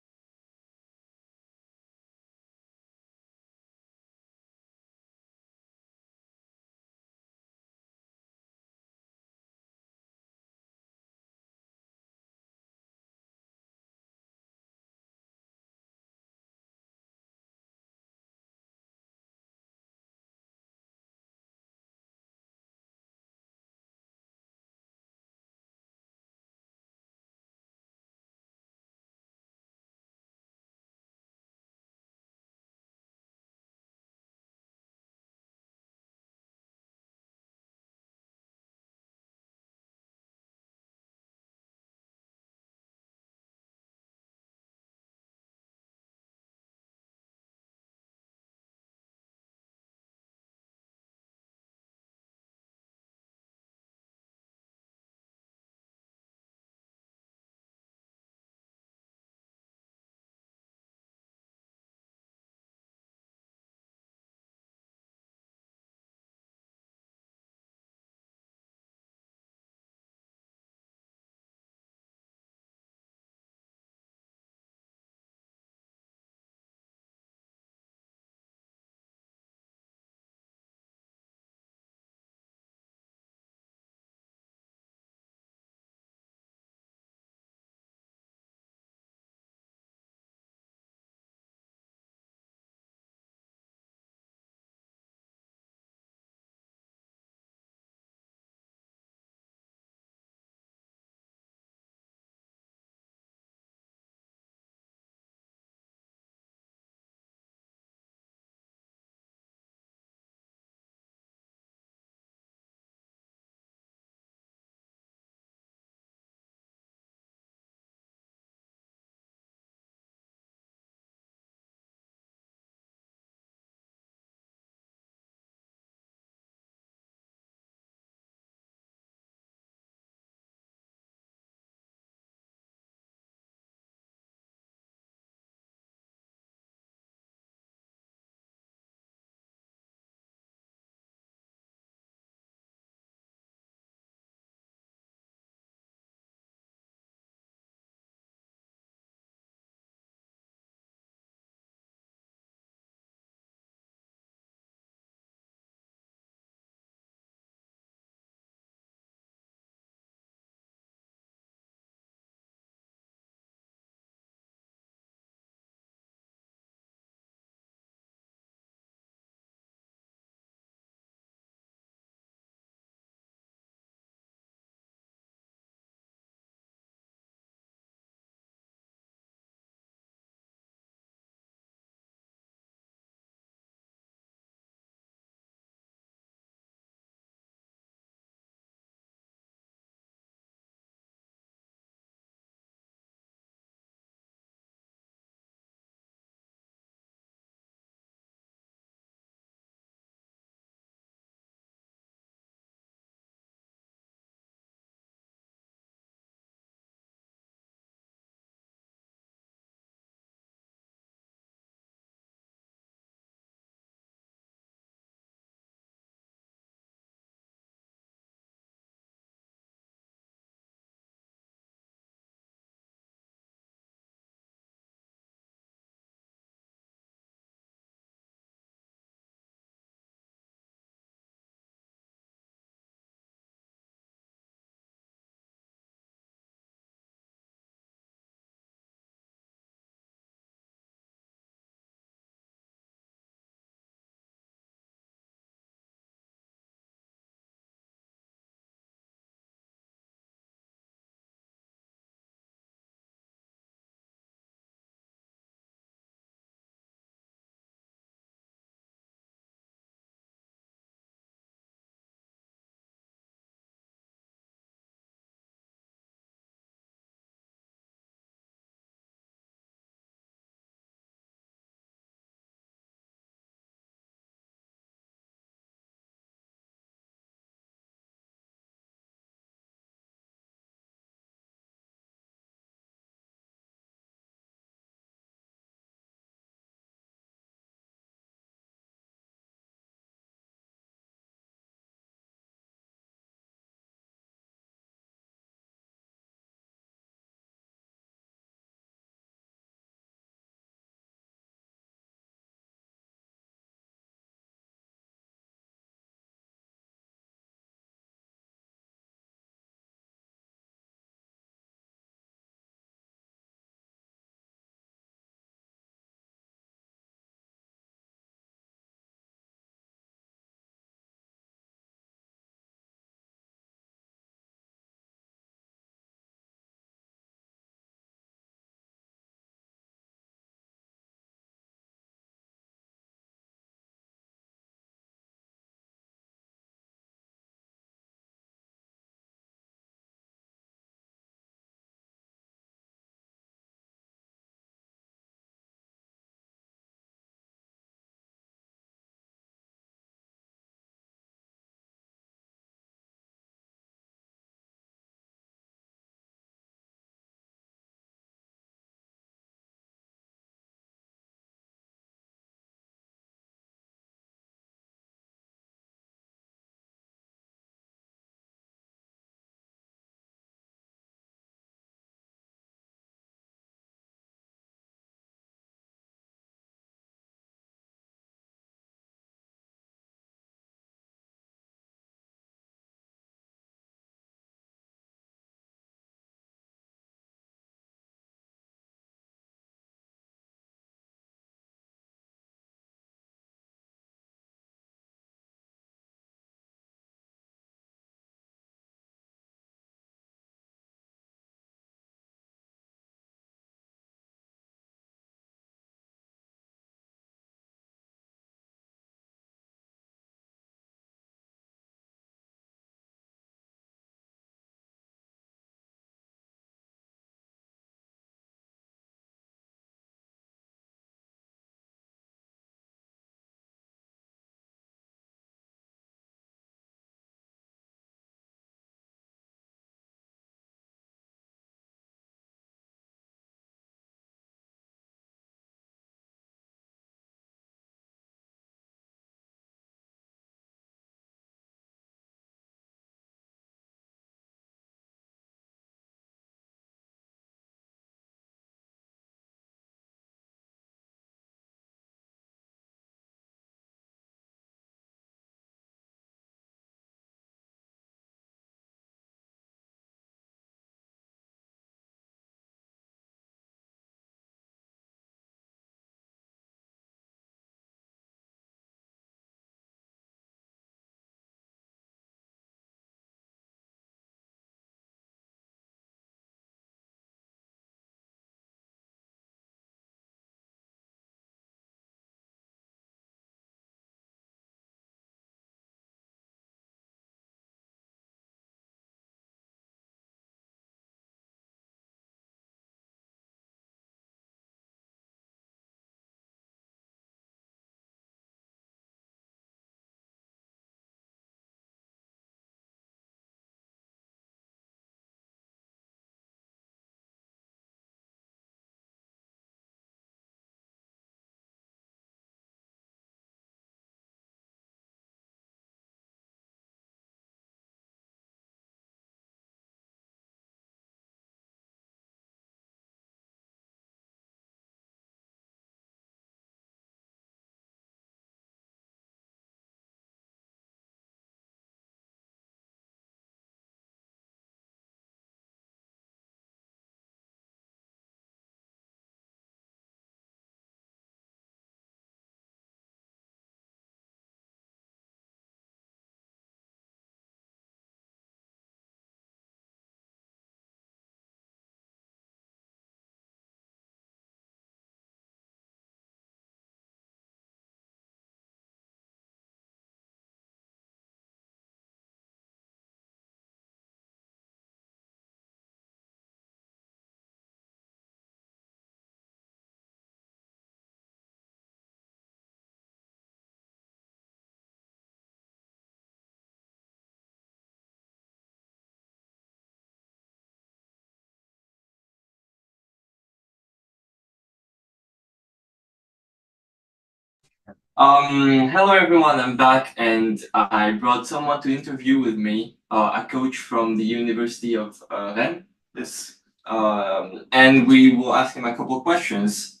Hello everyone, I'm back and I brought someone to interview with me, a coach from the University of Rennes. Yes. And we will ask him a couple of questions.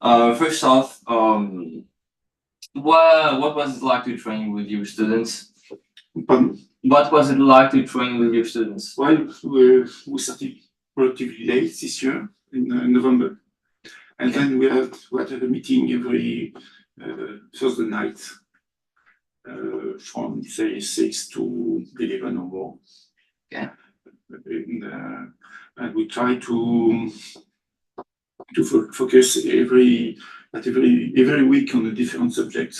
First off, what was it like to train with your students? Pardon? What was it like to train with your students? Well, we started relatively late this year in November, and then we had a meeting every Thursday night from say 6 to 11 or more. Okay. And we try to focus every week on a different subject,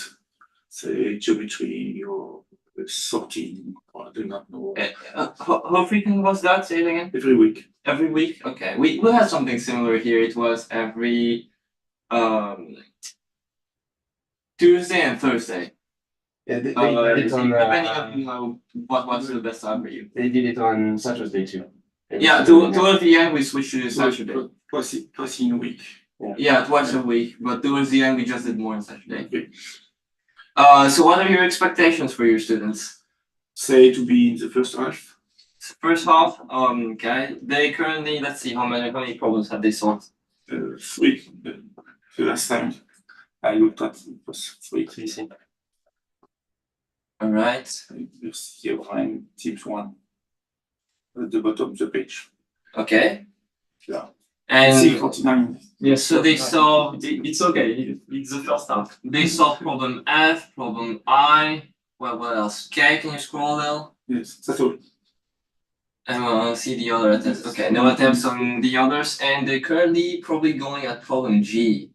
say geometry or sorting, or I do not know. How frequent was that? Say it again. Every week. Every week? Okay. We had something similar here. It was every Tuesday and Thursday. Yeah, they did it on. Depending on what's the best time for you. They did it on Saturday too. Yeah, towards the end we switched to Saturday. Twice in a week. Yeah, twice a week, but towards the end we just did more on Saturday. Okay. So what are your expectations for your students? Say to be in the first half. First half, okay. They currently, let's see, how many problems have they solved? 3. The last time I looked at it was 3. All right. You see line tips 1 at the bottom of the page. Okay. Yeah. And C49. yes, so they solved. It's okay. It's the first half. They solved problem F, problem I. What else? K. Can you scroll a little? Yes, that's all. And we'll see the other attempts. Okay, no attempts on the others, and they're currently probably going at problem G.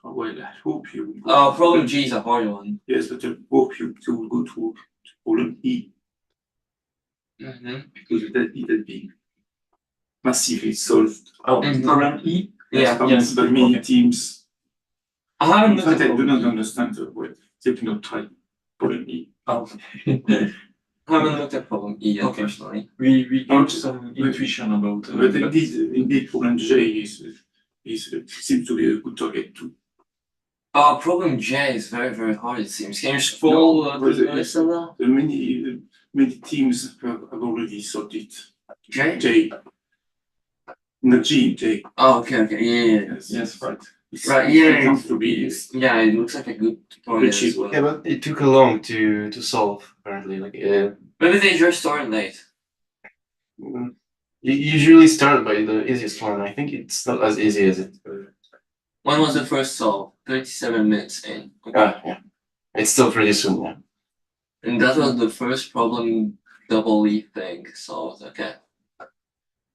Well, I hope you. Problem G is a hard one. Yes, but I hope you will go to problem E. Because it had been massively solved. Problem E? Yeah. Yes, but many teams. I haven't In looked fact, at I do problem not understand the way they do not try problem E. I haven't looked at problem E yet, Okay. personally. We got some intuition about But indeed, problem J seems to be a good target too. Problem J is very, very hard, it seems. Can you scroll to the list of that? Many teams have already solved it. J? J. Not G, J. Oh, okay. Yeah. Yes, right. Right, yeah. It comes to be Yeah, it looks like a good target as cheap. well. Yeah, but it took a long to solve apparently. Like Maybe they just started late. you usually start by the easiest one. I think it's not as easy as it. When was the first solve? 37 minutes in. Okay. Yeah. It's still pretty soon. Yeah. And that was the first problem double E thing solved. Okay.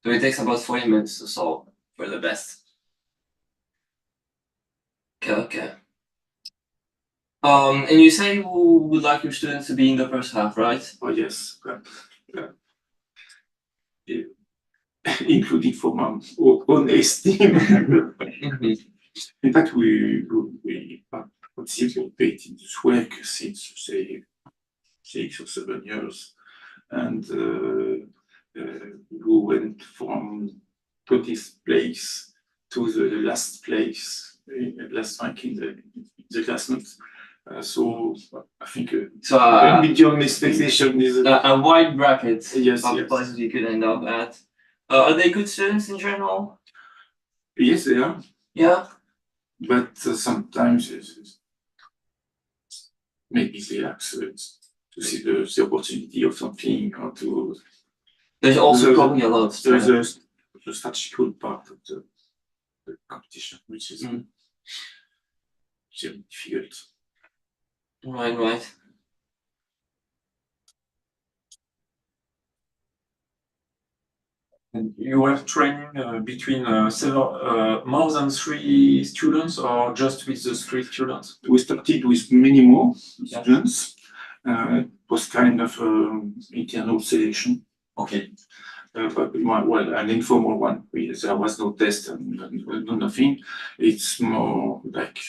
So it takes about 40 minutes to solve for the best. Okay. And you say you would like your students to be in the first half, right? Oh yes. Yeah. Including for my own esteem. In fact, we participate in this work since say 6 or 7 years, and we went from 20th place to the last place, last rank in the classroom. So I think So medium expectation is a wide bracket yes, of yes. places you could end up at. Are they good students in general? Yes, they are, Yeah. but sometimes maybe they ask to see the opportunity of something or to. There's also probably a lot of There's stress. the statistical part of the competition, which is difficult. Right. And you were training between several more than 3 students or just with the 3 students? We started with many more Yeah. students. It was kind of internal selection. Okay. But an informal one. There was no test and no nothing. It's more like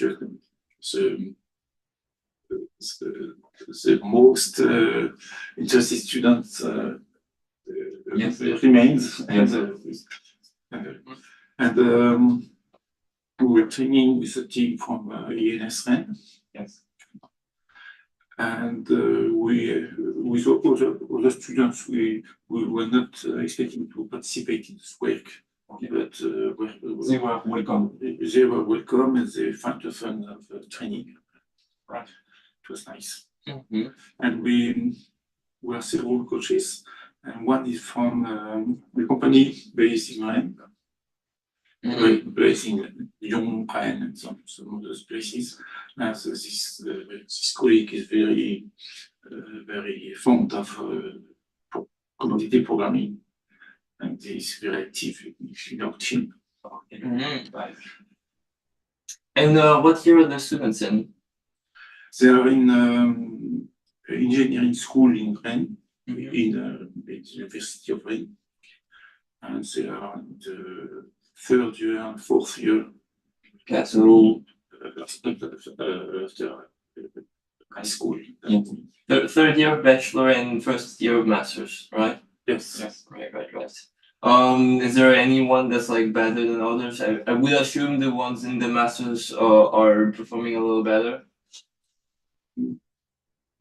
the most interested students Yes. remains. Yes. And we were training with a team from ENS Rennes. Yes. And we, with other students, we were not expecting to participate in this work, but They were welcome. they were welcome and they found the fun of training. Right. It was nice. Mhm. And we were several coaches, and one is from a company based in Rennes, based in Lyon, Rennes, and some of those places. And so this colleague is very fond of commodity programming, and is very active in our team. Mhm. Right. And what year are the students in? They are in engineering school in Rennes, in the University of Rennes, and they are in the third year and fourth year Okay, so after high school. third year of bachelor and first year of masters, right? Yes. Yes. Right. Is there anyone that's like better than others? I would assume the ones in the masters are performing a little better.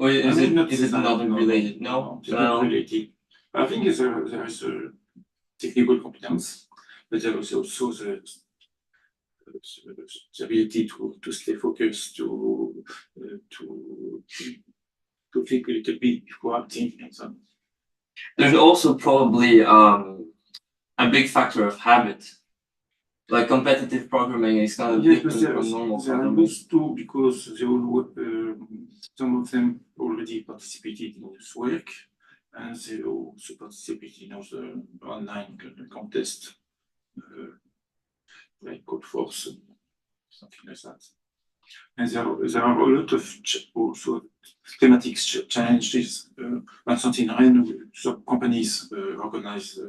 Or is I would it say that, not related? No, it's not related. I think there is a technical competence, but there is also the ability to stay focused, to think a little bit before acting and so on. There's also probably a big factor of habit. Like competitive programming is kind of Yes, but different from normal they are programming. used to because they all, some of them already participated in this work, and they also participated in other online contests, like Code Force, something like that. And there are a lot of also thematic challenges. For instance, in Rennes, some companies organize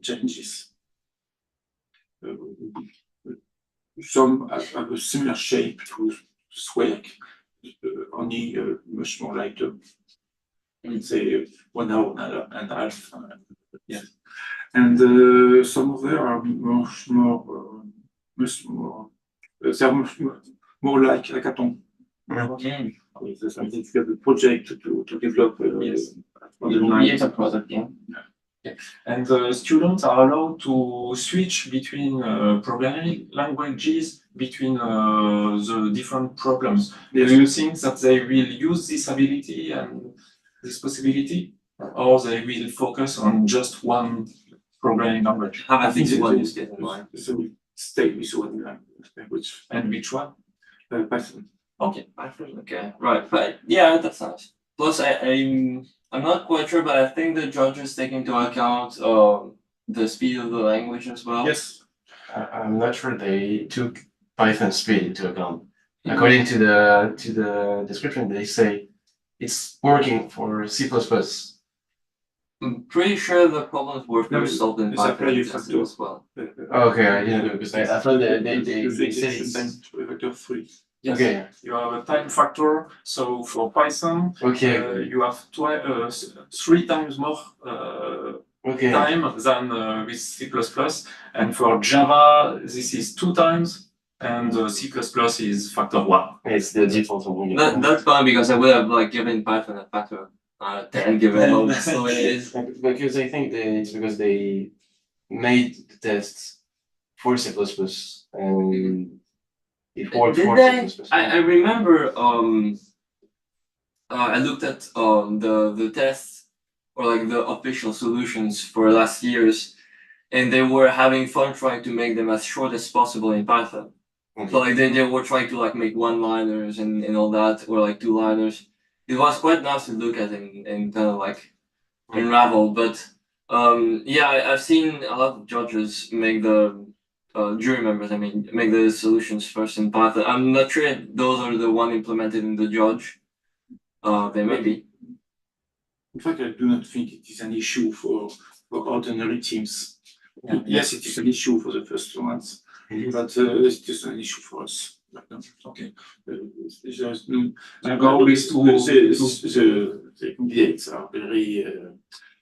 challenges. Some have a similar shape to this work, only much more lighter. Let's say 1 hour and a half. Yes. And some of them are much more, they are much more like hackathon. There's something to the project to develop. Yes. It's a product, yeah. And students are allowed to switch between programming languages, between the different problems. Yes. Do you think that they will use this ability and this possibility, or they will focus on just one programming language? Have I at think least they- one they- use case in mind. So we stay with one language, And which one? Python. Okay, okay, right, but yeah, that's nice. Plus, I'm not quite sure, but I think the judges take into account the speed of the language as well. Yes. I'm not sure they took Python speed into account. According to the description, they say it's working for C++. I'm pretty sure the problems were No, first solved in it's a Python value and tested factor. as well. Okay, I didn't know because I thought they said it's Vector 3. Yes. okay. You have a time factor. So for Python, Okay, you have 3 times more okay. time than with C++. And for Java, this is 2 times, and C++ is factor 1. It's the default one. That's fine because I would have like given Python a factor 10 given how slow it is. Because I think it's because they made the tests for C++ and it worked Did for they? C++. I remember I looked at the tests or like the official solutions for last year's, and they were having fun trying to make them as short as possible in Python. So like they were trying to like make one-liners and all that, or like two-liners. It was quite nice to look at and kind of like unravel. But yeah, I've seen a lot of judges make the jury members, I mean, make the solutions first in Python. I'm not sure if those are the one implemented in the judge. They may be. In fact, I do not think it is an issue for ordinary teams. Yeah. Yes, it is an issue for the first ones, but it is an issue for us. Okay. There's no, The goal is the candidates are very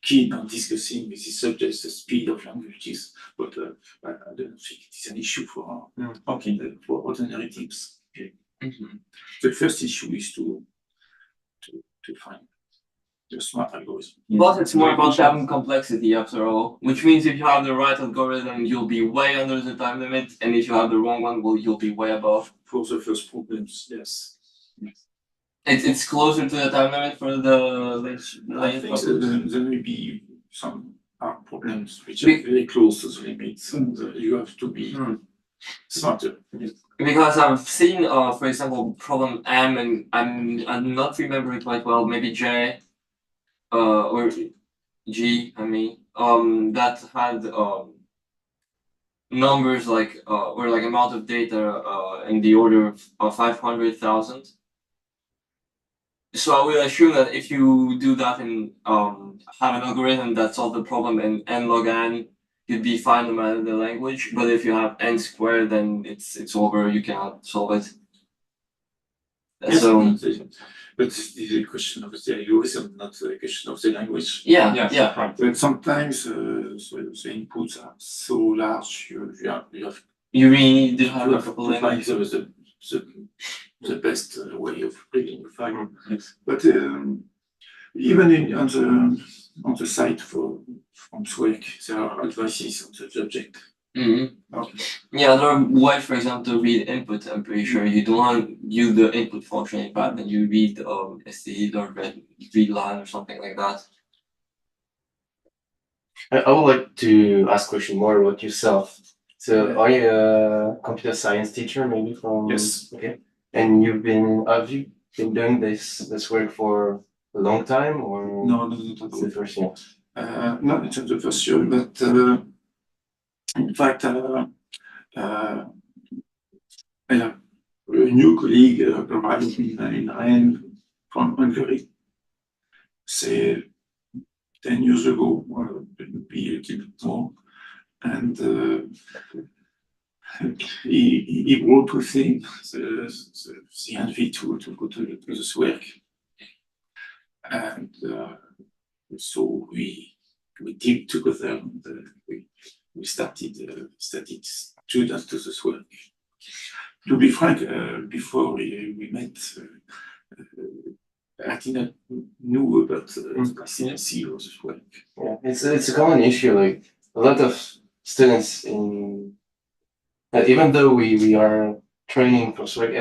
keen on discussing with these subjects the speed of languages, but I don't think it is an issue for Okay. for ordinary teams. Mhm. The first issue is to to find the smart algorithm. But it's more about time complexity after all, which means if you have the right algorithm, you'll be way under the time limit, and if you have the wrong one, well, you'll be way above. For the first problems, yes. It's closer to the time limit for the I think problems. there may be some hard problems which are very close to the limits, and you have to be smarter. Because I've seen, for example, problem M, and I'm not remembering quite well, maybe J, or G, I mean, that had numbers like or like amount of data in the order of 500,000. So I will assume that if you do that and have an algorithm that solves the problem in n log n, you'd be fine no matter the language. But if you have n squared, then it's over. You cannot solve it. Yes, So but this is a question of the algorithm, not a question of the language. yeah. But sometimes the inputs are so large, you have You really do have a to couple find languages. the best way of reading the file. Yes. But even on the site from SWEC, there are advices on the subject. Yeah, there are ways, for example, to read input. I'm pretty sure you don't use the input function in Python, and you read std or read line or something like that. I would like to ask a question more about yourself. So, are you a computer science teacher, maybe from? Yes. Okay. And have you been doing this work for a long time, or? No, not at It's the all. first year. No, it's not the first year, but in fact, I have a new colleague arrived in Rennes from Hungary, say 10 years ago, or maybe a little bit more, and he brought with him the envy to go to this work, and so we did together, and we started students to this work. To be frank, before we met, I didn't know about ICPC or this work. Yeah, it's a common issue. Like a lot of students in, even though we are training for SWEC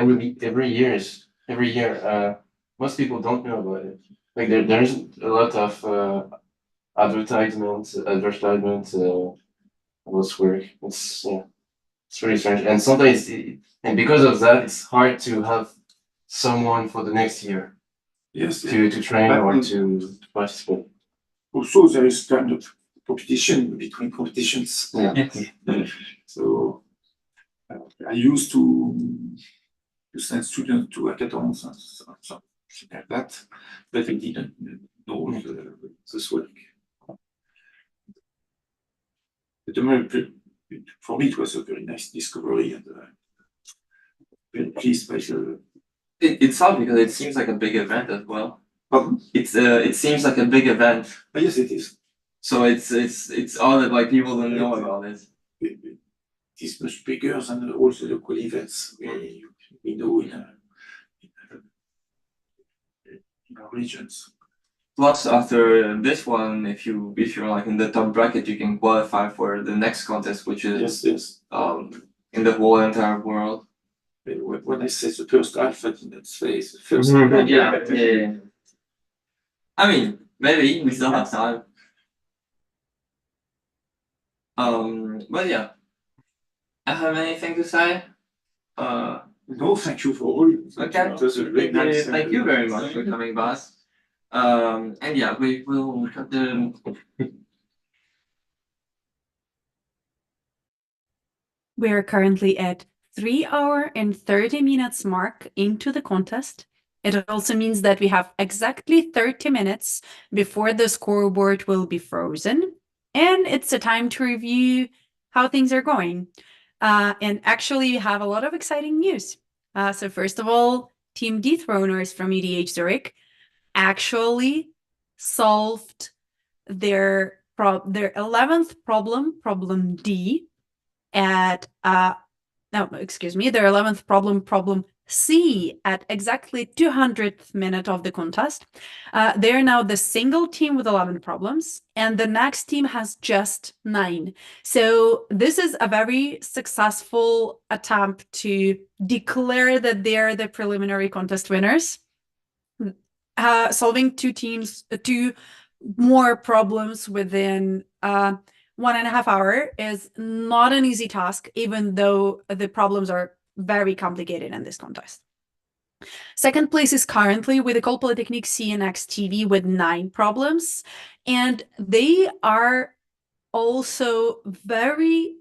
every year, most people don't know about it. Like there's a lot of advertisement about SWEC. It's really strange, and sometimes and because of that, it's hard to have someone for the next year. Yes. To train or to participate. Also, there is kind of competition between competitions. Yeah. So I used to send students to hackathons and something like that, but I didn't know this work. But for me, it was a very nice discovery, and very pleased by the. It's hard because it seems like a big event as well. Pardon? It seems like a big event. Yes, it is. So it's odd that like people don't know about it. It is much bigger than all the local events we know in our regions. Plus, after this one, if you're like in the top bracket, you can qualify for the next contest, which is Yes. in the whole entire world. When I say the first alpha, I didn't say the first. Yeah. I mean, maybe we still have time. But yeah, I have anything to say. No, thank you for all. Okay. It was a very nice. Thank you very much for coming by. And yeah, we will cut the. We are currently at 3 hours and 30 minutes mark into the contest. It also means that we have exactly 30 minutes before the scoreboard will be frozen, and it's a time to review how things are going. And actually, we have a lot of exciting news. So first of all, Team Dethroners from EDH Zurich actually solved their 11th problem D, at their 11th problem C, at exactly 200th minute of the contest, they are now the single team with 11 problems, and the next team has just 9. So this is a very successful attempt to declare that they are the preliminary contest winners. Solving two more problems within 1.5 hours is not an easy task, even though the problems are very complicated in this contest. Second place is currently with École Polytechnique CNX TV with 9 problems, and they are also very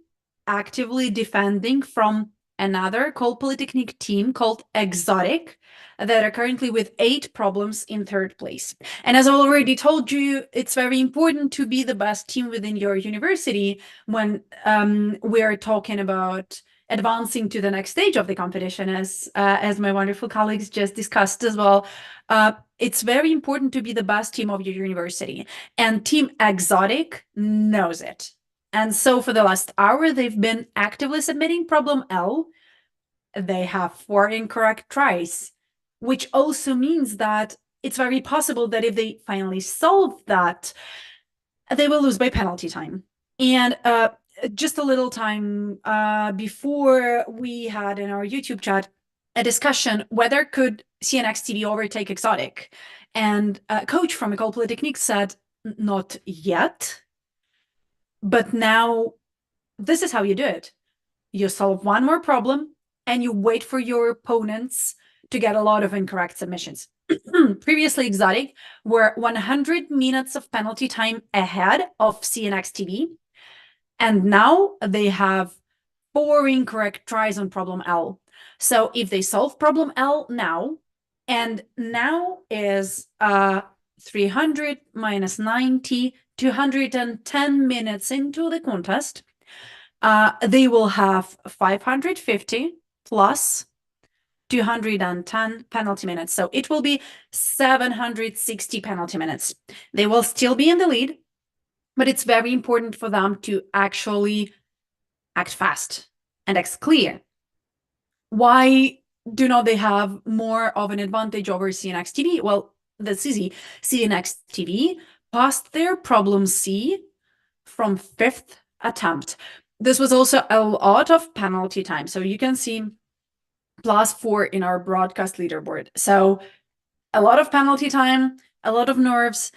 actively defending from another École Polytechnique team called Exotic that are currently with 8 problems in 3rd place. And as I already told you, it's very important to be the best team within your university when we are talking about advancing to the next stage of the competition, as my wonderful colleagues just discussed as well. It's very important to be the best team of your university, and Team Exotic knows it. And so for the last hour, they've been actively submitting problem L. They have 4 incorrect tries, which also means that it's very possible that if they finally solve that, they will lose by penalty time. And just a little time before, we had in our YouTube chat a discussion whether could CNX TV overtake Exotic. And a coach from École Polytechnique said, not yet. But now, this is how you do it. You solve one more problem, and you wait for your opponents to get a lot of incorrect submissions. Previously, Exotic were 100 minutes of penalty time ahead of CNX TV, and now they have 4 incorrect tries on problem L. So if they solve problem L now, and now is 300 minus 90, 210 minutes into the contest, they will have 550 plus 210 penalty minutes. So it will be 760 penalty minutes. They will still be in the lead, but it's very important for them to actually act fast and act clear. Why do not they have more of an advantage over CNX TV? Well, that's easy. CNX TV passed their problem C from 5th attempt. This was also a lot of penalty time. So you can see +4 in our broadcast leaderboard. So a lot of penalty time, a lot of nerves.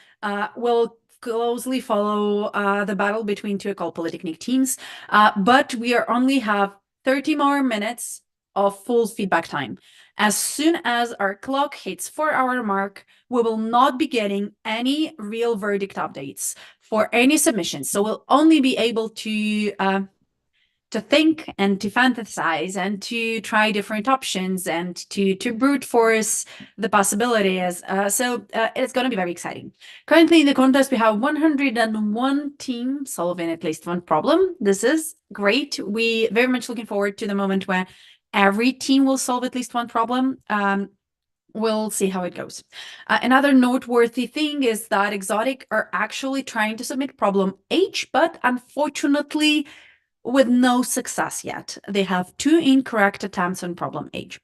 We'll closely follow the battle between 2 École Polytechnique teams, but we only have 30 more minutes of full feedback time. As soon as our clock hits 4-hour mark, we will not be getting any real verdict updates for any submissions. So we'll only be able to think and to fantasize and to try different options and to brute force the possibilities. So it's going to be very exciting. Currently in the contest, we have 101 teams solving at least one problem. This is great. We very much looking forward to the moment where every team will solve at least one problem. We'll see how it goes. Another noteworthy thing is that Exotic are actually trying to submit problem H, but unfortunately, with no success yet. They have 2 incorrect attempts on problem H.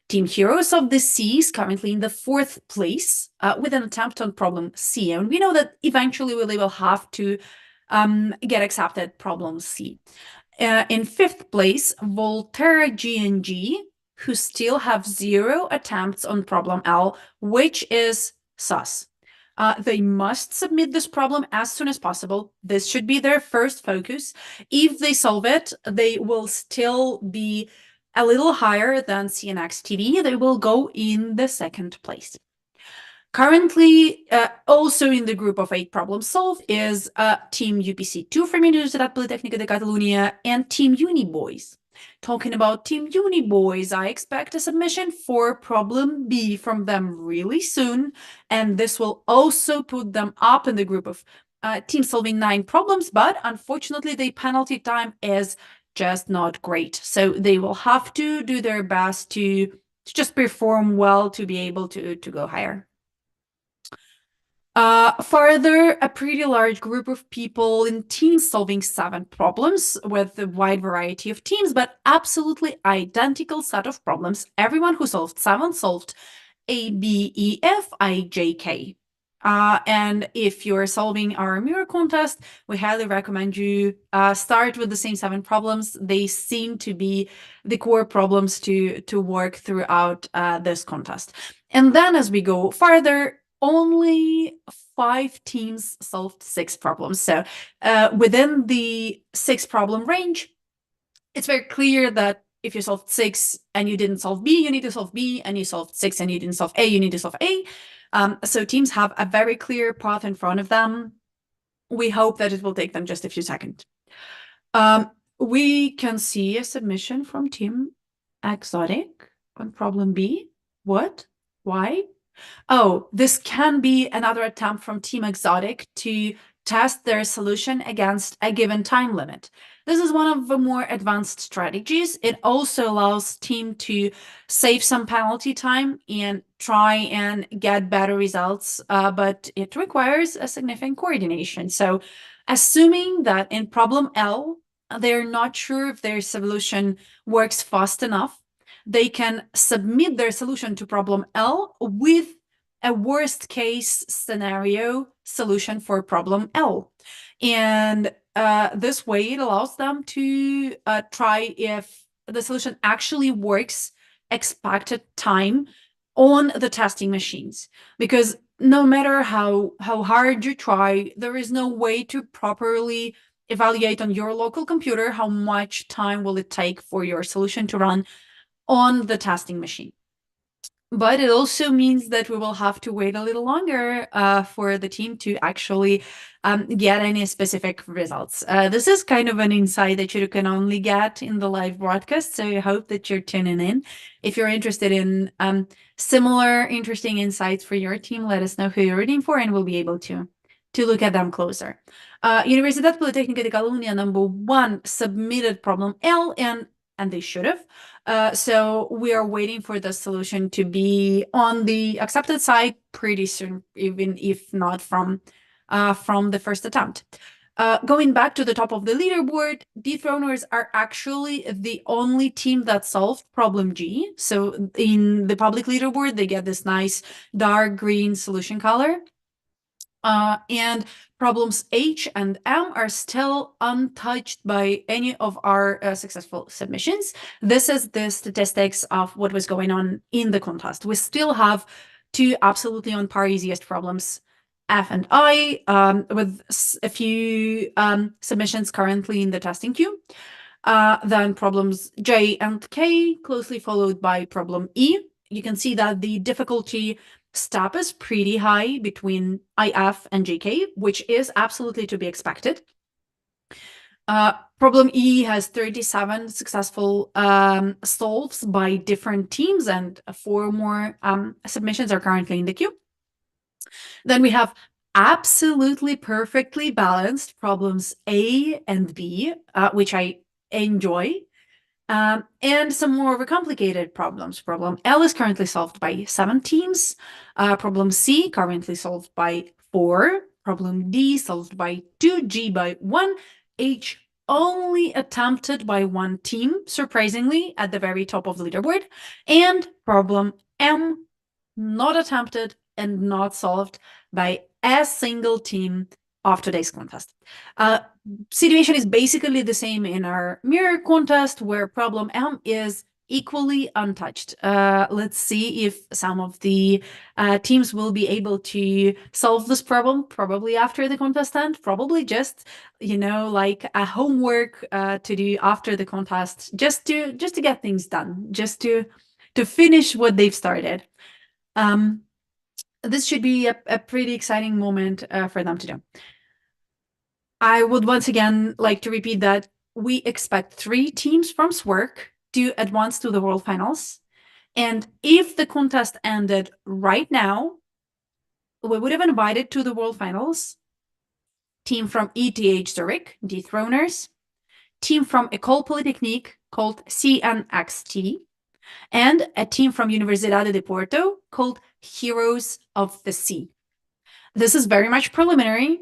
Team Heroes of the Sea is currently in the 4th place with an attempt on problem C. And we know that eventually they will have to get accepted problem C. In 5th place, Volterra GNG, who still have 0 attempts on problem L, which is sus. They must submit this problem as soon as possible. This should be their first focus. If they solve it, they will still be a little higher than CNX TV. They will go in the 2nd place. Currently, also in the group of 8 problems solved is Team UPC2 from Universitat Politècnica de Catalunya and Team Uniboys. Talking about Team Uniboys, I expect a submission for problem B from them really soon, and this will also put them up in the group of teams solving 9 problems, but unfortunately the penalty time is just not great. So they will have to do their best to just perform well to be able to go higher. Further, a pretty large group of people in teams solving 7 problems with a wide variety of teams, but absolutely identical set of problems. Everyone who solved 7 solved A, B, E, F, I, J, K. And if you're solving our mirror contest, we highly recommend you start with the same 7 problems. They seem to be the core problems to work throughout this contest. And then as we go farther, only 5 teams solved 6 problems. So within the 6 problem range, it's very clear that if you solved 6 and you didn't solve B, you need to solve B, and you solved 6 and you didn't solve A, you need to solve A. So teams have a very clear path in front of them. We hope that it will take them just a few seconds. We can see a submission from Team Exotic on problem B. What? Why? Oh, this can be another attempt from Team Exotic to test their solution against a given time limit. This is one of the more advanced strategies. It also allows team to save some penalty time and try and get better results, but it requires a significant coordination. So assuming that in problem L, they're not sure if their solution works fast enough, they can submit their solution to problem L with a worst case scenario solution for problem L. And this way it allows them to try if the solution actually works expected time on the testing machines. Because no matter how hard you try, there is no way to properly evaluate on your local computer how much time will it take for your solution to run on the testing machine. But it also means that we will have to wait a little longer for the team to actually get any specific results. This is kind of an insight that you can only get in the live broadcast, so I hope that you're tuning in. If you're interested in similar interesting insights for your team, let us know who you're rooting for, and we'll be able to look at them closer. Universidad Politécnica de Catalunya #1 submitted problem L, and they should have. So we are waiting for the solution to be on the accepted side pretty soon, even if not from the first attempt. Going back to the top of the leaderboard, Dethroners are actually the only team that solved problem G. So in the public leaderboard, they get this nice dark green solution color. And problems H and M are still untouched by any of our successful submissions. This is the statistics of what was going on in the contest. We still have 2 absolutely on par easiest problems, F and I, with a few submissions currently in the testing queue. Then problems J and K, closely followed by problem E. You can see that the difficulty step is pretty high between IF and JK, which is absolutely to be expected. Problem E has 37 successful solves by different teams, and 4 more submissions are currently in the queue. Then we have absolutely perfectly balanced problems A and B, which I enjoy. And some more overcomplicated problems. Problem L is currently solved by 7 teams. Problem C currently solved by 4. Problem D solved by 2. G by 1. H only attempted by 1 team, surprisingly, at the very top of the leaderboard. And problem M not attempted and not solved by a single team of today's contest. Situation is basically the same in our mirror contest, where problem M is equally untouched. Let's see if some of the teams will be able to solve this problem, probably after the contest end, probably just, like a homework to do after the contest, just to get things done, just to finish what they've started. This should be a pretty exciting moment for them to do. I would once again like to repeat that we expect 3 teams from SWERC to advance to the World Finals. And if the contest ended right now, we would have invited to the World Finals team from ETH Zurich, Dethroners, team from École Polytechnique called CNXT, and a team from Universidade de Porto called Heroes of the Sea. This is very much preliminary.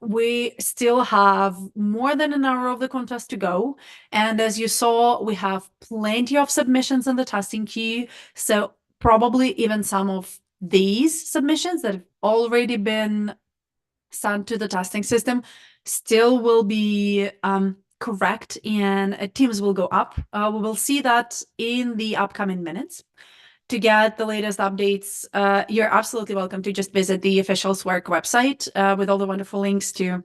We still have more than an hour of the contest to go. And as you saw, we have plenty of submissions in the testing queue. So probably even some of these submissions that have already been sent to the testing system still will be correct, and teams will go up. We will see that in the upcoming minutes. To get the latest updates, you're absolutely welcome to just visit the official SWERC website with all the wonderful links to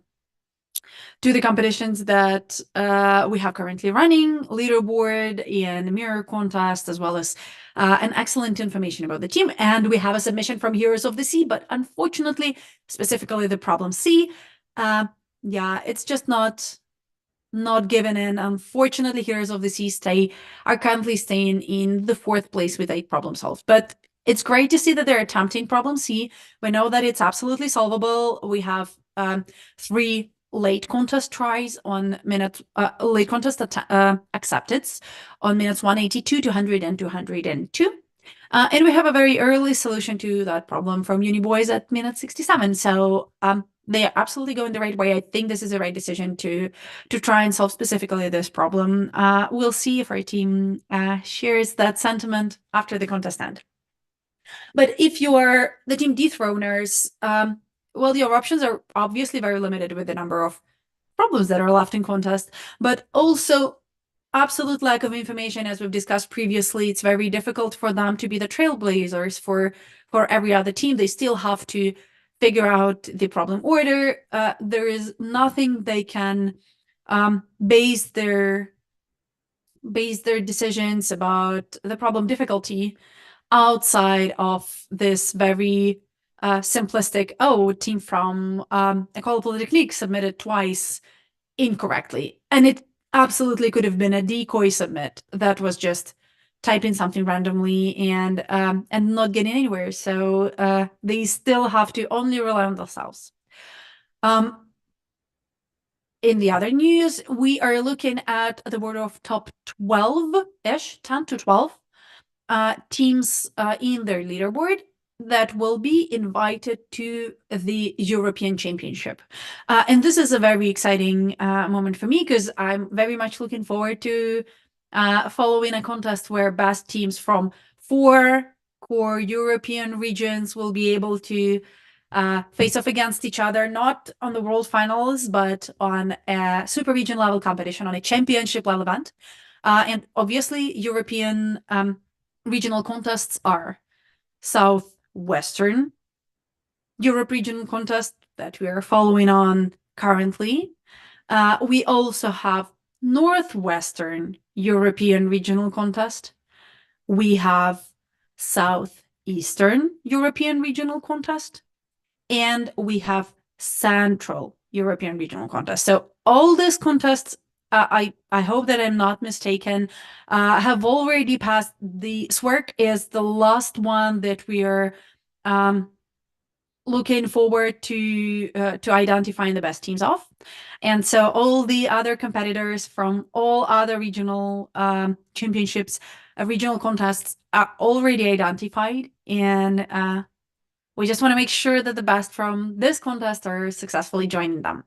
the competitions that we have currently running, leaderboard and mirror contest, as well as an excellent information about the team. And we have a submission from Heroes of the Sea, but unfortunately, specifically the problem C, yeah, it's just not given in. Unfortunately, Heroes of the Sea are currently staying in the 4th place with 8 problems solved. But it's great to see that they're attempting problem C. We know that it's absolutely solvable. We have 3 late contest tries on late contest accepted on minutes 182, 200, and 202. And we have a very early solution to that problem from Uniboys at minute 67. So they are absolutely going the right way. I think this is the right decision to try and solve specifically this problem. We'll see if our team shares that sentiment after the contest end. But if you are the team dethroners, well, your options are obviously very limited with the number of problems that are left in contest, but also absolute lack of information, as we've discussed previously. It's very difficult for them to be the trailblazers for every other team. They still have to figure out the problem order. There is nothing they can base their decisions about the problem difficulty outside of this very simplistic, team from École Polytechnique submitted twice incorrectly. And it absolutely could have been a decoy submit that was just typing something randomly and not getting anywhere. So they still have to only rely on themselves. In the other news, we are looking at the board of top 12-ish, 10 to 12 teams in their leaderboard that will be invited to the European Championship. And this is a very exciting moment for me, because I'm very much looking forward to following a contest where best teams from 4 core European regions will be able to face off against each other, not on the world finals, but on a super region level competition, on a championship level event. And obviously, European regional contests are Southwestern Europe regional contest that we are following on currently. We also have Northwestern European regional contest. We have Southeastern European regional contest. And we have Central European regional contest. So all these contests, I hope that I'm not mistaken, have already passed. The SWERC is the last one that we are looking forward to identifying the best teams of. And so all the other competitors from all other regional championships, regional contests are already identified, and we just want to make sure that the best from this contest are successfully joining them.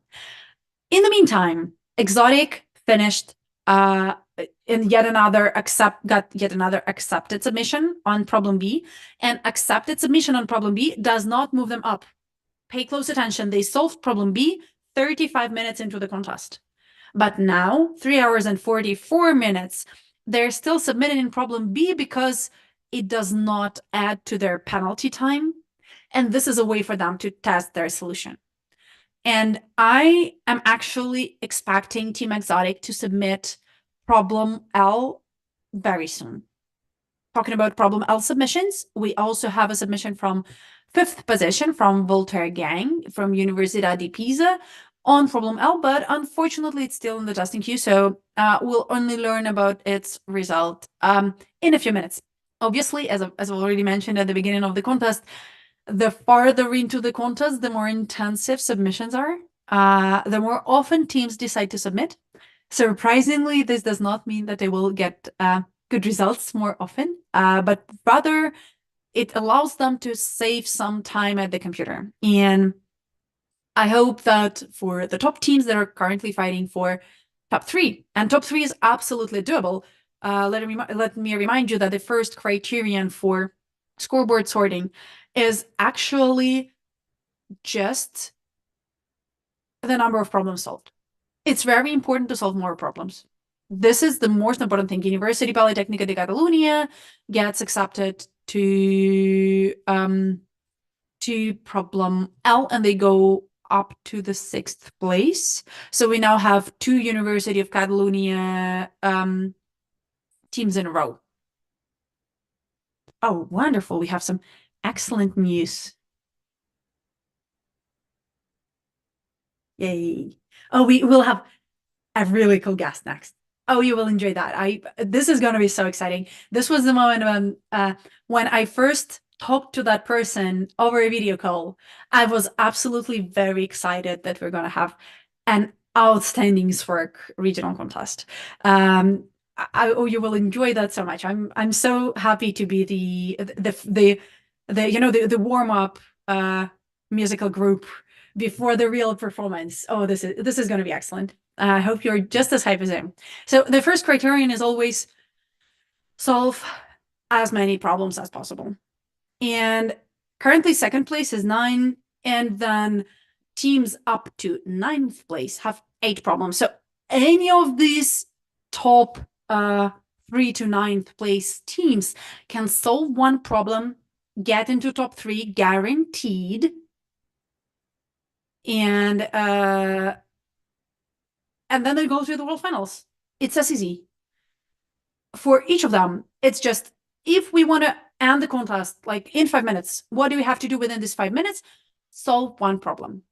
In the meantime, Exotic finished got yet another accepted submission on problem B, and accepted submission on problem B does not move them up. Pay close attention. They solved problem B 35 minutes into the contest. But now, 3 hours and 44 minutes, they're still submitted in problem B because it does not add to their penalty time. And this is a way for them to test their solution. And I am actually expecting Team Exotic to submit problem L very soon. Talking about problem L submissions, we also have a submission from 5th position from Voltaire Gang from Universidad de Pisa on problem L, but unfortunately it's still in the testing queue, so we'll only learn about its result in a few minutes. Obviously, as I've already mentioned at the beginning of the contest, the farther into the contest, the more intensive submissions are, the more often teams decide to submit. Surprisingly, this does not mean that they will get good results more often, but rather it allows them to save some time at the computer. And I hope that for the top teams that are currently fighting for top 3, and top 3 is absolutely doable. Let me remind you that the first criterion for scoreboard sorting is actually just the number of problems solved. It's very important to solve more problems. This is the most important thing. University Polytechnica de Catalunya gets accepted to problem L, and they go up to the 6th place. So we now have 2 University of Catalonia teams in a row. Oh, wonderful. We have some excellent news. Yay. Oh, we will have a really cool guest next. Oh, you will enjoy that. This is going to be so exciting. This was the moment when I first talked to that person over a video call. I was absolutely very excited that we're going to have an outstanding SWORC regional contest. Oh, you will enjoy that so much. I'm so happy to be the warm-up musical group before the real performance. Oh, this is going to be excellent. I hope you're just as hype as I am. So the first criterion is always solve as many problems as possible. And currently 2nd place is 9, and then teams up to 9th place have 8 problems. So any of these top 3 to 9th place teams can solve 1 problem, get into top 3 guaranteed, and then they go to the World Finals. It's as easy. For each of them, it's just, if we want to end the contest like in 5 minutes, what do we have to do within this 5 minutes? Solve 1 problem.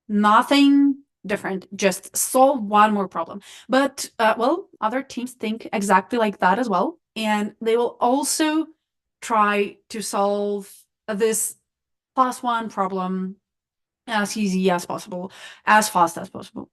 Nothing different, just solve 1 more problem. But, well, other teams think exactly like that as well. And they will also try to solve this +1 problem as easy as possible, as fast as possible,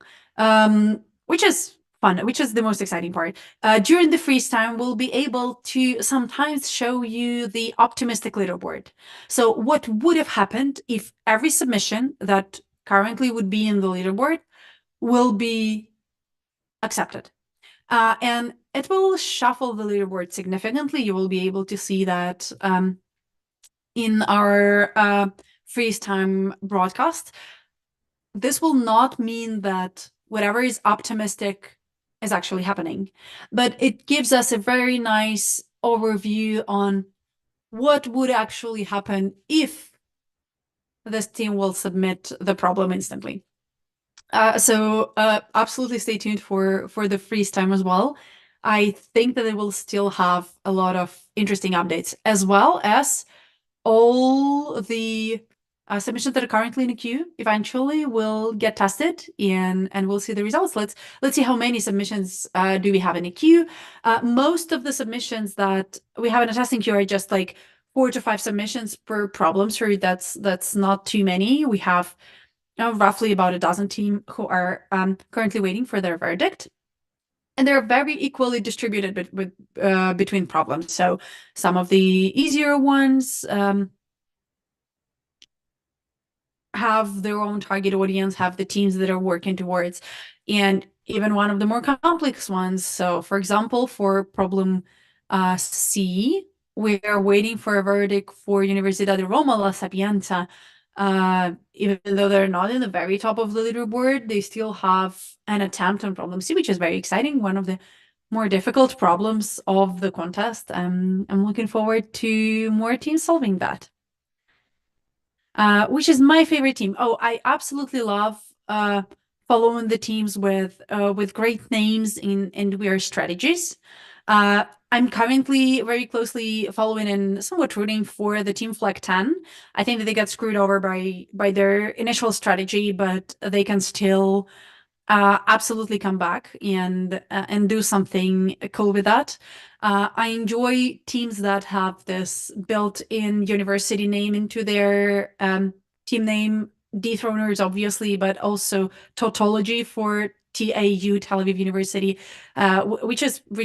which is fun, which is the most exciting part. During the freeze time, we'll be able to sometimes show you the optimistic leaderboard. So what would have happened if every submission that currently would be in the leaderboard will be accepted? And it will shuffle the leaderboard significantly. You will be able to see that in our freeze time broadcast. This will not mean that whatever is optimistic is actually happening, but it gives us a very nice overview on what would actually happen if this team will submit the problem instantly. So absolutely stay tuned for the freeze time as well. I think that it will still have a lot of interesting updates, as well as all the submissions that are currently in the queue eventually will get tested, and we'll see the results. Let's see how many submissions do we have in the queue. Most of the submissions that we have in a testing queue are just like 4 to 5 submissions per problem. So that's not too many. We have roughly about a dozen teams who are currently waiting for their verdict. And they're very equally distributed between problems. So some of the easier ones have their own target audience, have the teams that are working towards, and even one of the more complex ones. So for example, for problem C, we are waiting for a verdict for Universidad de Roma La Sapienza. Even though they're not in the very top of the leaderboard, they still have an attempt on problem C, which is very exciting. One of the more difficult problems of the contest. I'm looking forward to more teams solving that. Which is my favorite team. Oh, I absolutely love following the teams with great names and weird strategies. I'm currently very closely following and somewhat rooting for the team Flag 10. I think that they got screwed over by their initial strategy, but they can still absolutely come back and do something cool with that. I enjoy teams that have this built-in university name into their team name. Dethroners, obviously, but also tautology for TAU, Tel Aviv University, which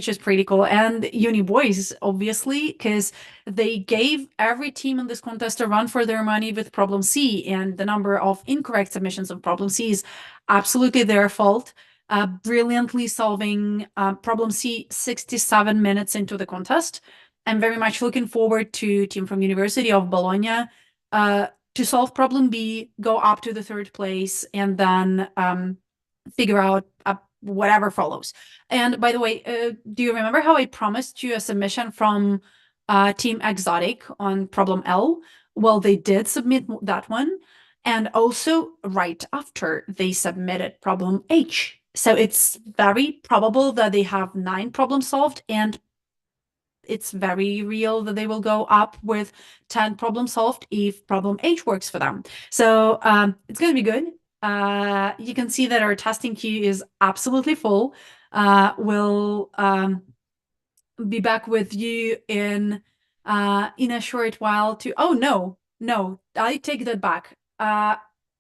is pretty cool. And Uni Boys, obviously, because they gave every team in this contest a run for their money with problem C, and the number of incorrect submissions of problem C is absolutely their fault. Brilliantly solving problem C 67 minutes into the contest. I'm very much looking forward to team from University of Bologna to solve problem B, go up to the third place, and then figure out whatever follows. And by the way, do you remember how I promised you a submission from Team Exotic on problem L? Well, they did submit that one. And also right after they submitted problem H. So it's very probable that they have 9 problems solved, and it's very real that they will go up with 10 problems solved if problem H works for them. So it's going to be good. You can see that our testing queue is absolutely full. We'll be back with you in a short while to, oh no, I take that back.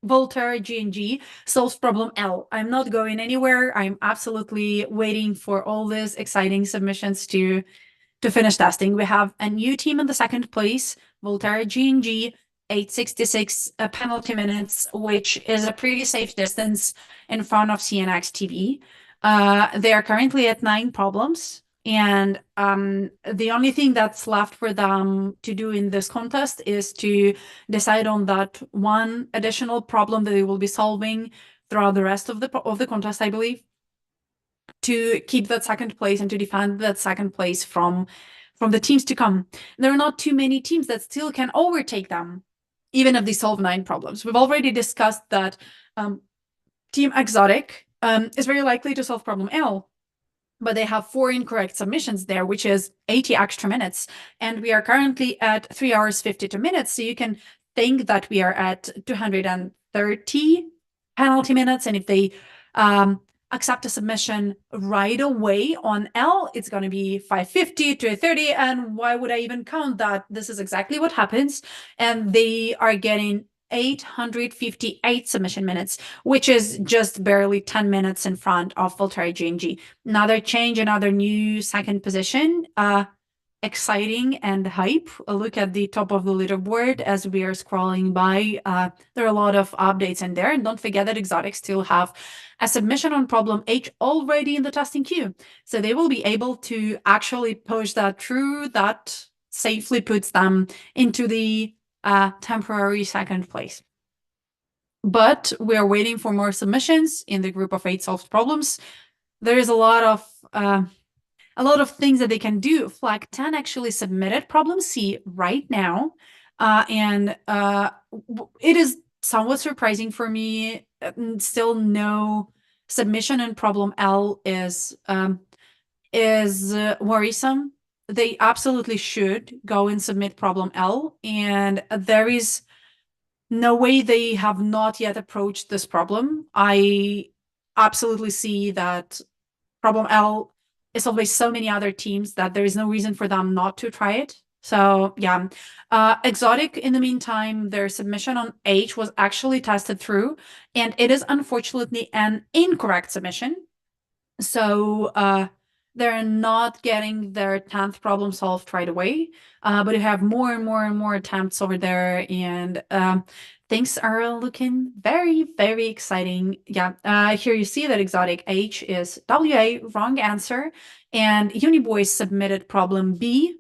Voltaire GNG solves problem L. I'm not going anywhere. I'm absolutely waiting for all these exciting submissions to finish testing. We have a new team in the second place, Voltaire GNG, 866 penalty minutes, which is a pretty safe distance in front of CNX TV. They are currently at 9 problems. And the only thing that's left for them to do in this contest is to decide on that one additional problem that they will be solving throughout the rest of the contest, I believe, to keep that second place and to defend that second place from the teams to come. There are not too many teams that still can overtake them, even if they solve 9 problems. We've already discussed that Team Exotic is very likely to solve problem L, but they have 4 incorrect submissions there, which is 80 extra minutes. And we are currently at 3 hours, 52 minutes. So you can think that we are at 230 penalty minutes. And if they accept a submission right away on L, it's going to be 550 to 30. And why would I even count that? This is exactly what happens. And they are getting 858 submission minutes, which is just barely 10 minutes in front of Voltaire GNG. Another change, another new second position. Exciting and hype. A look at the top of the leaderboard as we are scrolling by. There are a lot of updates in there. And don't forget that Exotic still have a submission on problem H already in the testing queue. So they will be able to actually push that through. That safely puts them into the temporary second place. But we are waiting for more submissions in the group of 8 solved problems. There is a lot of things that they can do. Flag 10 actually submitted problem C right now, and it is somewhat surprising for me. Still no submission in problem L is worrisome. They absolutely should go and submit problem L, and there is no way they have not yet approached this problem. I absolutely see that problem L is solved by so many other teams that there is no reason for them not to try it. So yeah, Exotic, in the meantime, their submission on H was actually tested through, and it is unfortunately an incorrect submission. So they're not getting their 10th problem solved right away, but you have more and more and more attempts over there, and things are looking very, very exciting. Yeah, here you see that Exotic H is WA, wrong answer, and Uniboy submitted problem B,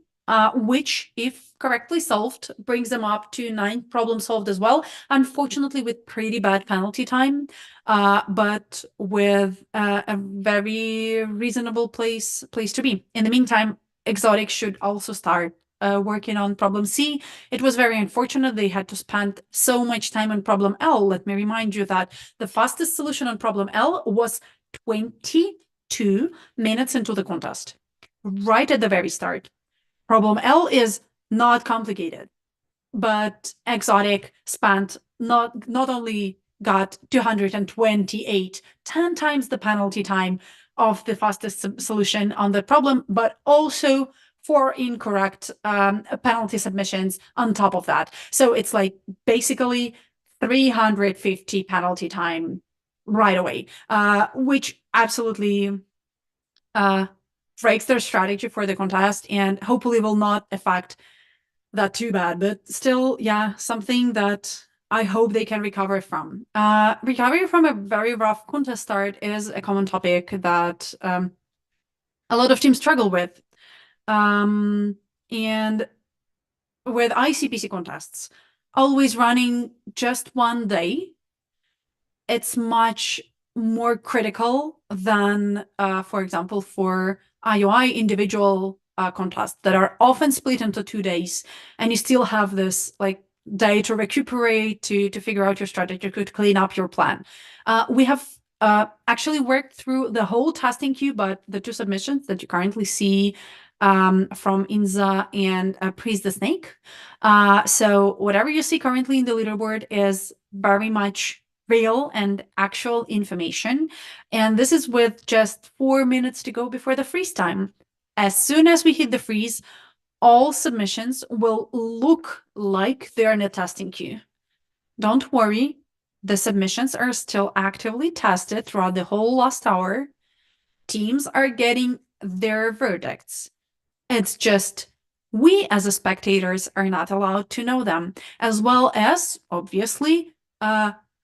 which, if correctly solved, brings them up to 9 problems solved as well, unfortunately with pretty bad penalty time, but with a very reasonable place to be. In the meantime, Exotic should also start working on problem C. It was very unfortunate they had to spend so much time on problem L. Let me remind you that the fastest solution on problem L was 22 minutes into the contest, right at the very start. Problem L is not complicated, but Exotic spent not only got 228, 10 times the penalty time of the fastest solution on the problem, but also 4 incorrect penalty submissions on top of that. So it's like basically 350 penalty time right away, which absolutely breaks their strategy for the contest, and hopefully will not affect that too bad. But still, yeah, something that I hope they can recover from. Recovery from a very rough contest start is a common topic that a lot of teams struggle with. And with ICPC contests, always running just one day, it's much more critical than, for example, for IOI individual contests that are often split into 2 days, and you still have this like day to recuperate, to figure out your strategy, to clean up your plan. We have actually worked through the whole testing queue, but the 2 submissions that you currently see from Inza and Praise the Snake. So whatever you see currently in the leaderboard is very much real and actual information. And this is with just 4 minutes to go before the freeze time. As soon as we hit the freeze, all submissions will look like they're in a testing queue. Don't worry, the submissions are still actively tested throughout the whole last hour. Teams are getting their verdicts. It's just we as spectators are not allowed to know them, as well as, obviously,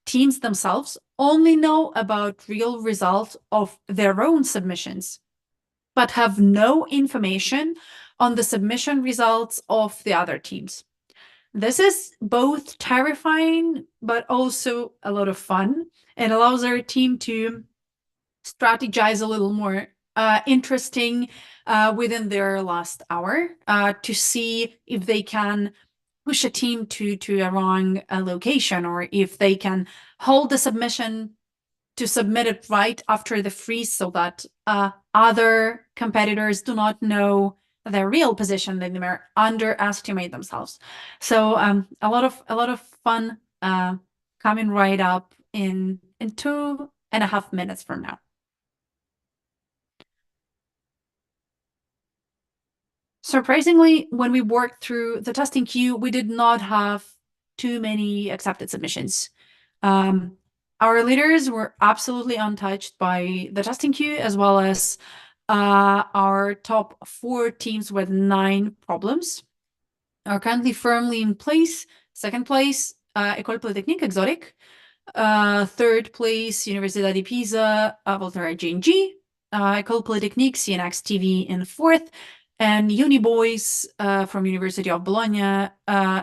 teams themselves only know about real results of their own submissions, but have no information on the submission results of the other teams. This is both terrifying, but also a lot of fun. It allows our team to strategize a little more interesting within their last hour to see if they can push a team to a wrong location, or if they can hold the submission to submit it right after the freeze so that other competitors do not know their real position, they may underestimate themselves. So a lot of fun coming right up in 2.5 minutes from now. Surprisingly, when we worked through the testing queue, we did not have too many accepted submissions. Our leaders were absolutely untouched by the testing queue, as well as our top 4 teams with 9 problems are currently firmly in place. Second place, École Polytechnique Exotic. Third place, Universidad de Pisa, Volterra G&G. École Polytechnique, CNX TV in 4th. And Uni Boys from University of Bologna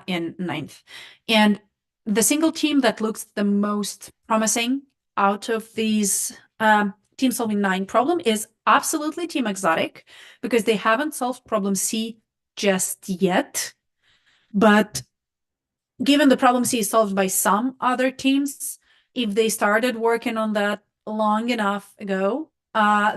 in 9th. And the single team that looks the most promising out of these team solving 9 problem is absolutely Team Exotic, because they haven't solved problem C just yet. But given the problem C is solved by some other teams, if they started working on that long enough ago,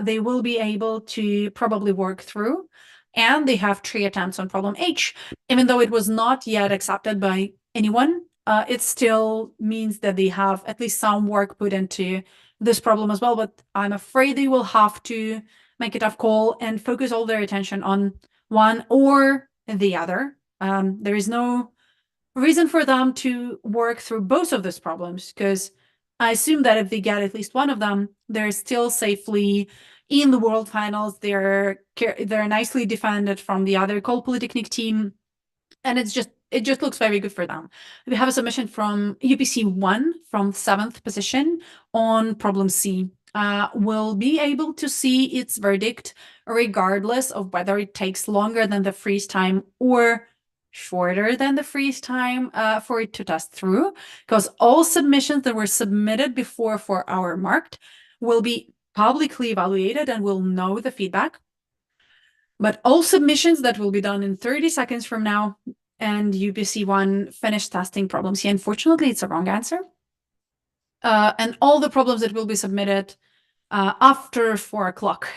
they will be able to probably work through. And they have 3 attempts on problem H. Even though it was not yet accepted by anyone, it still means that they have at least some work put into this problem as well. But I'm afraid they will have to make a tough call and focus all their attention on one or the other. There is no reason for them to work through both of those problems, because I assume that if they get at least one of them, they're still safely in the world finals. They're nicely defended from the other École Polytechnique team, and it just looks very good for them. We have a submission from UPC 1 from 7th position on problem C. We'll be able to see its verdict regardless of whether it takes longer than the freeze time or shorter than the freeze time for it to test through, because all submissions that were submitted before 4 hour marked will be publicly evaluated and we'll know the feedback. But all submissions that will be done in 30 seconds from now, and UPC 1 finished testing problems. Yeah, unfortunately, it's a wrong answer. And all the problems that will be submitted after 4 o'clock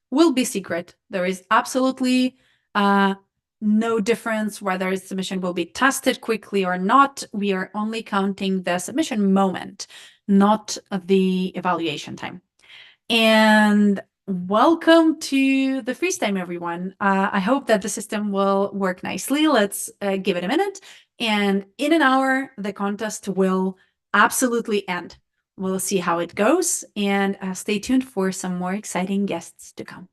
will be secret. There is absolutely no difference whether the submission will be tested quickly or not. We are only counting the submission moment, not the evaluation time. And welcome to the freeze time, everyone. I hope that the system will work nicely. Let's give it a minute. And in an hour, the contest will absolutely end. we'll see how it goes, and stay tuned for some more exciting guests to come.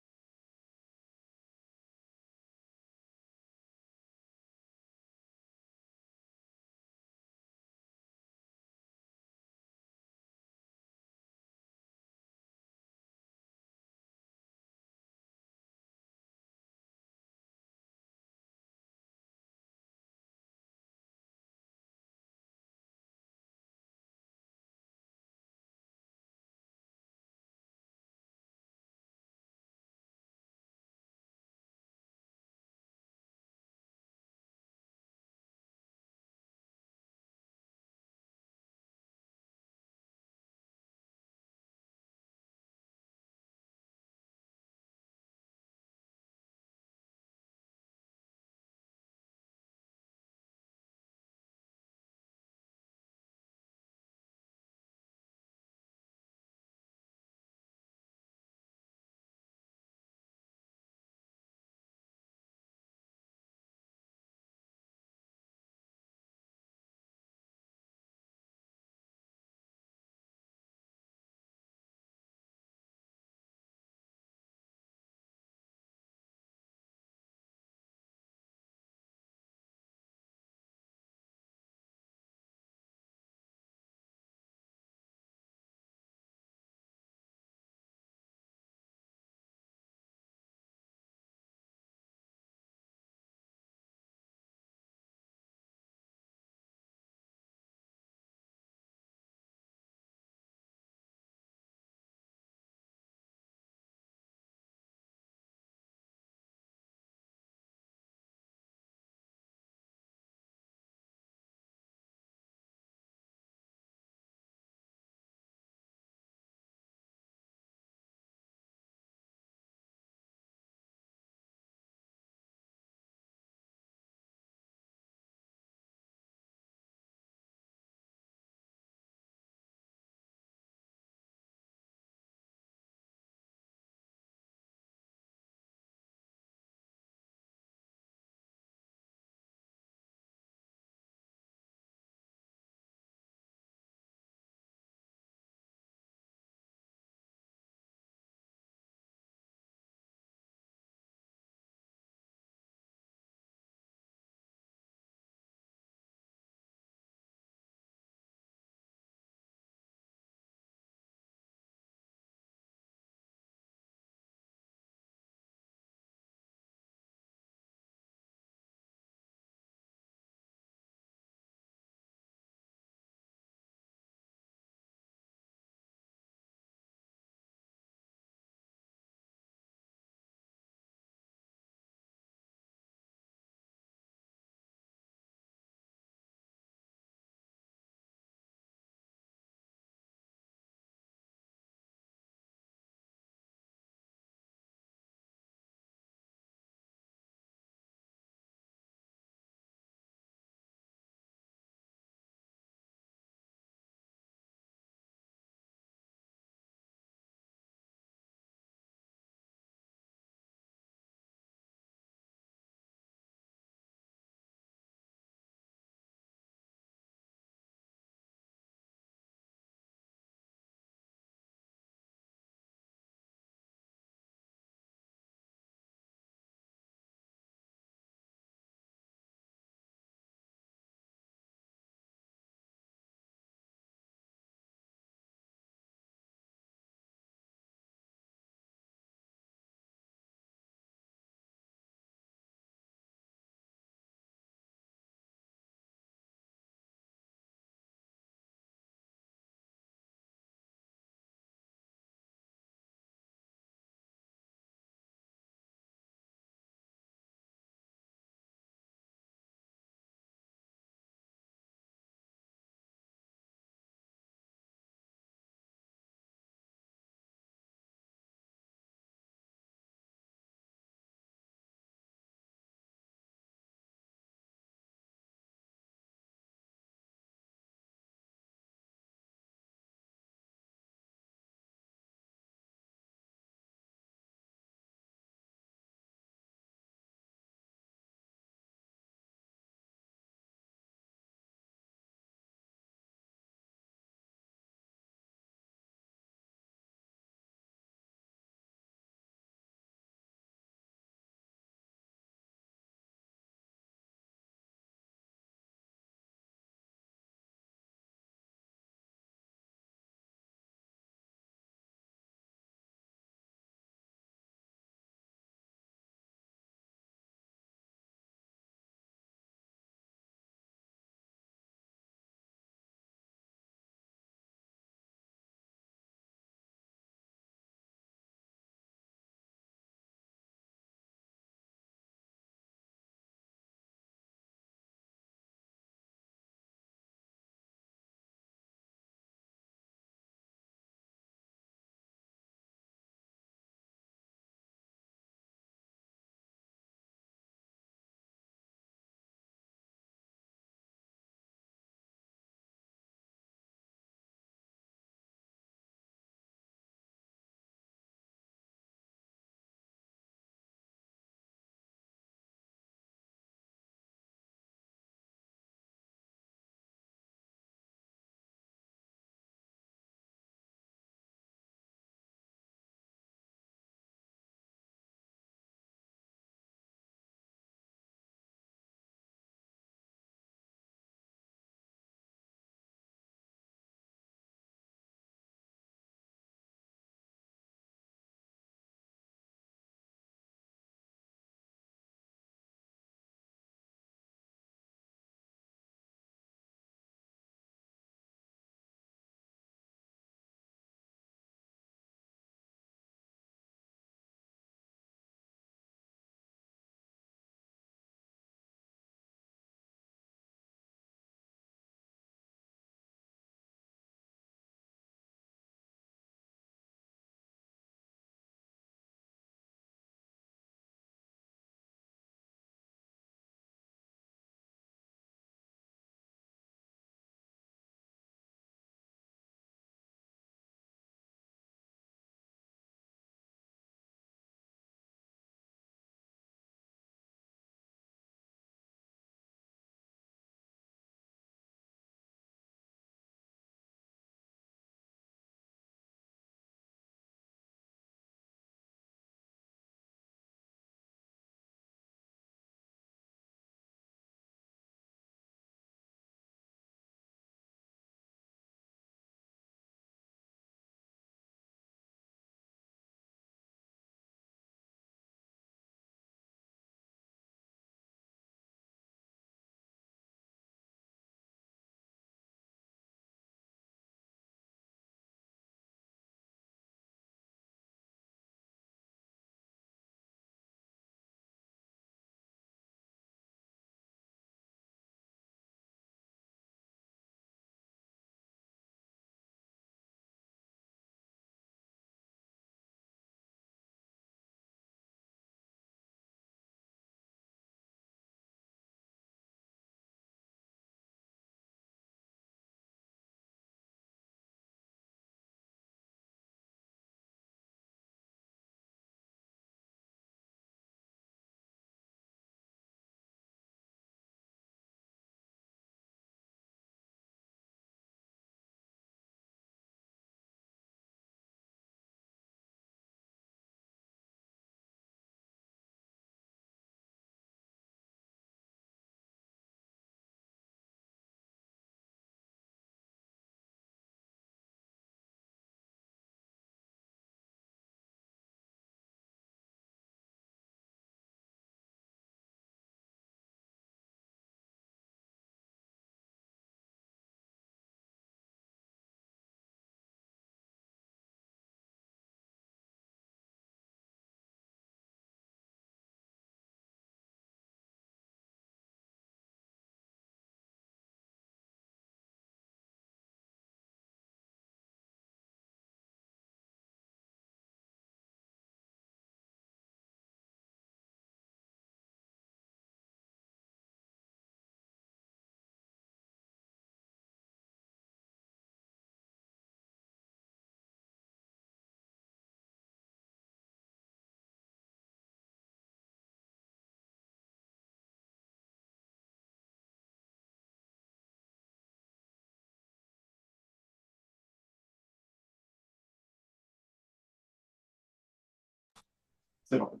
All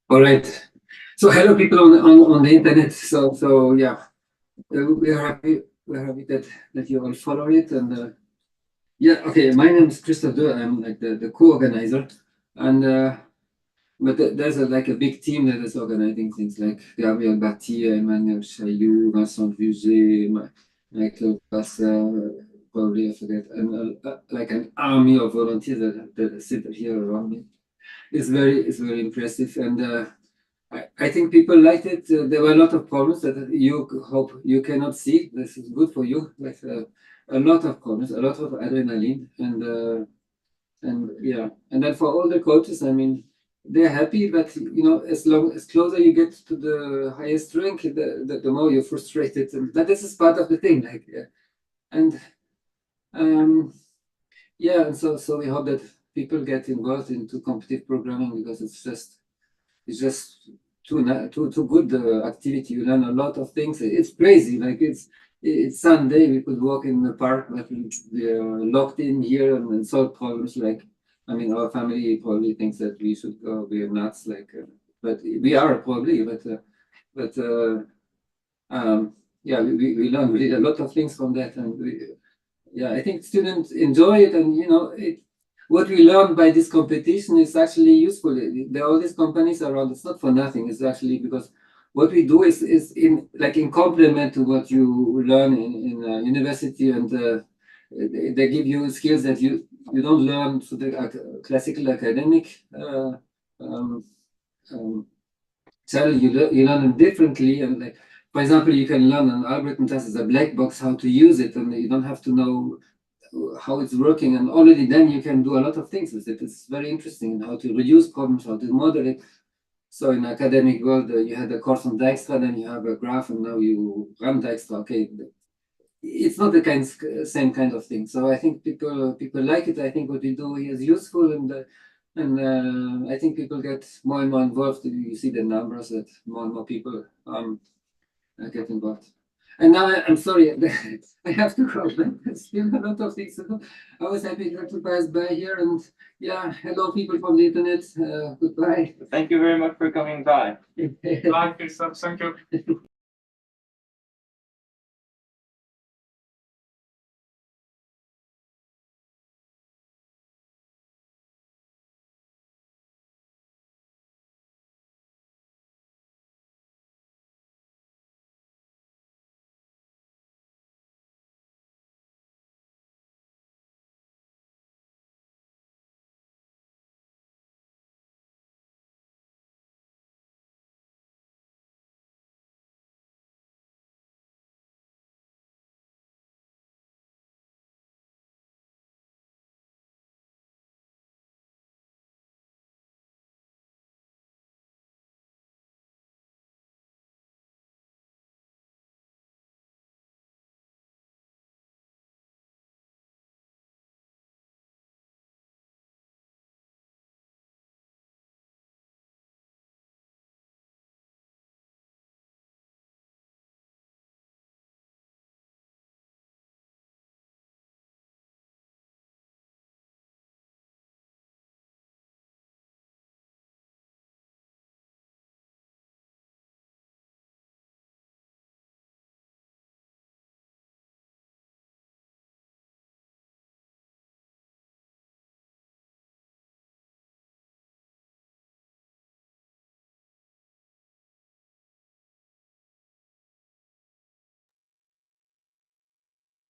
right. So hello people on the internet. So yeah, we're happy that you all follow it and yeah. Okay, my name is Christopher. I'm like the co-organizer, and but there's like a big team that is organizing things like Gabriel Batti, Emmanuel Chailloux, Vincent Vuget, Michael Passer, probably I forget, and like an army of volunteers that sit here around me. It's very impressive, and I think people liked it. There were a lot of problems that you hope you cannot see. This is good for you. Like a lot of problems, a lot of adrenaline, and yeah, and then for all the coaches, I mean, they're happy, but you know, as closer you get to the highest rank, the more you're frustrated, and that is part of the thing. Like, and yeah, and so we hope that people get involved into competitive programming because it's just too good activity. You learn a lot of things. It's crazy. Like it's Sunday. We could walk in the park, but we are locked in here and solve problems. Like I mean, our family probably thinks that we should go. We are nuts. Like, but we are probably. But yeah, we learn really a lot of things from that, and yeah, I think students enjoy it, and you know it. What we learn by this competition is actually useful. There are all these companies around. It's not for nothing. It's actually because what we do is in complement to what you learn in university, and they give you skills that you don't learn through the classical academic channel. You learn them differently, and like, for example, you can learn an algorithm test as a black box how to use it, and you don't have to know how it's working, and already then you can do a lot of things with it. It's very interesting how to reduce problems, how to model it. So in academic world, you had a course on Dijkstra, then you have a graph, and now you run Dijkstra. Okay, it's not the same kind of thing. So I think people like it. I think what we do is useful, and I think people get more and more involved. You see the numbers that more and more people get involved. And now I'm sorry, I have to go. There's still a lot of things to do. I was happy to pass by here, and yeah, hello people from the internet. Goodbye. Thank you very much for coming by. Bye, Christoph. Thank you.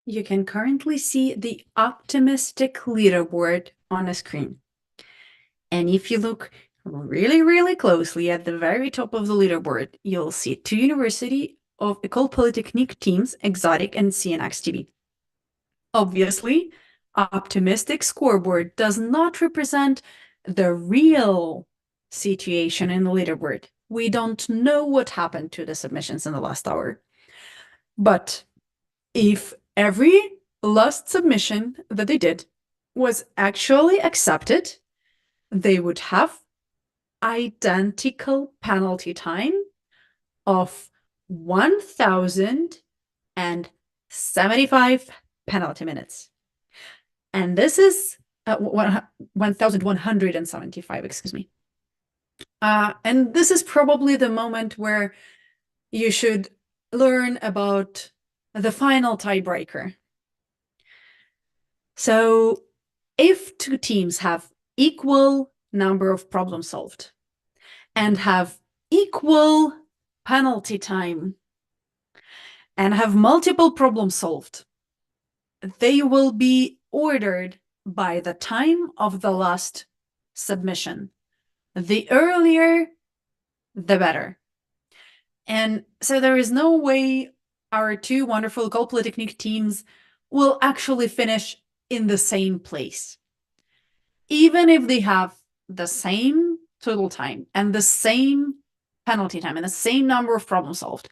You can currently see the optimistic leaderboard on a screen. And if you look really, really closely at the very top of the leaderboard, you'll see two University of École Polytechnique teams, Exotic and CNX-TB. Obviously, optimistic scoreboard does not represent the real situation in the leaderboard. We don't know what happened to the submissions in the last hour. But if every last submission that they did was actually accepted, they would have identical penalty time of 1,075 penalty minutes. And this is 1,175, excuse me. And this is probably the moment where you should learn about the final tiebreaker. So if two teams have equal number of problems solved and have equal penalty time and have multiple problems solved, they will be ordered by the time of the last submission. The earlier, the better. And so there is no way our two wonderful Call Polytechnic teams will actually finish in the same place. Even if they have the same total time and the same penalty time and the same number of problems solved,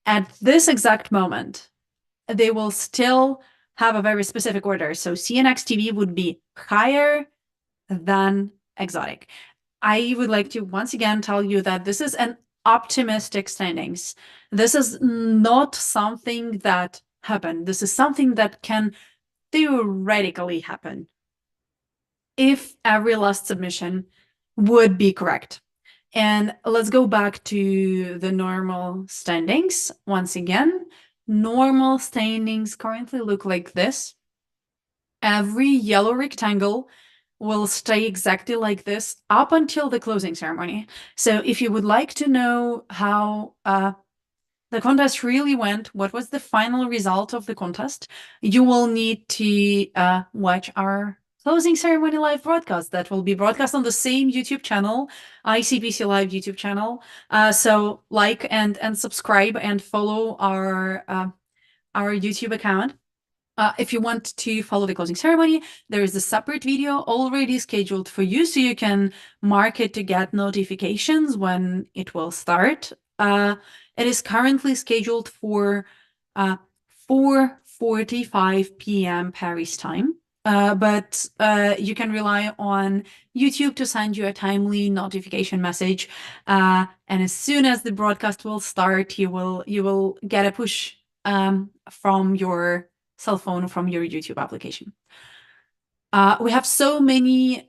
at this exact moment, they will still have a very specific order. So CNX TV would be higher than Exotic. I would like to once again tell you that this is an optimistic standings. This is not something that happened. This is something that can theoretically happen if every last submission would be correct. And let's go back to the normal standings. Once again, normal standings currently look like this. Every yellow rectangle will stay exactly like this up until the closing ceremony. So if you would like to know how the contest really went, what was the final result of the contest, you will need to watch our closing ceremony live broadcast that will be broadcast on the same YouTube channel, ICPC Live YouTube channel. So like and subscribe and follow our YouTube account. If you want to follow the closing ceremony, there is a separate video already scheduled for you, so you can mark it to get notifications when it will start. It is currently scheduled for 4:45 p.m. Paris time, but you can rely on YouTube to send you a timely notification message. And as soon as the broadcast will start, you will get a push from your cell phone, from your YouTube application. We have so many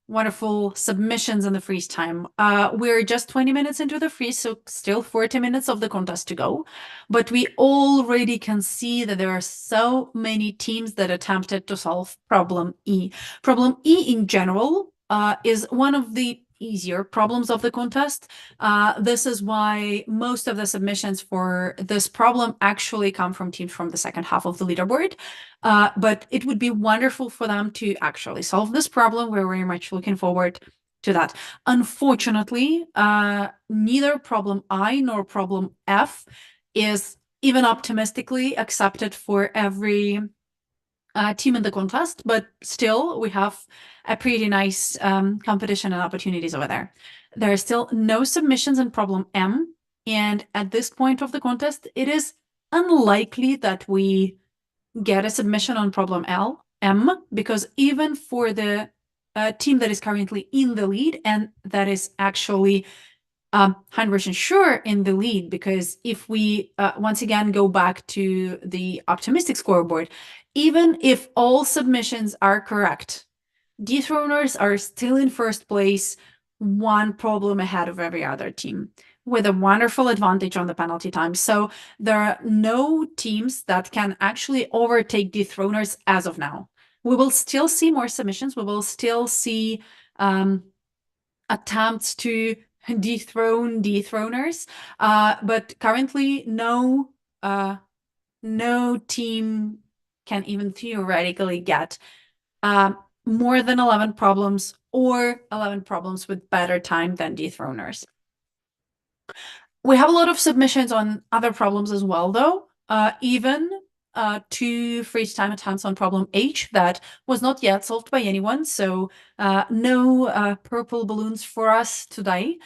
wonderful submissions in the freeze time. We're just 20 minutes into the freeze, so still 40 minutes of the contest to go. But we already can see that there are so many teams that attempted to solve problem E. Problem E in general is one of the easier problems of the contest. This is why most of the submissions for this problem actually come from teams from the second half of the leaderboard. But it would be wonderful for them to actually solve this problem. We're very much looking forward to that. Unfortunately, neither problem I nor problem F is even optimistically accepted for every team in the contest, but still we have a pretty nice competition and opportunities over there. There are still no submissions in problem M, and at this point of the contest, it is unlikely that we get a submission on problem M, because even for the team that is currently in the lead, and that is actually 100% sure in the lead, because if we once again go back to the optimistic scoreboard, even if all submissions are correct, dethroners are still in first place, one problem ahead of every other team, with a wonderful advantage on the penalty time. So there are no teams that can actually overtake dethroners as of now. We will still see more submissions. We will still see attempts to dethrone dethroners, but currently no team can even theoretically get more than 11 problems or 11 problems with better time than dethroners. We have a lot of submissions on other problems as well, though, even 2 freeze time attempts on problem H that was not yet solved by anyone, so no purple balloons for us today.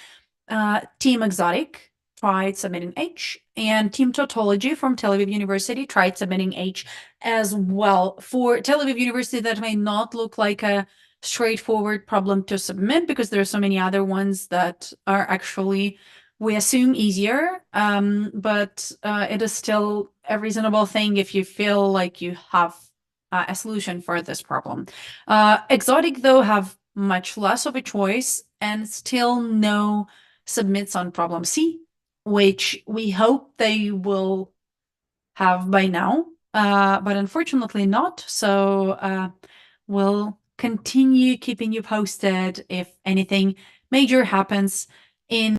Team Exotic tried submitting H, and Team Tautology from Tel Aviv University tried submitting H as well. For Tel Aviv University, that may not look like a straightforward problem to submit, because there are so many other ones that are actually, we assume, easier, but it is still a reasonable thing if you feel like you have a solution for this problem. Exotic, though, have much less of a choice. and still no submits on problem C, which we hope they will have by now, but unfortunately not. So we'll continue keeping you posted if anything major happens in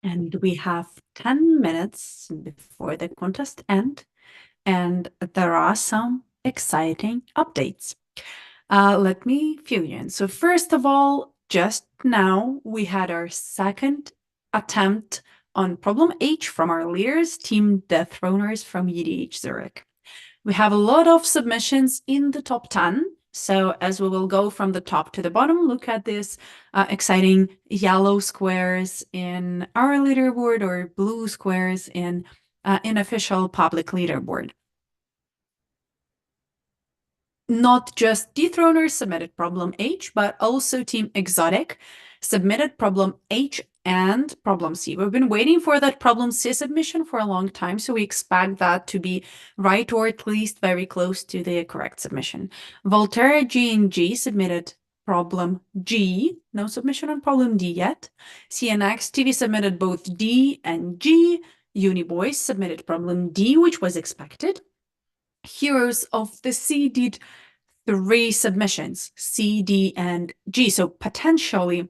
And we have 10 minutes before the contest end, and there are some exciting updates. Let me fill you in. So first of all, just now we had our second attempt on problem H from our leaders, Team Dethroners from UDH Zurich. We have a lot of submissions in the top 10. So as we will go from the top to the bottom, look at this exciting yellow squares in our leaderboard or blue squares in official public leaderboard. Not just Dethroners submitted problem H, but also Team Exotic submitted problem H and problem C. We've been waiting for that problem C submission for a long time, so we expect that to be right or at least very close to the correct submission. Volterra G and G submitted problem G, no submission on problem D yet. CNX TV submitted both D and G. Uniboys submitted problem D, which was expected. Heroes of the Sea did 3 submissions, C, D, and G. So potentially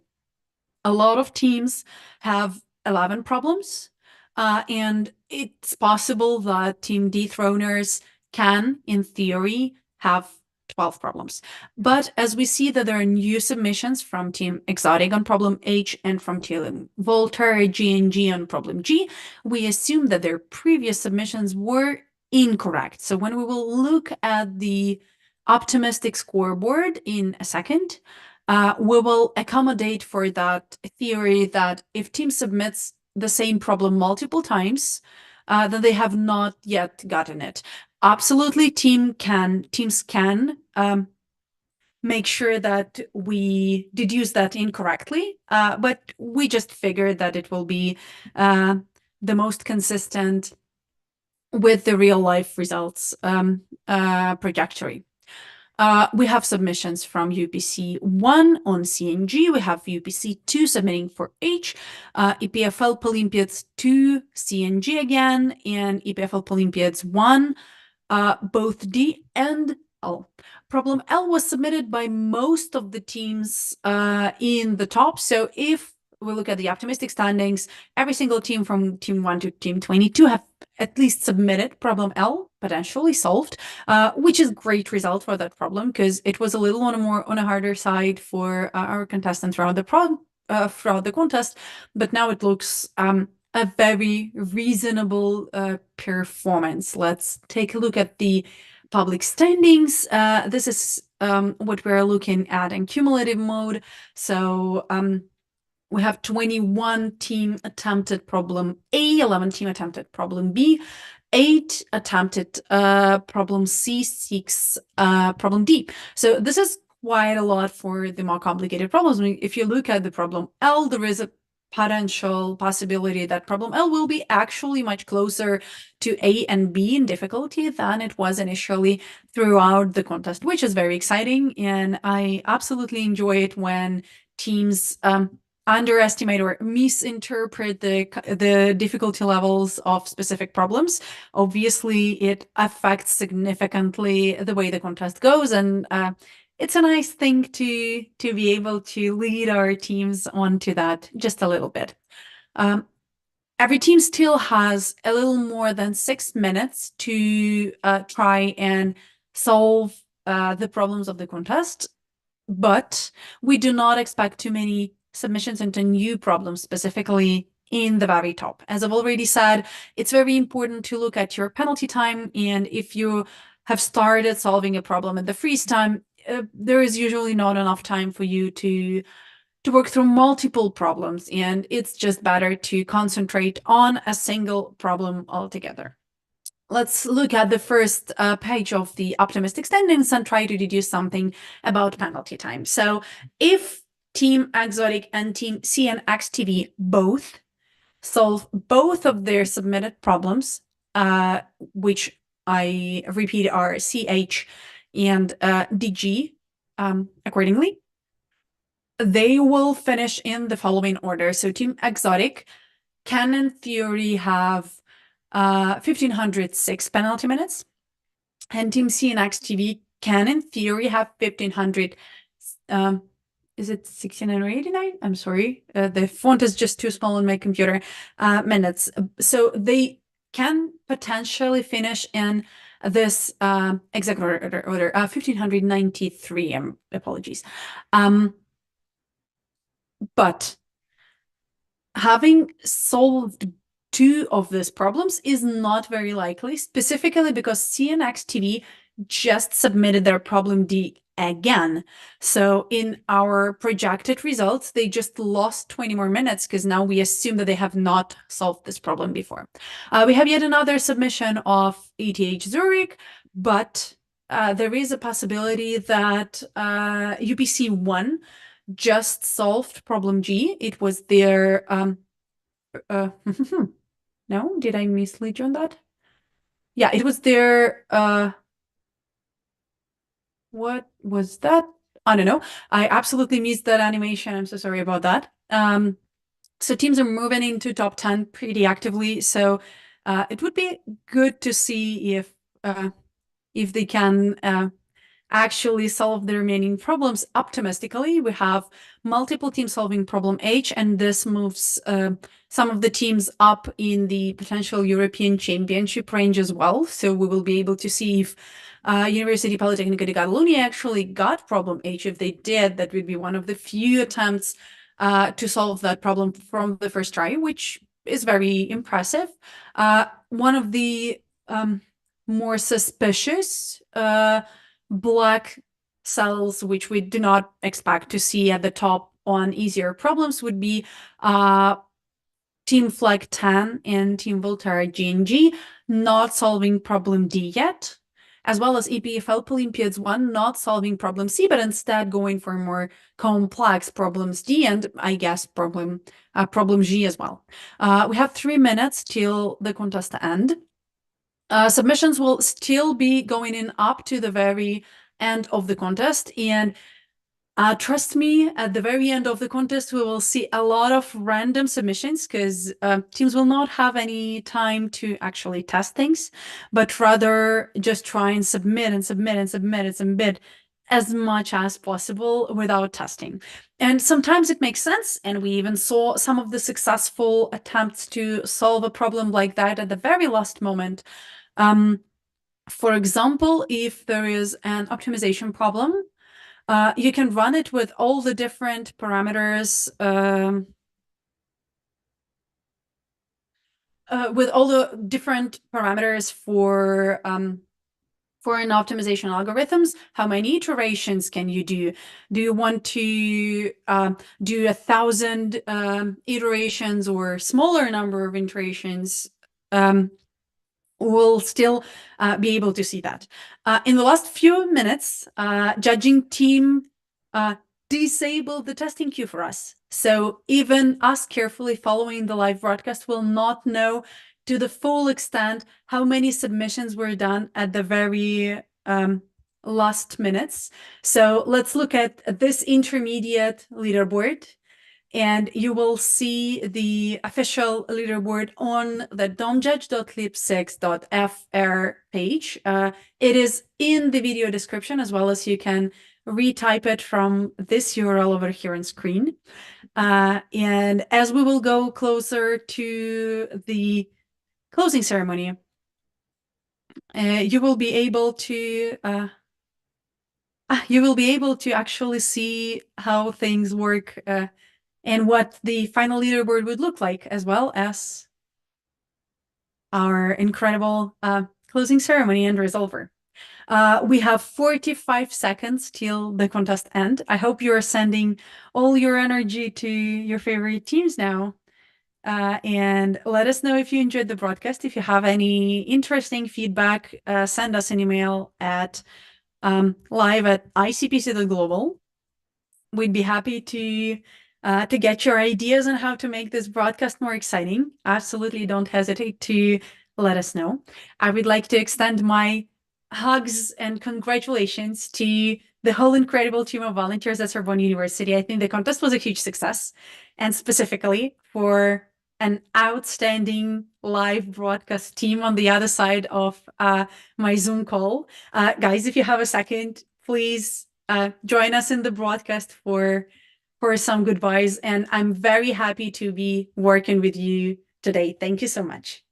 a lot of teams have 11 problems, and it's possible that Team Dethroners can, in theory, have 12 problems. But as we see that there are new submissions from Team Exotic on problem H and from Team Volterra G and G on problem G, we assume that their previous submissions were incorrect. So when we will look at the optimistic scoreboard in a second, we will accommodate for that theory that if team submits the same problem multiple times, then they have not yet gotten it. Absolutely, teams can make sure that we deduce that incorrectly, but we just figured that it will be the most consistent with the real life results trajectory. We have submissions from UPC 1 on CNG. We have UPC 2 submitting for H, EPFL Olympiads 2 CNG again, and EPFL Olympiads 1, both D and L. Problem L was submitted by most of the teams in the top. So if we look at the optimistic standings, every single team from team 1 to team 22 have at least submitted problem L, potentially solved, which is a great result for that problem because it was a little on a harder side for our contestants throughout the contest, but now it looks a very reasonable performance. Let's take a look at the public standings. This is what we're looking at in cumulative mode. So we have 21 team attempted problem A, 11 team attempted problem B, 8 attempted problem C, 6 problem D. So this is quite a lot for the more complicated problems. I mean, if you look at the problem L, there is a potential possibility that problem L will be actually much closer to A and B in difficulty than it was initially throughout the contest, which is very exciting. And I absolutely enjoy it when teams underestimate or misinterpret the difficulty levels of specific problems. Obviously, it affects significantly the way the contest goes, and it's a nice thing to be able to lead our teams onto that just a little bit. Every team still has a little more than 6 minutes to try and solve the problems of the contest, but we do not expect too many submissions into new problems, specifically in the very top. As I've already said, it's very important to look at your penalty time, and if you have started solving a problem at the freeze time, there is usually not enough time for you to work through multiple problems, and it's just better to concentrate on a single problem altogether. Let's look at the first page of the optimistic standings and try to deduce something about penalty time. So if Team Exotic and Team CNX-TV both solve both of their submitted problems, which I repeat are CH and DG accordingly, they will finish in the following order. So Team Exotic can, in theory, have 1,506 penalty minutes, and Team CNX TV can, in theory, have 1,500 is it 69 or 89? I'm sorry. The font is just too small on my computer. Minutes. So they can potentially finish in this exact order 1593. Apologies. But having solved 2 of these problems is not very likely, specifically because CNX TV just submitted their problem D again. So in our projected results, they just lost 20 more minutes because now we assume that they have not solved this problem before. We have yet another submission of ETH Zurich, but there is a possibility that UPC 1 just solved problem G. It was their no, did I mislead you on that? Yeah, it was their what was that? I don't know. I absolutely missed that animation. I'm so sorry about that. So teams are moving into top 10 pretty actively. So it would be good to see if they can actually solve the remaining problems optimistically. We have multiple teams solving problem H, and this moves some of the teams up in the potential European Championship range as well. So we will be able to see if University Politecnica di Catalunya actually got problem H. If they did, that would be one of the few attempts to solve that problem from the first try, which is very impressive. One of the more suspicious black cells, which we do not expect to see at the top on easier problems, would be Team Flag 10 and Team Volterra GNG not solving problem D yet, as well as EPFL Olympiads 1 not solving problem C, but instead going for more complex problems D and I guess problem G as well. We have 3 minutes till the contest end. Submissions will still be going in up to the very end of the contest, and trust me, at the very end of the contest, we will see a lot of random submissions because teams will not have any time to actually test things, but rather just try and submit and submit and submit and submit as much as possible without testing. And sometimes it makes sense, and we even saw some of the successful attempts to solve a problem like that at the very last moment. For example, if there is an optimization problem, you can run it with all the different parameters, for an optimization algorithms. How many iterations can you do? Do you want to do 1,000 iterations or smaller number of iterations? We'll still be able to see that. In the last few minutes, judging team disabled the testing queue for us. So even us carefully following the live broadcast will not know to the full extent how many submissions were done at the very last minutes. So let's look at this intermediate leaderboard. And you will see the official leaderboard on the domjudge.lip6.fr page. It is in the video description, as well as you can retype it from this URL over here on screen. And as we will go closer to the closing ceremony, you will be able to actually see how things work and what the final leaderboard would look like, as well as our incredible closing ceremony and resolver. We have 45 seconds till the contest end. I hope you are sending all your energy to your favorite teams now. And let us know if you enjoyed the broadcast. If you have any interesting feedback, send us an email at live@icpc.global. We'd be happy to get your ideas on how to make this broadcast more exciting. Absolutely don't hesitate to let us know. I would like to extend my hugs and congratulations to the whole incredible team of volunteers at Sorbonne University. I think the contest was a huge success, and specifically for an outstanding live broadcast team on the other side of my Zoom call. Guys, if you have a second, please join us in the broadcast for for some goodbyes, and I'm very happy to be working with you today. Thank you so much.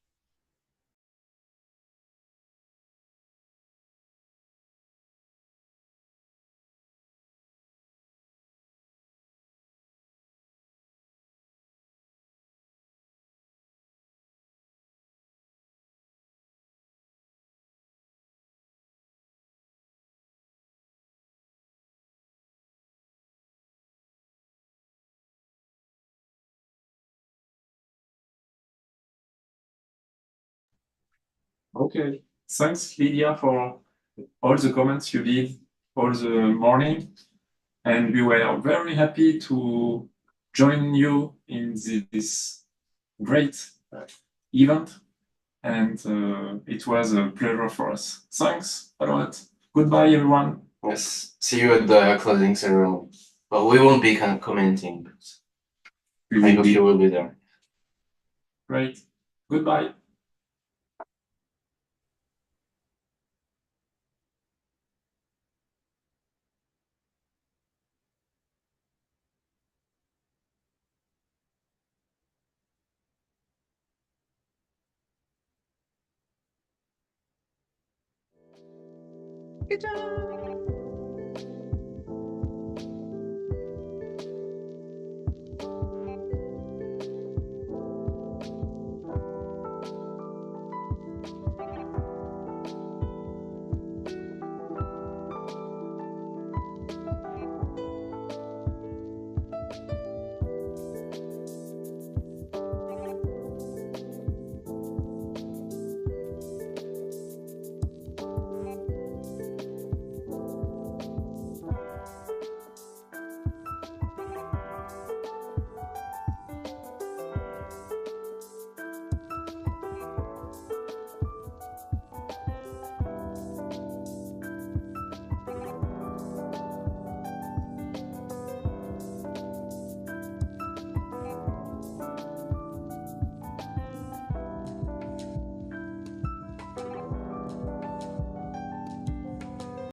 Okay, thanks Lydia for all the comments you did all the morning, and we were very happy to join you in this great event, and it was a pleasure for us. Thanks a lot. Goodbye, everyone. Yes. See you at the closing ceremony. Well, we won't be kind of commenting, but I hope you will be there. Great. Goodbye. Good job.